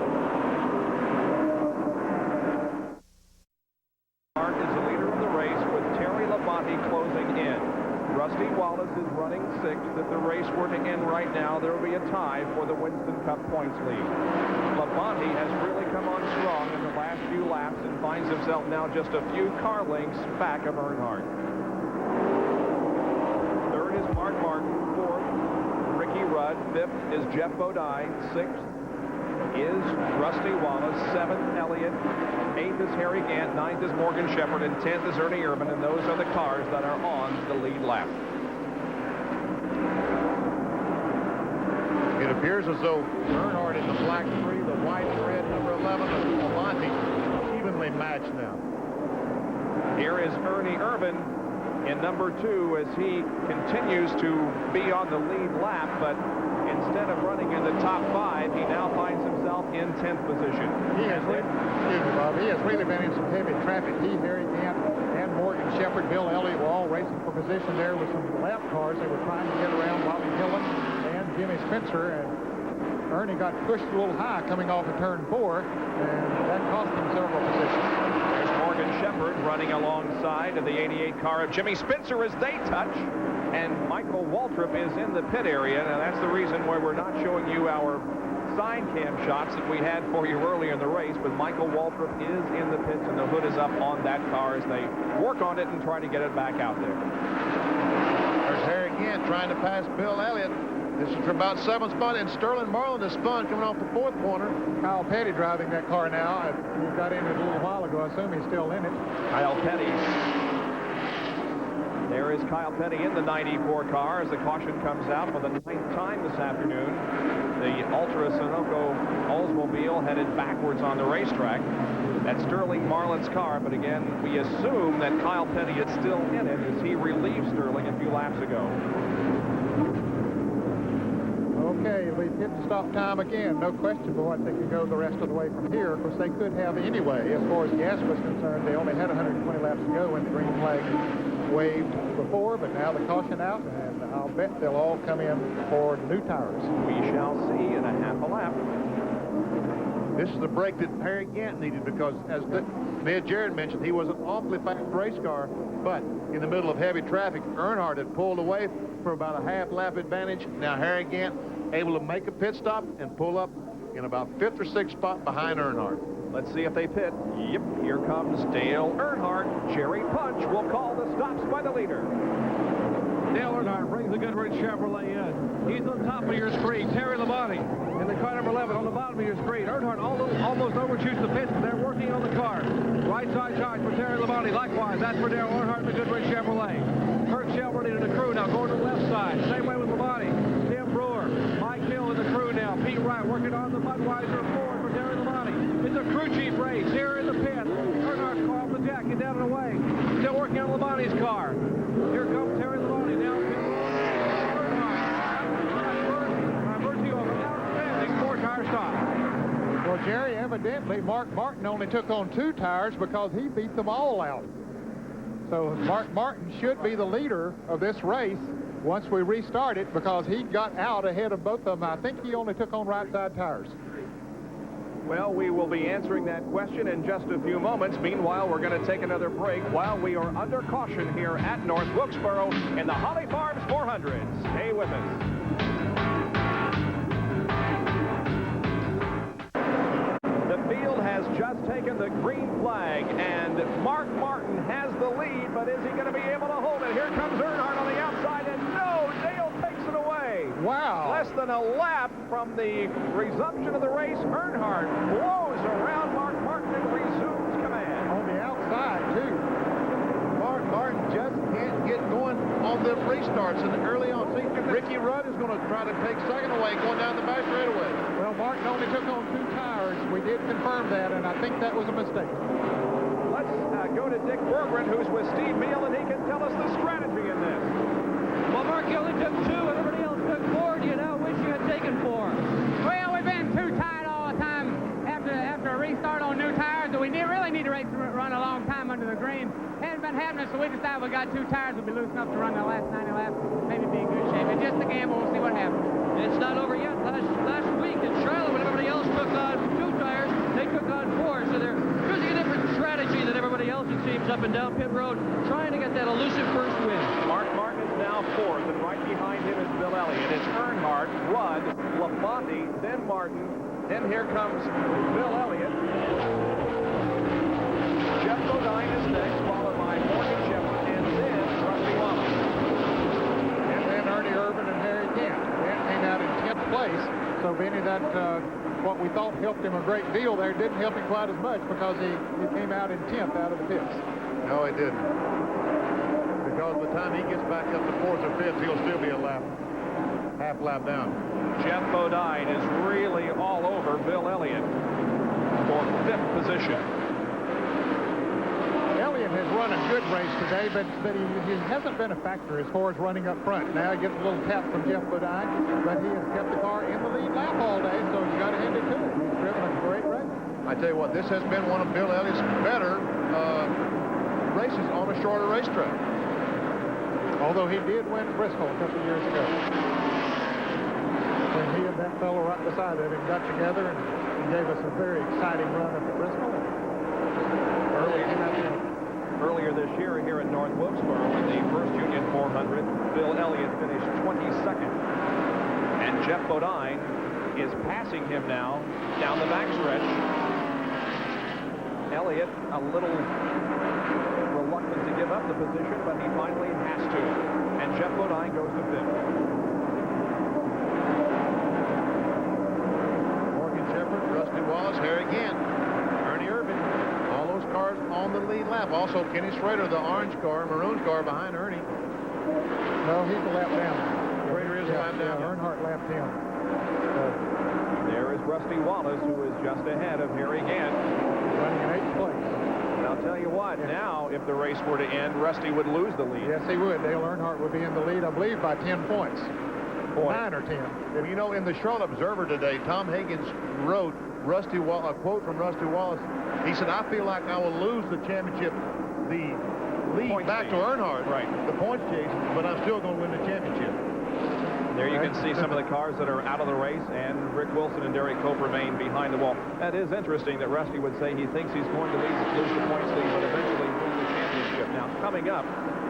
Earnhardt is the leader of the race with Terry Labonte closing in. Rusty Wallace is running 6th. If the race were to end right now, there will be a tie for the Winston Cup points lead. Labonte has really come on strong in the last few laps and finds himself now just a few car lengths back of Earnhardt. 3rd is Mark Martin. 4th, Ricky Rudd. 5th is Jeff Bodine. 6th is Rusty Wallace. 7th, Elliott. 8th is Harry Gant. 9th is Morgan Shepherd. And 10th is Ernie Irvan. And those are the cars that are on the lead lap. It appears as though Earnhardt in the black 3, the white and red number 11, and Labonte evenly matched now. Here is Ernie Irvan in number 2 as he continues to be on the lead lap, but instead of running in the top 5, he now finds himself in 10th position. He has really been in some heavy traffic. He, Harry Gant, and Morgan Shepherd, Bill Elliott were all racing for position there with some lap cars. They were trying to get around Bobby Hillin and Jimmy Spencer, and Ernie got pushed a little high coming off of turn 4, and that cost him several positions. There's Morgan Shepherd running alongside of the 88 car of Jimmy Spencer as they touch, and Michael Waltrip is in the pit area. Now that's the reason why we're not showing you our side cam shots that we had for you earlier in the race, but Michael Waltrip is in the pits and the hood is up on that car as they work on it and try to get it back out there. There's Harry Gant trying to pass Bill Elliott. This is for about 7th spot, and Sterling Marlin is spun coming off the 4th corner. Kyle Petty driving that car now. He got in it a little while ago. I assume he's still in it. Kyle Petty. There is Kyle Petty in the 94 car as the caution comes out for the 9th time this afternoon. The Ultra Sunoco Oldsmobile headed backwards on the racetrack. That's Sterling Marlin's car, but again, we assume that Kyle Petty is still in it as he relieved Sterling a few laps ago. Okay, we've hit stop time again. No question but what they could go the rest of the way from here. Of course, they could have anyway. As far as gas was concerned, they only had 120 laps to go when the green flag waved before, but now the caution out, and I'll bet they'll all come in for new tires. We shall see in a half a lap. This is the break that Harry Gant needed because, as Ned Jarrett mentioned, he was an awfully fast race car, but in the middle of heavy traffic, Earnhardt had pulled away for about a half lap advantage. Now Harry Gant able to make a pit stop and pull up in about 5th or 6th spot behind Earnhardt. Let's see if they pit. Yep, here comes Dale Earnhardt. Jerry Punch will call the stops by the leader. Dale Earnhardt brings the Goodrich Chevrolet in. He's on top of your screen. Terry Labonte in the car number 11 on the bottom of your screen. Earnhardt almost overshoots the pits, but they're working on the car. Right side charge for Terry Labonte. Likewise, that's for Dale Earnhardt in the Goodrich Chevrolet. Kurt Chevrolet and the crew now going to the left side. Same way with Labonte. Tim Brewer, Mike Hill in the crew now. Pete Wright working on the Budweiser Ford for Terry Labonte. It's a crew chief race here in the pit. Earnhardt's car off the jack, get down and away. Still working on Labonte's car. Here comes Terry Labonte now. Well, Jerry, evidently Mark Martin only took on 2 tires because he beat them all out. So Mark Martin should be the leader of this race once we restart it because he got out ahead of both of them. I think he only took on right side tires. Well, we will be answering that question in just a few moments. Meanwhile, we're going to take another break while we are under caution here at North Wilkesboro in the Holly Farms 400. Stay with us. The field has just taken the green flag, and Mark Martin has the lead, but is he going to be able to hold it? Here comes Earnhardt on the outside, and no, Dale takes it away. Wow. Less than a lap from the resumption of the race, Earnhardt blows around Mark Martin and resumes command. On the outside, too. Mark Martin just can't get going on the restarts, and early on, see, Ricky Rudd is going to try to take second away going down the back straightaway. Well, Martin only took on 2 tires. We did confirm that, and I think that was a mistake. Let's go to Dick Berggren, who's with Steve Meal, and he can tell us the strategy in this. Well, Mark, you only took 2, and everybody else took 4. Do you now wish you had taken 4? Well, we've been too tight all the time after a restart on new tires, so we really need to run a long time under the green. Hasn't been happening, so we decided we got 2 tires. We'll be loose enough to run the last 90 laps, maybe be in good shape. It's just a gamble. We'll see what happens. It's not over yet. Last week in Charlotte, when everybody else took on 2 tires, they took on 4. So they're using a different strategy than everybody else, it seems, up and down pit road, trying to get that elusive first win. Mark Martin is now 4th, and right behind him is Bill Elliott. It's Earnhardt, Rudd, Labonte, then Martin. Then here comes Bill Elliott. Jeff Bodine is next, followed by Morgan Shepherd, and then Rusty Wallace. And then Ernie Irvin and Harry Gant. Gant came out in 10th place, so Benny, that what we thought helped him a great deal there didn't help him quite as much because he came out in 10th out of the pits. No, he didn't. Because by the time he gets back up to 4th or 5th, he'll still be a half lap down. Jeff Bodine is really all over Bill Elliott for 5th position. Elliott has run a good race today, but he hasn't been a factor as far as running up front. Now he gets a little tap from Jeff Bodine, but he has kept the car in the lead lap all day, so you got to hand it to him. He's driven a great race. I tell you what, this has been one of Bill Elliott's better races on a shorter racetrack. Although he did win Bristol a couple years ago. When he and that fellow right beside him got together and gave us a very exciting run up at Bristol. Earlier this year here at North Wilkesboro in the first Union 400, Bill Elliott finished 22nd. And Jeff Bodine is passing him now down the backstretch. Elliott a little reluctant to give up the position, but he finally has to. And Jeff Bodine goes to 5th. Morgan Shepherd, Rusty Wallace, Harry Gant, Ernie Irvin. All those cars on the lead lap. Also, Kenny Schrader, the orange car, maroon car behind Ernie. No, he's a lap down. Schrader is a lap down. Earnhardt lapped him. There is Rusty Wallace, who is just ahead of Harry Gant. Running in 8th place. And I'll tell you what, now, if the race were to end, Rusty would lose the lead. Yes, he would. Dale Earnhardt would be in the lead, I believe, by 10 points. 9 or 10. Well, you know, in the Charlotte Observer today, Tom Higgins wrote a quote from Rusty Wallace. He said, I feel like I will lose the championship, the lead Points back to Earnhardt, right? The points chase, but I'm still going to win the championship. There you can see some of the cars that are out of the race, and Rick Wilson and Derek Cope remain behind the wall. That is interesting that Rusty would say he thinks he's going to lose the points lead, but eventually win the championship. Now, coming up,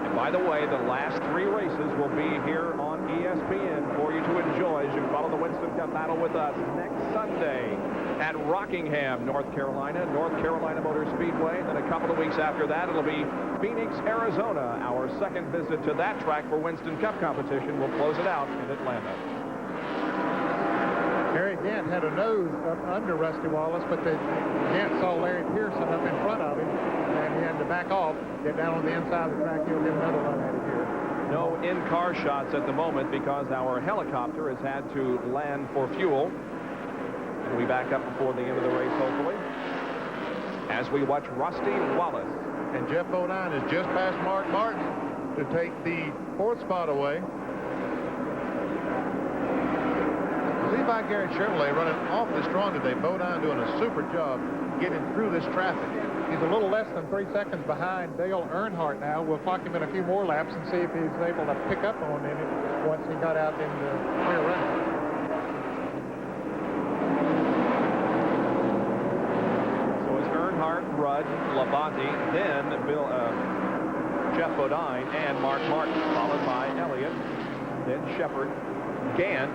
and by the way, the last 3 races will be here on ESPN for you to enjoy as you follow the Winston Cup battle with us next Sunday at Rockingham, North Carolina Motor Speedway. Then a couple of weeks after that, it'll be Phoenix, Arizona. Our second visit to that track for Winston Cup competition. We'll close it out in Atlanta. Harry Gant had a nose up under Rusty Wallace, but Gant saw Larry Pearson up in front of him, and he had to back off, get down on the inside of the track. He'll get another run at it here. No in-car shots at the moment because our helicopter has had to land for fuel. We'll be back up before the end of the race, hopefully, as we watch Rusty Wallace. And Jeff Bodine is just past Mark Martin to take the 4th spot away. Levi Garrett Chevrolet running awfully strong today. Bodine doing a super job getting through this traffic. He's a little less than 3 seconds behind Dale Earnhardt now. We'll clock him in a few more laps and see if he's able to pick up on him once he got out in the clear running. Rudd, Labonte, then Jeff Bodine and Mark Martin, followed by Elliott, then Shepard, Gant,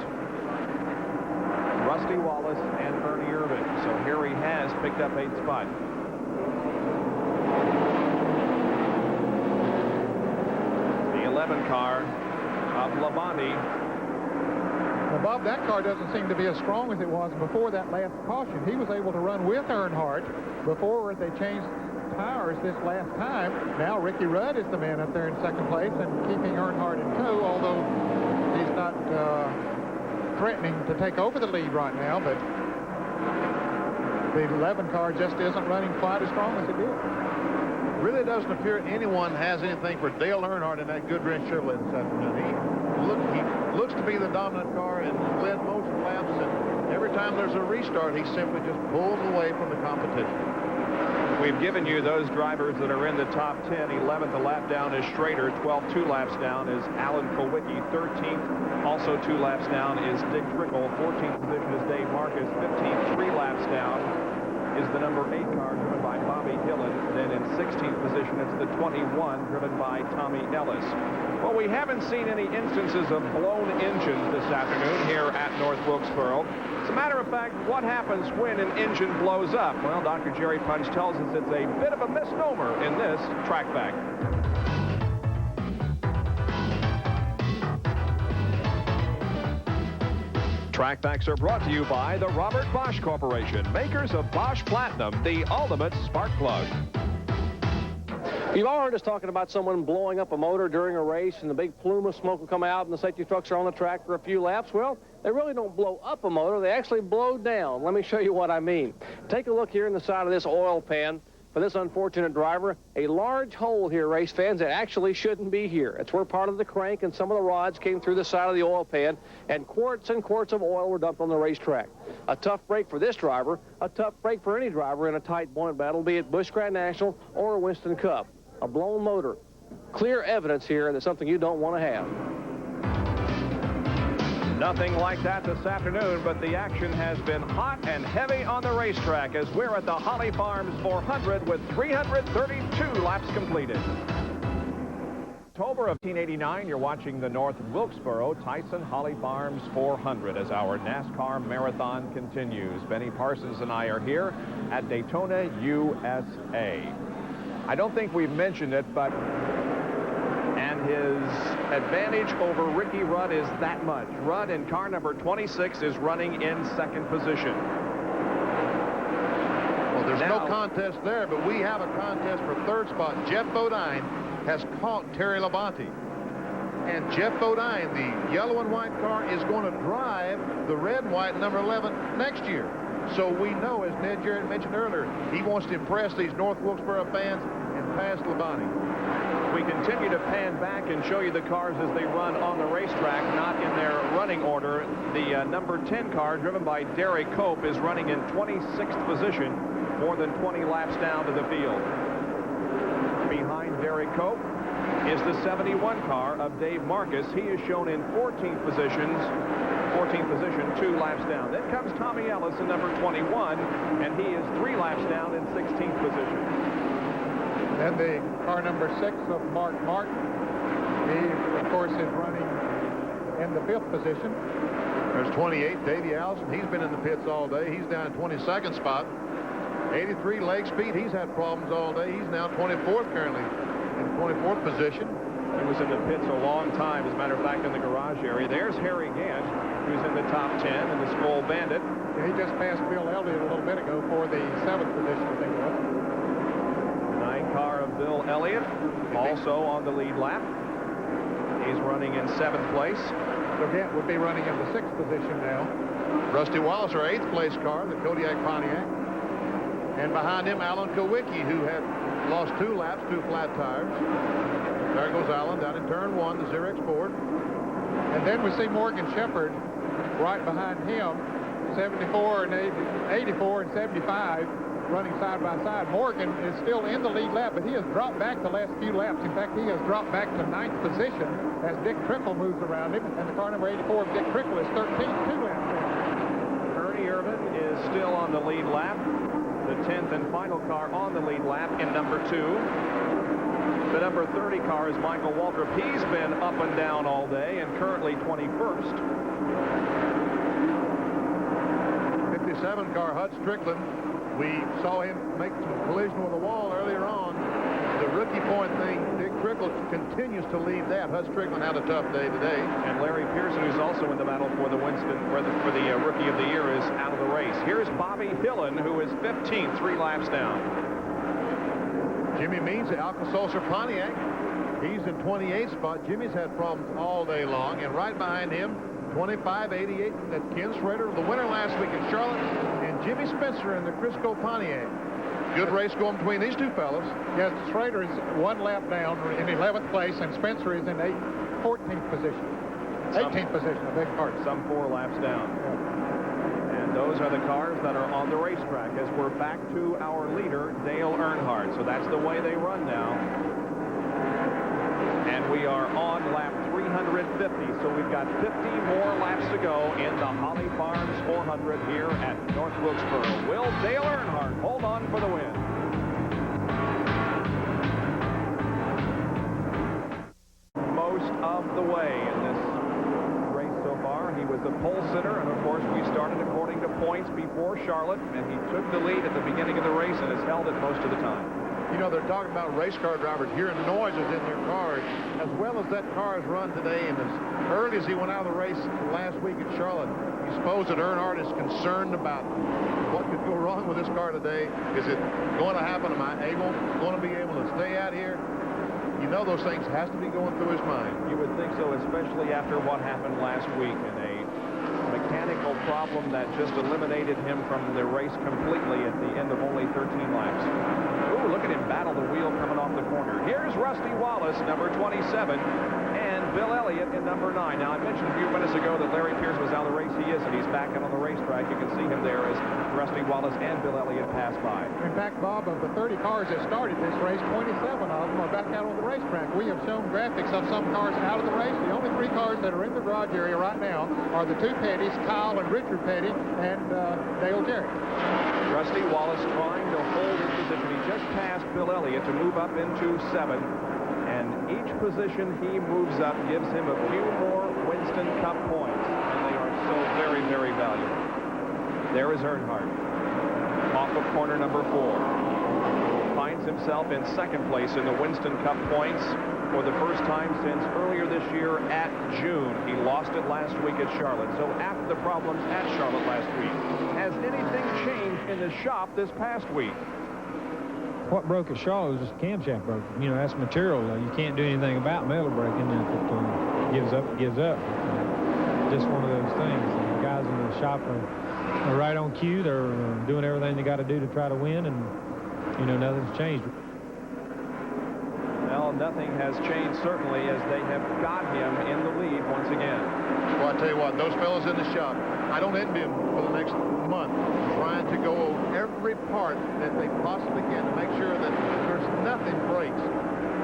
Rusty Wallace, and Ernie Irvin. So Harry has picked up 8th spot. The 11 car of Labonte. Now, Bob, that car doesn't seem to be as strong as it was before that last caution. He was able to run with Earnhardt before they changed tires this last time. Now Ricky Rudd is the man up there in 2nd place and keeping Earnhardt in tow, although he's not threatening to take over the lead right now, but the 11 car just isn't running quite as strong as it did. Really doesn't appear anyone has anything for Dale Earnhardt in that Goodwrench Chevrolet this afternoon. He looks to be the dominant car and led most laps, and every time there's a restart, he simply just pulls away from the competition. We've given you those drivers that are in the top 10. 11th a lap down is Schrader. 12th 2 laps down is Alan Kowicki. 13th, also 2 laps down, is Dick Trickle. 14th position is Dave Marcus. 15th, 3 laps down, is the number 8 car driven by Bobby Hillin. Then in 16th position, it's the 21 driven by Tommy Ellis. Well, we haven't seen any instances of blown engines this afternoon here at North Wilkesboro. As a matter of fact, what happens when an engine blows up? Well, Dr. Jerry Punch tells us it's a bit of a misnomer in this track fact. Track Facts are brought to you by the Robert Bosch Corporation, makers of Bosch Platinum, the ultimate spark plug. You've all heard us talking about someone blowing up a motor during a race and the big plume of smoke will come out and the safety trucks are on the track for a few laps. Well, they really don't blow up a motor. They actually blow down. Let me show you what I mean. Take a look here in the side of this oil pan. For this unfortunate driver, a large hole here, race fans, that actually shouldn't be here. It's where part of the crank and some of the rods came through the side of the oil pan, and quarts of oil were dumped on the racetrack. A tough break for this driver, a tough break for any driver in a tight point battle, be it Busch Grand National or a Winston Cup. A blown motor. Clear evidence here that something you don't want to have. Nothing like that this afternoon, but the action has been hot and heavy on the racetrack as we're at the Holly Farms 400 with 332 laps completed. October of 1989, you're watching the North Wilkesboro Tyson Holly Farms 400 as our NASCAR marathon continues. Benny Parsons and I are here at Daytona, USA. I don't think we've mentioned it, but and his advantage over Ricky Rudd is that much. Rudd in car number 26 is running in 2nd position. Well, there's no contest there, but we have a contest for 3rd spot. Jeff Bodine has caught Terry Labonte. And Jeff Bodine, the yellow and white car, is going to drive the red and white number 11 next year. So we know, as Ned Jarrett mentioned earlier, he wants to impress these North Wilkesboro fans and pass Labonte. We continue to pan back and show you the cars as they run on the racetrack, not in their running order. The number 10 car, driven by Derek Cope, is running in 26th position, more than 20 laps down to the field. Behind Derek Cope is the 71 car of Dave Marcus. He is shown in 14th position, 2 laps down. Then comes Tommy Ellis in number 21, and he is 3 laps down in 16th position. Then the car number 6 of Mark Martin. He, of course, is running in the 5th position. There's 28, Davey Allison. He's been in the pits all day. He's down in 22nd spot. 83, Leg Speed. He's had problems all day. He's now 24th currently, in 24th position. He was in the pits a long time, as a matter of fact, in the garage area. There's Harry Gant, who's in the top 10 in the Skull Bandit. Yeah, he just passed Bill Elliott a little bit ago for the 7th position, I think it was. 9 car of Bill Elliott, also on the lead lap. He's running in 7th place. So Gant would be running in the 6th position now. Rusty Wallace, our 8th place car, the Kodiak Pontiac. And behind him, Alan Kowicki, who had lost 2 laps, 2 flat tires. There goes Alan down in turn 1, the Xerox Ford. And then we see Morgan Shepherd right behind him, 74 and 84 and 75, running side by side. Morgan is still in the lead lap, but he has dropped back the last few laps. In fact, he has dropped back to 9th position as Dick Trickle moves around him, and the car number 84 of Dick Trickle is 13th, 2 laps down. Ernie Irvin is still on the lead lap. The 10th and final car on the lead lap in number 2. The number 30 car is Michael Waltrip. He's been up and down all day and currently 21st. 57 car, Hud Strickland. We saw him make some collision with the wall earlier on. The rookie point thing, Dick Trickle continues to lead that. Hud Strickland had a tough day today. And Larry Pearson, who's also in the battle for the Rookie of the Year, is out of the race. Here's Bobby Hillen, who is 15th, 3 laps down. Jimmy Means, the Alka-Seltzer Pontiac. He's in 28th spot. Jimmy's had problems all day long. And right behind him, 25, 88, that's Ken Schrader, the winner last week in Charlotte, and Jimmy Spencer in the Crisco Pontiac. Good race going between these two fellas. Yes, Schrader is 1 lap down in 11th place, and Spencer is in 14th position. 18th position, I beg your pardon. Some 4 laps down. And those are the cars that are on the racetrack as we're back to our leader, Dale Earnhardt. So that's the way they run now. And we are on lap 350, so we've got 50 more laps to go in the Holly Farms 400 here at North Wilkesboro. Will Dale Earnhardt hold on for the win? Most of the way in this race so far. He was the pole sitter, and of course we started according to points before Charlotte, and he took the lead at the beginning of the race and has held it most of the time. You know, they're talking about race car drivers hearing noises in their cars, as well as that car has run today. And as early as he went out of the race last week at Charlotte, you suppose that Earnhardt is concerned about what could go wrong with this car today. Is it going to happen? Am I going to be able to stay out here? You know, those things has to be going through his mind. You would think so, especially after what happened last week in a mechanical problem that just eliminated him from the race completely at the end of only 13 laps. Ooh, look at him battle the wheel coming off the corner. Here's Rusty Wallace, number 27, and Bill Elliott in number 9. Now, I mentioned a few minutes ago that Larry Pearson was out of the race. He is, and he's back out on the racetrack. You can see him there as Rusty Wallace and Bill Elliott pass by. In fact, Bob, of the 30 cars that started this race, 27 of them are back out on the racetrack. We have shown graphics of some cars out of the race. The only 3 cars that are in the garage area right now are the 2 Pettys, Kyle and Richard Petty, and Dale Jarrett. Rusty Wallace trying to hold his position. He just passed Bill Elliott to move up into 7. And each position he moves up gives him a few more Winston Cup points. And they are so very, very valuable. There is Earnhardt off of corner number 4. Finds himself in 2nd place in the Winston Cup points for the first time since earlier this year at June. He lost it last week at Charlotte. So after the problems at Charlotte last week, has anything changed in the shop this past week? what broke at Charlotte was just the camshaft broke. You know, that's material. You can't do anything about metal breaking. If it gives up, it gives up. Just one of those things. The guys in the shop are right on cue. They're doing everything they got to do to try to win, and, you know, nothing's changed. Well, nothing has changed, certainly, as they have got him in the lead once again. Well, I tell you what, those fellows in the shop, I don't envy them for the next month, trying to go over every part that they possibly can to make sure that there's nothing breaks.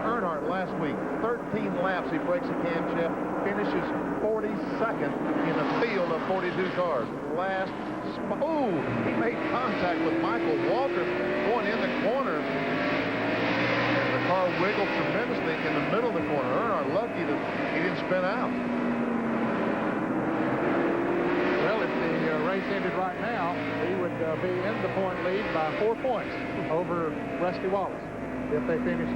Earnhardt last week, 13 laps, he breaks a camshaft, finishes 42nd in a field of 42 cars. He made contact with Michael Waltrip going in the corner. The car wiggled tremendously in the middle of the corner. Earnhardt lucky that he didn't spin out. Well, if the race ended right now, he would be in the point lead by 4 points over Rusty Wallace if they finish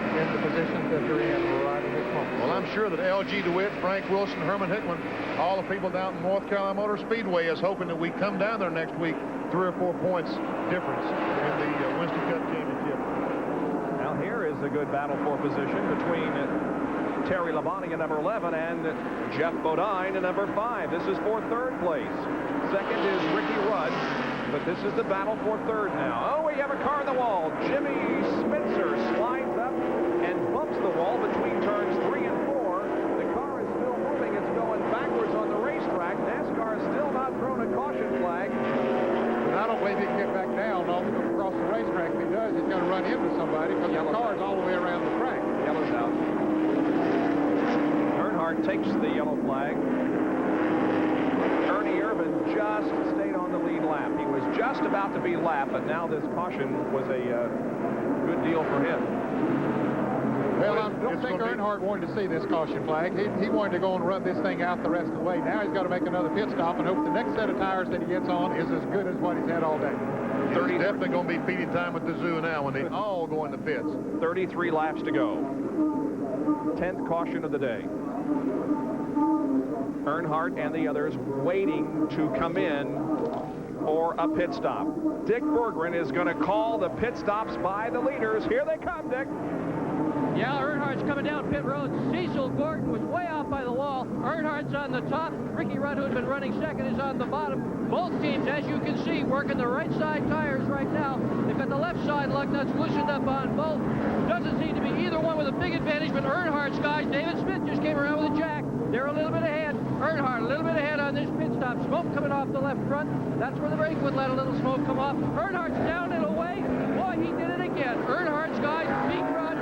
in the positions that they're in right at this moment. Well, I'm sure that L.G. DeWitt, Frank Wilson, Herman Hickman, all the people down in North Carolina Motor Speedway is hoping that we come down there next week 3 or 4 points difference in the Winston Cup Championship. Now here is a good battle for position between Terry Labonte in number 11 and Jeff Bodine in number 5. This is for third place. Second is Ricky Rudd, but this is the battle for third now. Oh, we have a car in the wall. Jimmy Spitzer slides up and bumps the wall between turns 3 and 4. The car is still moving. It's going backwards on the racetrack. NASCAR has still not thrown a caution flag. And I don't believe he can get back down across the racetrack. If he does, he's going to run into somebody because the car is all the way around the track. Yellow's out. Earnhardt takes the yellow flag. Ernie Irvin just stayed on the lead lap. He was just about to be lapped, but now this caution was a good deal for him. Well, I don't think Earnhardt wanted to see this caution flag. He wanted to go and run this thing out the rest of the way. Now he's got to make another pit stop and hope the next set of tires that he gets on is as good as what he's had all day. 30 definitely going to be feeding time with the zoo now when they all go in the pits. 33 laps to go. 10th caution of the day. Earnhardt and the others waiting to come in for a pit stop. Dick Berggren is going to call the pit stops by the leaders. Here they come, Dick. Yeah, Earnhardt's coming down pit road. Cecil Gordon was way out by the wall. Earnhardt's on the top. Ricky Rudd, who's been running second, is on the bottom. Both teams, as you can see, working the right side tires right now. They've got the left side lug nuts loosened up on both. Doesn't seem to be either one with a big advantage, but Earnhardt's guys, David Smith just came around with a jack. They're a little bit ahead. Earnhardt a little bit ahead on this pit stop. Smoke coming off the left front. That's where the brake would let a little smoke come off. Earnhardt's down and away. Boy, he did it again. Earnhardt's guys beat Rudd.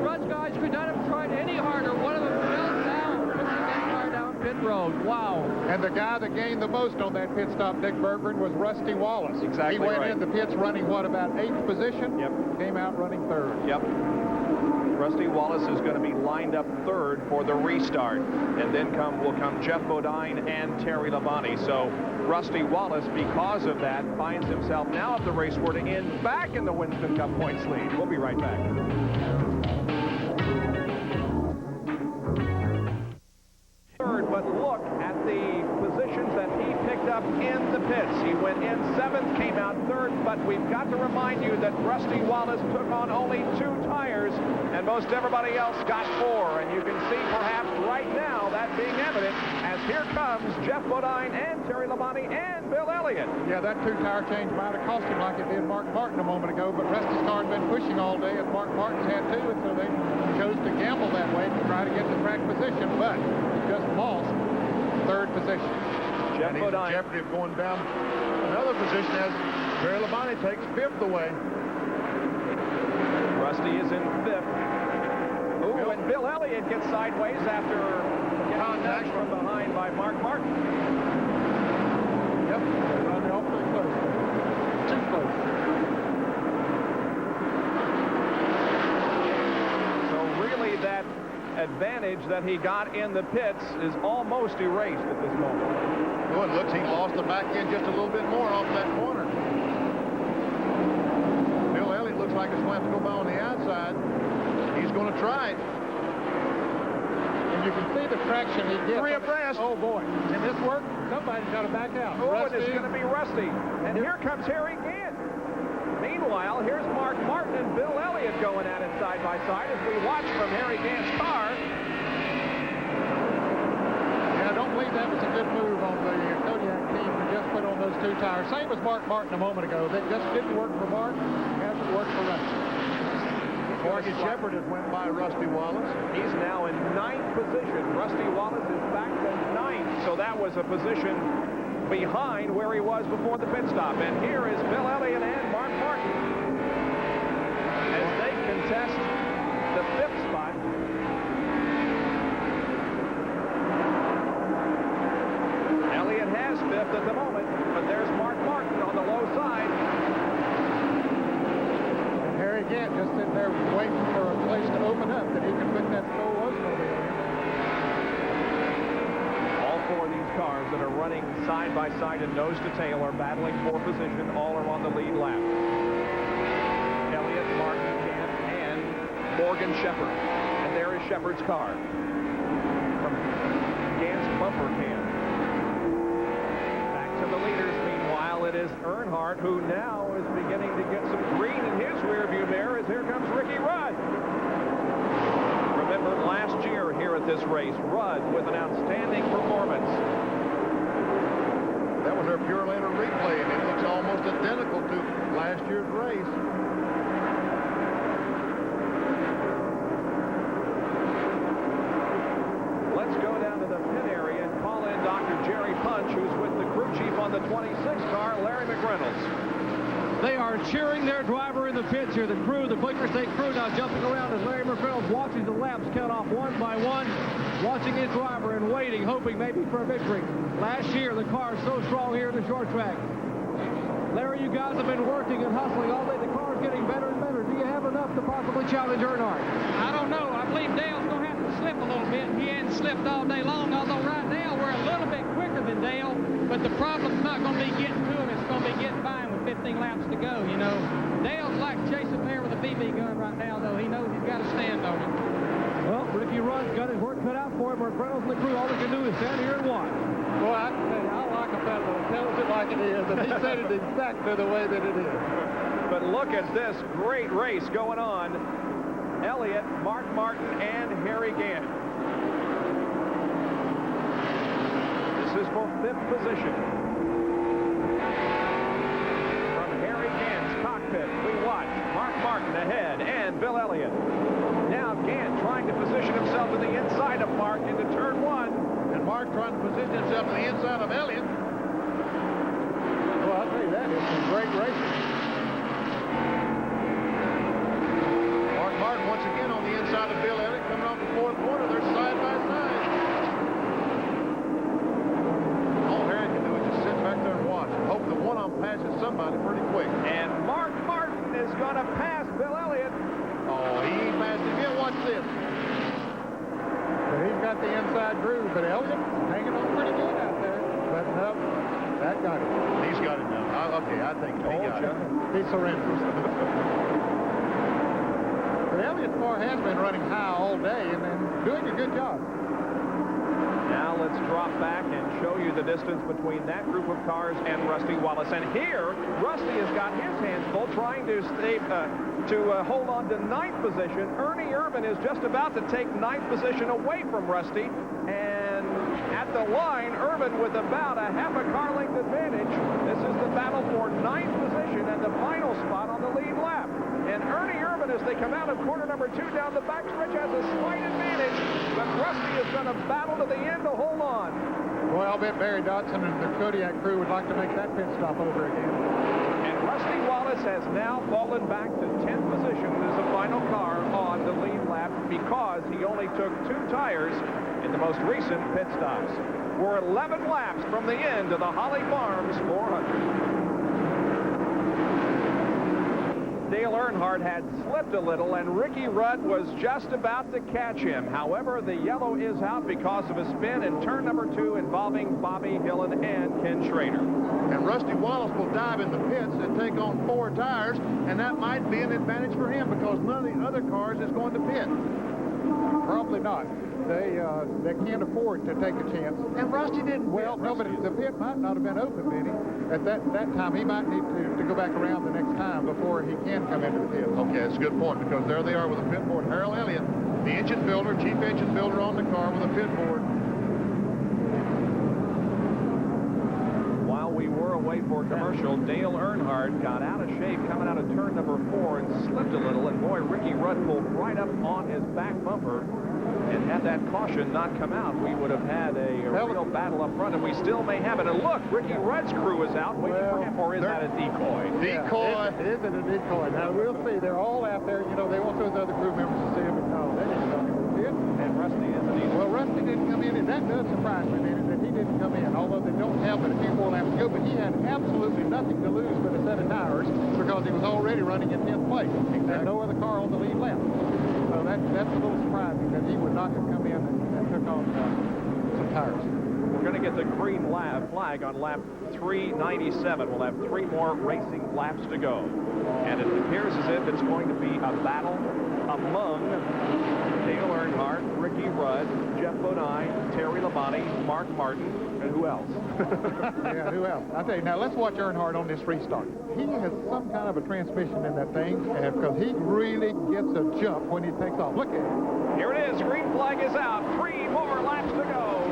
Rudd's guys could not have tried any harder. One of them fell down, pushing that car down pit road. Wow. And the guy that gained the most on that pit stop, Dick Berggren, was Rusty Wallace. Exactly. He went right. in the pits running, what, about 8th position? Yep. Came out running 3rd. Yep. Rusty Wallace is going to be lined up 3rd for the restart. And then will come Jeff Bodine and Terry Labonte. So Rusty Wallace, because of that, finds himself now, if the race were to end, back in the Winston Cup points lead. We'll be right back. Third, but look at the positions that he picked up in the pits. He went in 7th, came out 3rd, but we've got to remind you that Rusty Wallace took on only 2 tires, and most everybody else got 4. And you can see perhaps right now that being evident as here comes Jeff Bodine and Terry Labonte and Bill Elliott. Yeah, that 2-tire change might have cost him like it did Mark Martin a moment ago, but Rusty's car had been pushing all day, and Mark Martin's had too, and so they chose to gamble that way to try to get the track position, but just lost 3rd position. Jeff Bodine. Jeopardy of going down another position as Terry Labonte takes 5th away. Rusty is in 5th. Ooh, and Bill Elliott gets sideways after contact from behind by Mark Martin. Yep, they're running awfully close. Too close. So really that advantage that he got in the pits is almost erased at this moment. Oh, it looks he lost the back end just a little bit more off that corner. Bill Elliott looks like he's going to have to go by on the outside. He's going to try it. And you can see the traction he gets. 3 abreast. Oh, boy. Can this work? Somebody's got to back out. Oh, and it's going to be Rusty. And here comes Harry again. Meanwhile, Meanwhile, here's Mark Martin and Bill Elliott going at it side by side as we watch from Harry Gant's car. Yeah, I don't believe that was a good move on the Kodiak team to just put on those 2 tires. Same as Mark Martin a moment ago. That just didn't work for Mark. Hasn't worked for Rusty. Morgan Shepherd has went by Rusty Wallace. He's now in 9th position. Rusty Wallace is back to 9th, so that was a position behind where he was before the pit stop. And here is Bill Elliott and Mark Martin as they contest the 5th spot. Elliott has 5th at the moment, but there's Mark Martin on the low side. Harry Gant just sitting there waiting for a place to open up that he can put that full Oldsmobile in. All 4 of these cars that are running side by side and nose to tail are battling for position. All are on the lead lap. Elliott, Martin, Gant, and Morgan Shepherd. And there is Shepherd's car from Gant's bumper can. Back to the leaders. Meanwhile, it is Earnhardt who now is beginning to get some green in his rearview mirror as here comes Ricky Rudd. Remember last year here at this race, Rudd with an outstanding performance. That was our Pure Laner replay, and it looks almost identical to last year's race. Let's go down to the pit area and call in Dr. Jerry Punch, who's with the crew chief on the 26 car, Larry McReynolds. They are cheering their driver in the pits here. The crew, the Quaker State crew, now jumping around as Larry McReynolds watches the laps count off one by one, watching his driver and waiting, hoping maybe for a victory. Last year, the car is so strong here at the short track. Larry, you guys have been working and hustling all day. The car is getting better and better. Do you have enough to possibly challenge Earnhardt? I don't know. I believe Dale's going to have to slip a little bit. He hadn't slipped all day long, although right now we're a little bit quicker than Dale. But the problem's not going to be getting to him. It's going to be getting by him with 15 laps to go, you know. Dale's like chasing bear with a BB gun right now, though. He knows he's got to stand on it. Well, Ricky Rudd's got his work cut out for him. McReynolds and the crew, all they can do is stand here and watch. Well, I can tell you, I like a fellow that tells it like it is, and he said it exactly the way that it is. But look at this great race going on. Elliott, Mark Martin, and Harry Gant. This is for 5th position. From Harry Gant's cockpit, we watch Mark Martin ahead and Bill Elliott. Now Gant trying to position himself to the inside of Mark into turn 1. And Mark trying to position himself to the inside of Elliott. Well, I'll tell you that. It's some great racing. Mark Martin once again on the inside of Bill Elliott coming off the 4th corner. They're side by side. All Harry can do is just sit back there and watch and hope that one of them passes somebody pretty quick. And Mark Martin is going to pass Bill Elliott. Oh, he ain't passed him yet. Watch this. But he's got the inside groove, but Elliott hanging on pretty good out there. But no, that got him. He's got it now. Okay, I think he got it. He surrenders. But Elliott's car has been running high all day and doing a good job. Now let's drop back and show you the distance between that group of cars and Rusty Wallace. And here, Rusty has got his hands full trying to hold on to 9th position. Ernie Irvin is just about to take 9th position away from Rusty. And at the line, Irvin with about a half a car length advantage. This is the battle for 9th position and the final spot on the lead lap. And Ernie Irvin, as they come out of corner number 2 down the backstretch, has a slight advantage. But Rusty is going to battle to the end to hold on. Boy, I'll bet Barry Dodson and the Kodiak crew would like to make that pit stop over again. And Rusty Wallace has now fallen back to 10th position as the final car on the lead lap because he only took 2 tires in the most recent pit stops. We're 11 laps from the end of the Holly Farms 400. Dale Earnhardt had slipped a little, and Ricky Rudd was just about to catch him. However, the yellow is out because of a spin in turn number 2 involving Bobby Hillen and Ken Schrader. And Rusty Wallace will dive in the pits and take on 4 tires, and that might be an advantage for him because none of the other cars is going to pit. Probably not. They can't afford to take a chance. And Rusty didn't. Well, no, but the pit might not have been open, Benny. At that time, he might need to go back around the next time before he can come into the pit. Okay, that's a good point, because there they are with a pit board. Darrell Elliott, the engine builder, chief engine builder on the car with a pit board. While we were away for commercial, Dale Earnhardt got out of shape coming out of turn number 4 and slipped a little, and boy, Ricky Rudd pulled right up on his back bumper. And had that caution not come out, we would have had a real battle up front, and we still may have it. And look, Ricky Rudd's crew is out waiting for him, or is that a decoy? Decoy. It isn't a decoy. Now, we'll see. They're all out there. You know, they want those other crew members to see them, but no, they didn't come in the pit. And Rusty isn't either. Well, Rusty didn't come in, and that does surprise me, Benny, that he didn't come in, although they don't have but a few more laps to go. But he had absolutely nothing to lose but a set of tires because he was already running in 10th place. There's no other car on the lead lap. So that's a little surprising that he would not have come in and took on some tires. We're going to get the green flag on lap 397. We'll have 3 more racing laps to go. And it appears as if it's going to be a battle among Dale Earnhardt, Ricky Rudd, Jeff Bodine, Terry Labonte, Mark Martin, and who else? Yeah, who else? I'll tell you, now let's watch Earnhardt on this restart. He has some kind of a transmission in that thing, because he really gets a jump when he takes off. Look at it. Here it is. Green flag is out. 3 more laps to go.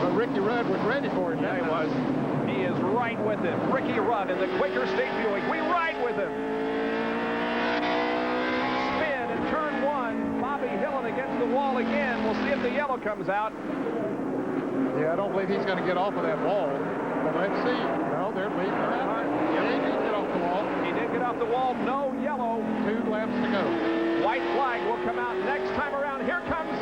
But Ricky Rudd was ready for it. Yeah, he was. He is right with him. Ricky Rudd in the Quaker State Buick. We ride with him. Spin in turn 1. Bobby Hillin against the wall again. We'll see if the yellow comes out. Yeah, I don't believe he's going to get off of that wall. But let's see. No, there's Lee. Yeah, he did get off the wall. He did get off the wall. No yellow. 2 laps to go. White flag will come out next time around. Here comes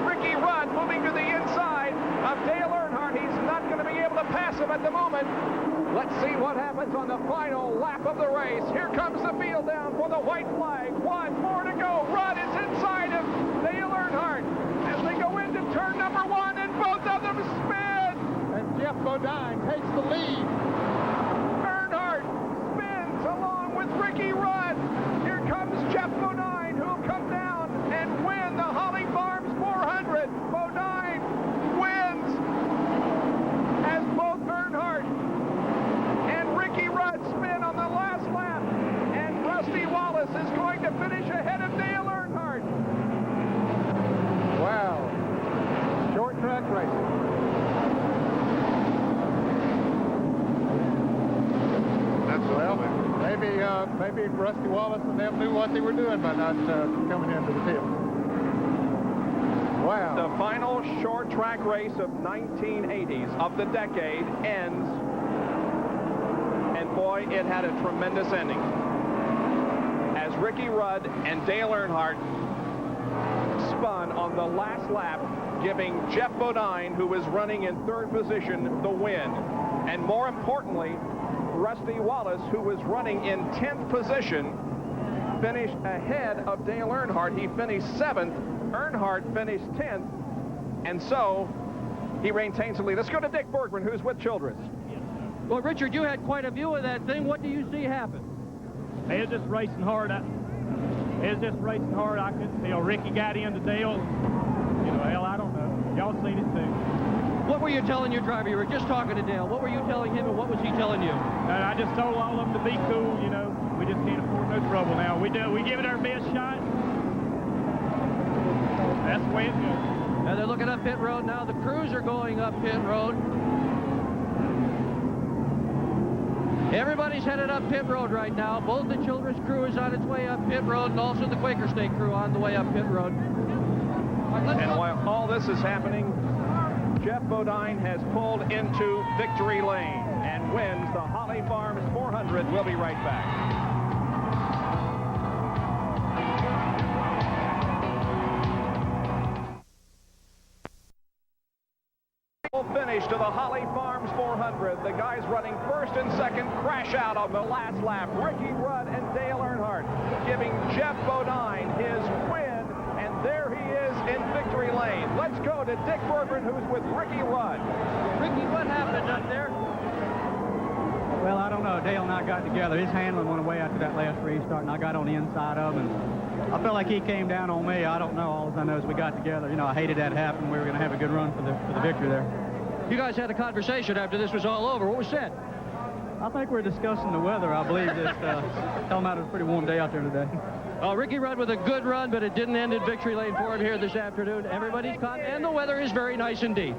Ricky Rudd moving to the inside of Dale Earnhardt. He's not going to be able to pass him at the moment. Let's see what happens on the final lap of the race. Here comes the field down for the white flag. 1 more to go. Rudd is inside of Dale Earnhardt as they go into turn number 1, and both of them spin. And Jeff Bodine takes the lead. Earnhardt spins along with Ricky Rudd. Here comes Jeff Bodine, who'll come down and win the Holly Farms 400. Bodine wins as both Earnhardt and Ricky Rudd spin on the last lap. And Rusty Wallace is going to finish ahead of Dale Earnhardt. Wow. Short track racing. Well, maybe Rusty Wallace and them knew what they were doing by not coming into the pit. Wow. The final short track race of 1980s of the decade ends, and boy, it had a tremendous ending. As Ricky Rudd and Dale Earnhardt spun on the last lap, giving Jeff Bodine, who was running in 3rd position, the win. And more importantly, Rusty Wallace, who was running in 10th position, finished ahead of Dale Earnhardt. He finished 7th. Earnhardt finished 10th. And so he maintains the lead. Let's go to Dick Bergman, who's with Childress. Well, Richard, you had quite a view of that thing. What do you see happen? They was just racing hard. I couldn't tell. Ricky got into Dale. You know, hell, I don't know. Y'all seen it too. What were you telling your driver? You were just talking to Dale. What were you telling him, and what was he telling you? I just told all of them to be cool. You know, we just can't afford no trouble now. We give it our best shot. That's the way it goes. Now they're looking up pit road now. The crews are going up pit road. Everybody's headed up pit road right now. Both the Childress crew is on its way up pit road, and also the Quaker State crew on the way up pit road. And while all this is happening, Jeff Bodine has pulled into victory lane and wins the Holly Farms 400. We'll be right back. Finish to the Holly Farms 400. The guys running 1st and 2nd crash out on the last lap. Ricky Rudd and Dale Earnhardt giving Jeff Bodine his win, and there he is in victory lane. Let's go to Dick Bergman, who's with Ricky Rudd. Ricky, what happened up there? Well, I don't know. Dale and I got together. His handling went away after that last restart, and I got on the inside of him. And I felt like he came down on me. I don't know. All I know is we got together. You know, I hated that happen. We were going to have a good run for the victory there. You guys had a conversation after this was all over. What was said? I think we're discussing the weather. I believe that talking about a pretty warm day out there today. Ricky Rudd with a good run, but it didn't end in victory lane for him here this afternoon. Everybody's caught, and the weather is very nice indeed.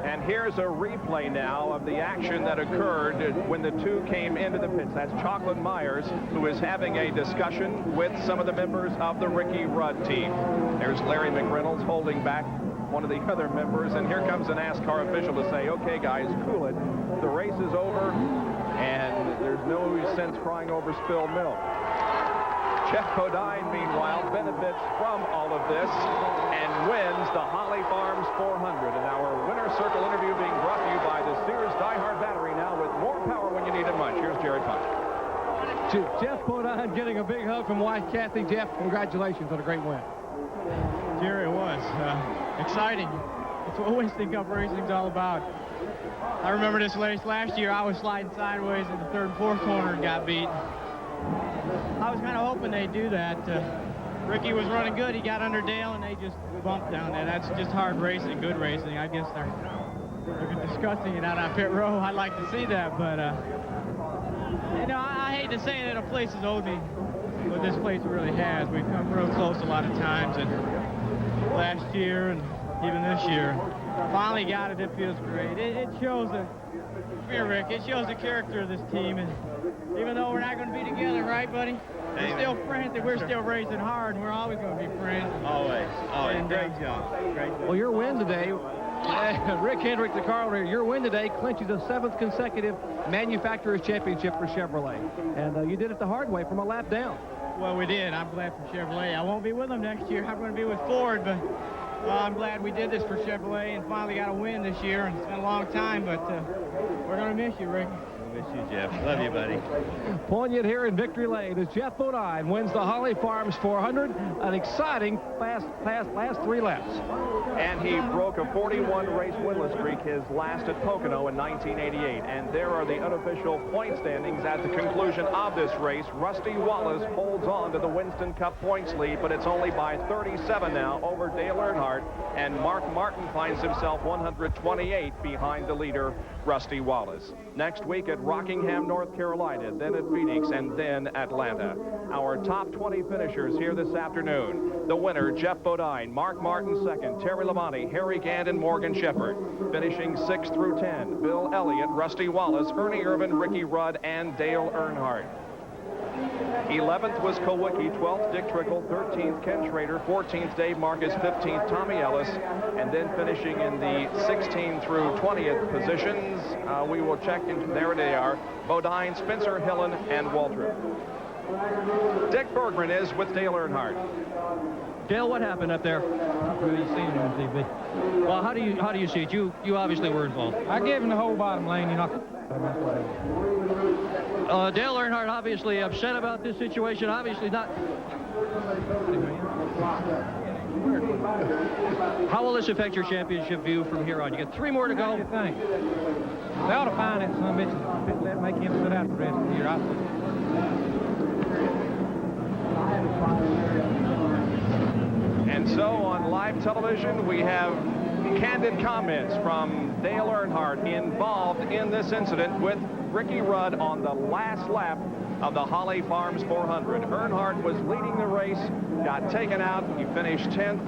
And here's a replay now of the action that occurred when the two came into the pits. That's Chocolate Myers, who is having a discussion with some of the members of the Ricky Rudd team. There's Larry McReynolds holding back one of the other members, and here comes a NASCAR official to say, okay, guys, cool it. The race is over, and there's no sense crying over spilled milk. Jeff Bodine, meanwhile, benefits from all of this and wins the Holly Farms 400. And our winner's circle interview being brought to you by the Sears Die-Hard battery, now with more power when you need it much. Here's Jerry Punch. Jeff Bodine getting a big hug from wife Kathy. Jeff, congratulations on a great win. Jerry, it was exciting. It's what Winston Cup racing is all about. I remember this race last year. I was sliding sideways in the third and fourth corner and got beat. I was kind of hoping they'd do that. Ricky was running good. He got under Dale, and they just bumped down there. That's just hard racing, good racing. I guess they're discussing it out on pit row. I'd like to see that, but you know, I hate to say that a place has owed me what this place really has. We've come real close a lot of times, and last year and even this year. Finally got it. It feels great. It shows the, come here, Rick, it shows the character of this team. And even though we're not going to be together, right, buddy? We're still friends, and we're still racing hard, and we're always going to be friends. Always. Always. And, great job. Great job. Well, your win today, Rick Hendrick, the car owner, your win today clinches a 7th consecutive Manufacturers Championship for Chevrolet. And you did it the hard way from a lap down. Well, we did. I'm glad for Chevrolet. I won't be with them next year. I'm going to be with Ford, but I'm glad we did this for Chevrolet and finally got a win this year. And it's been a long time, but we're going to miss you, Rick. Miss you, Jeff. Love you, buddy. Poignant here in victory lane as Jeff Bodine wins the Holly Farms 400. An exciting last 3 laps. And he broke a 41-race winless streak, his last at Pocono in 1988. And there are the unofficial point standings at the conclusion of this race. Rusty Wallace holds on to the Winston Cup points lead, but it's only by 37 now over Dale Earnhardt. And Mark Martin finds himself 128 behind the leader, Rusty Wallace. Next week at Rockingham, North Carolina, then at Phoenix, and then Atlanta. Our top 20 finishers here this afternoon. The winner, Jeff Bodine, Mark Martin second, Terry Labonte, Harry Gant, and Morgan Shepherd. Finishing 6 through 10, Bill Elliott, Rusty Wallace, Ernie Irvin, Ricky Rudd, and Dale Earnhardt. 11th was Kowicki, 12th Dick Trickle, 13th Ken Schrader, 14th Dave Marcus, 15th Tommy Ellis, and then finishing in the 16th through 20th positions. We will check in. There they are: Bodine, Spencer, Hillen, and Waltrip. Dick Bergman is with Dale Earnhardt. Dale, what happened up there? Really seen it on TV. Well, how do you see it? You obviously were involved. I gave him the whole bottom lane. You know. Dale Earnhardt obviously upset about this situation. Obviously not. How will this affect your championship view from here on? You got 3 more to go. What do you think? They ought to find that son of a bitch and make him sit out the rest of the year. And so on live television, we have candid comments from Dale Earnhardt involved in this incident with Ricky Rudd on the last lap of the Holly Farms 400. Earnhardt was leading the race, got taken out. He finished 10th.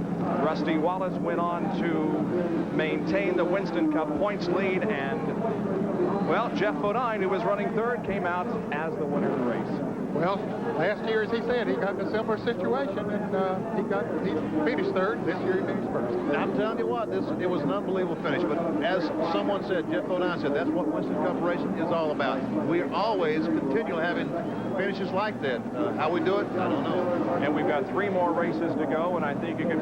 Rusty Wallace went on to maintain the Winston Cup points lead, and, well, Jeff Bodine, who was running 3rd, came out as the winner of the race. Well, last year, as he said, he got in a similar situation, and he finished 3rd. This year, he finished 1st. And I'm telling you what, it was an unbelievable finish. But as someone said, Jeff Bodine said, that's what Winston Cup racing is all about. We're always continually having finishes like that. How we do it, I don't know. And we've got 3 more races to go, and I think you can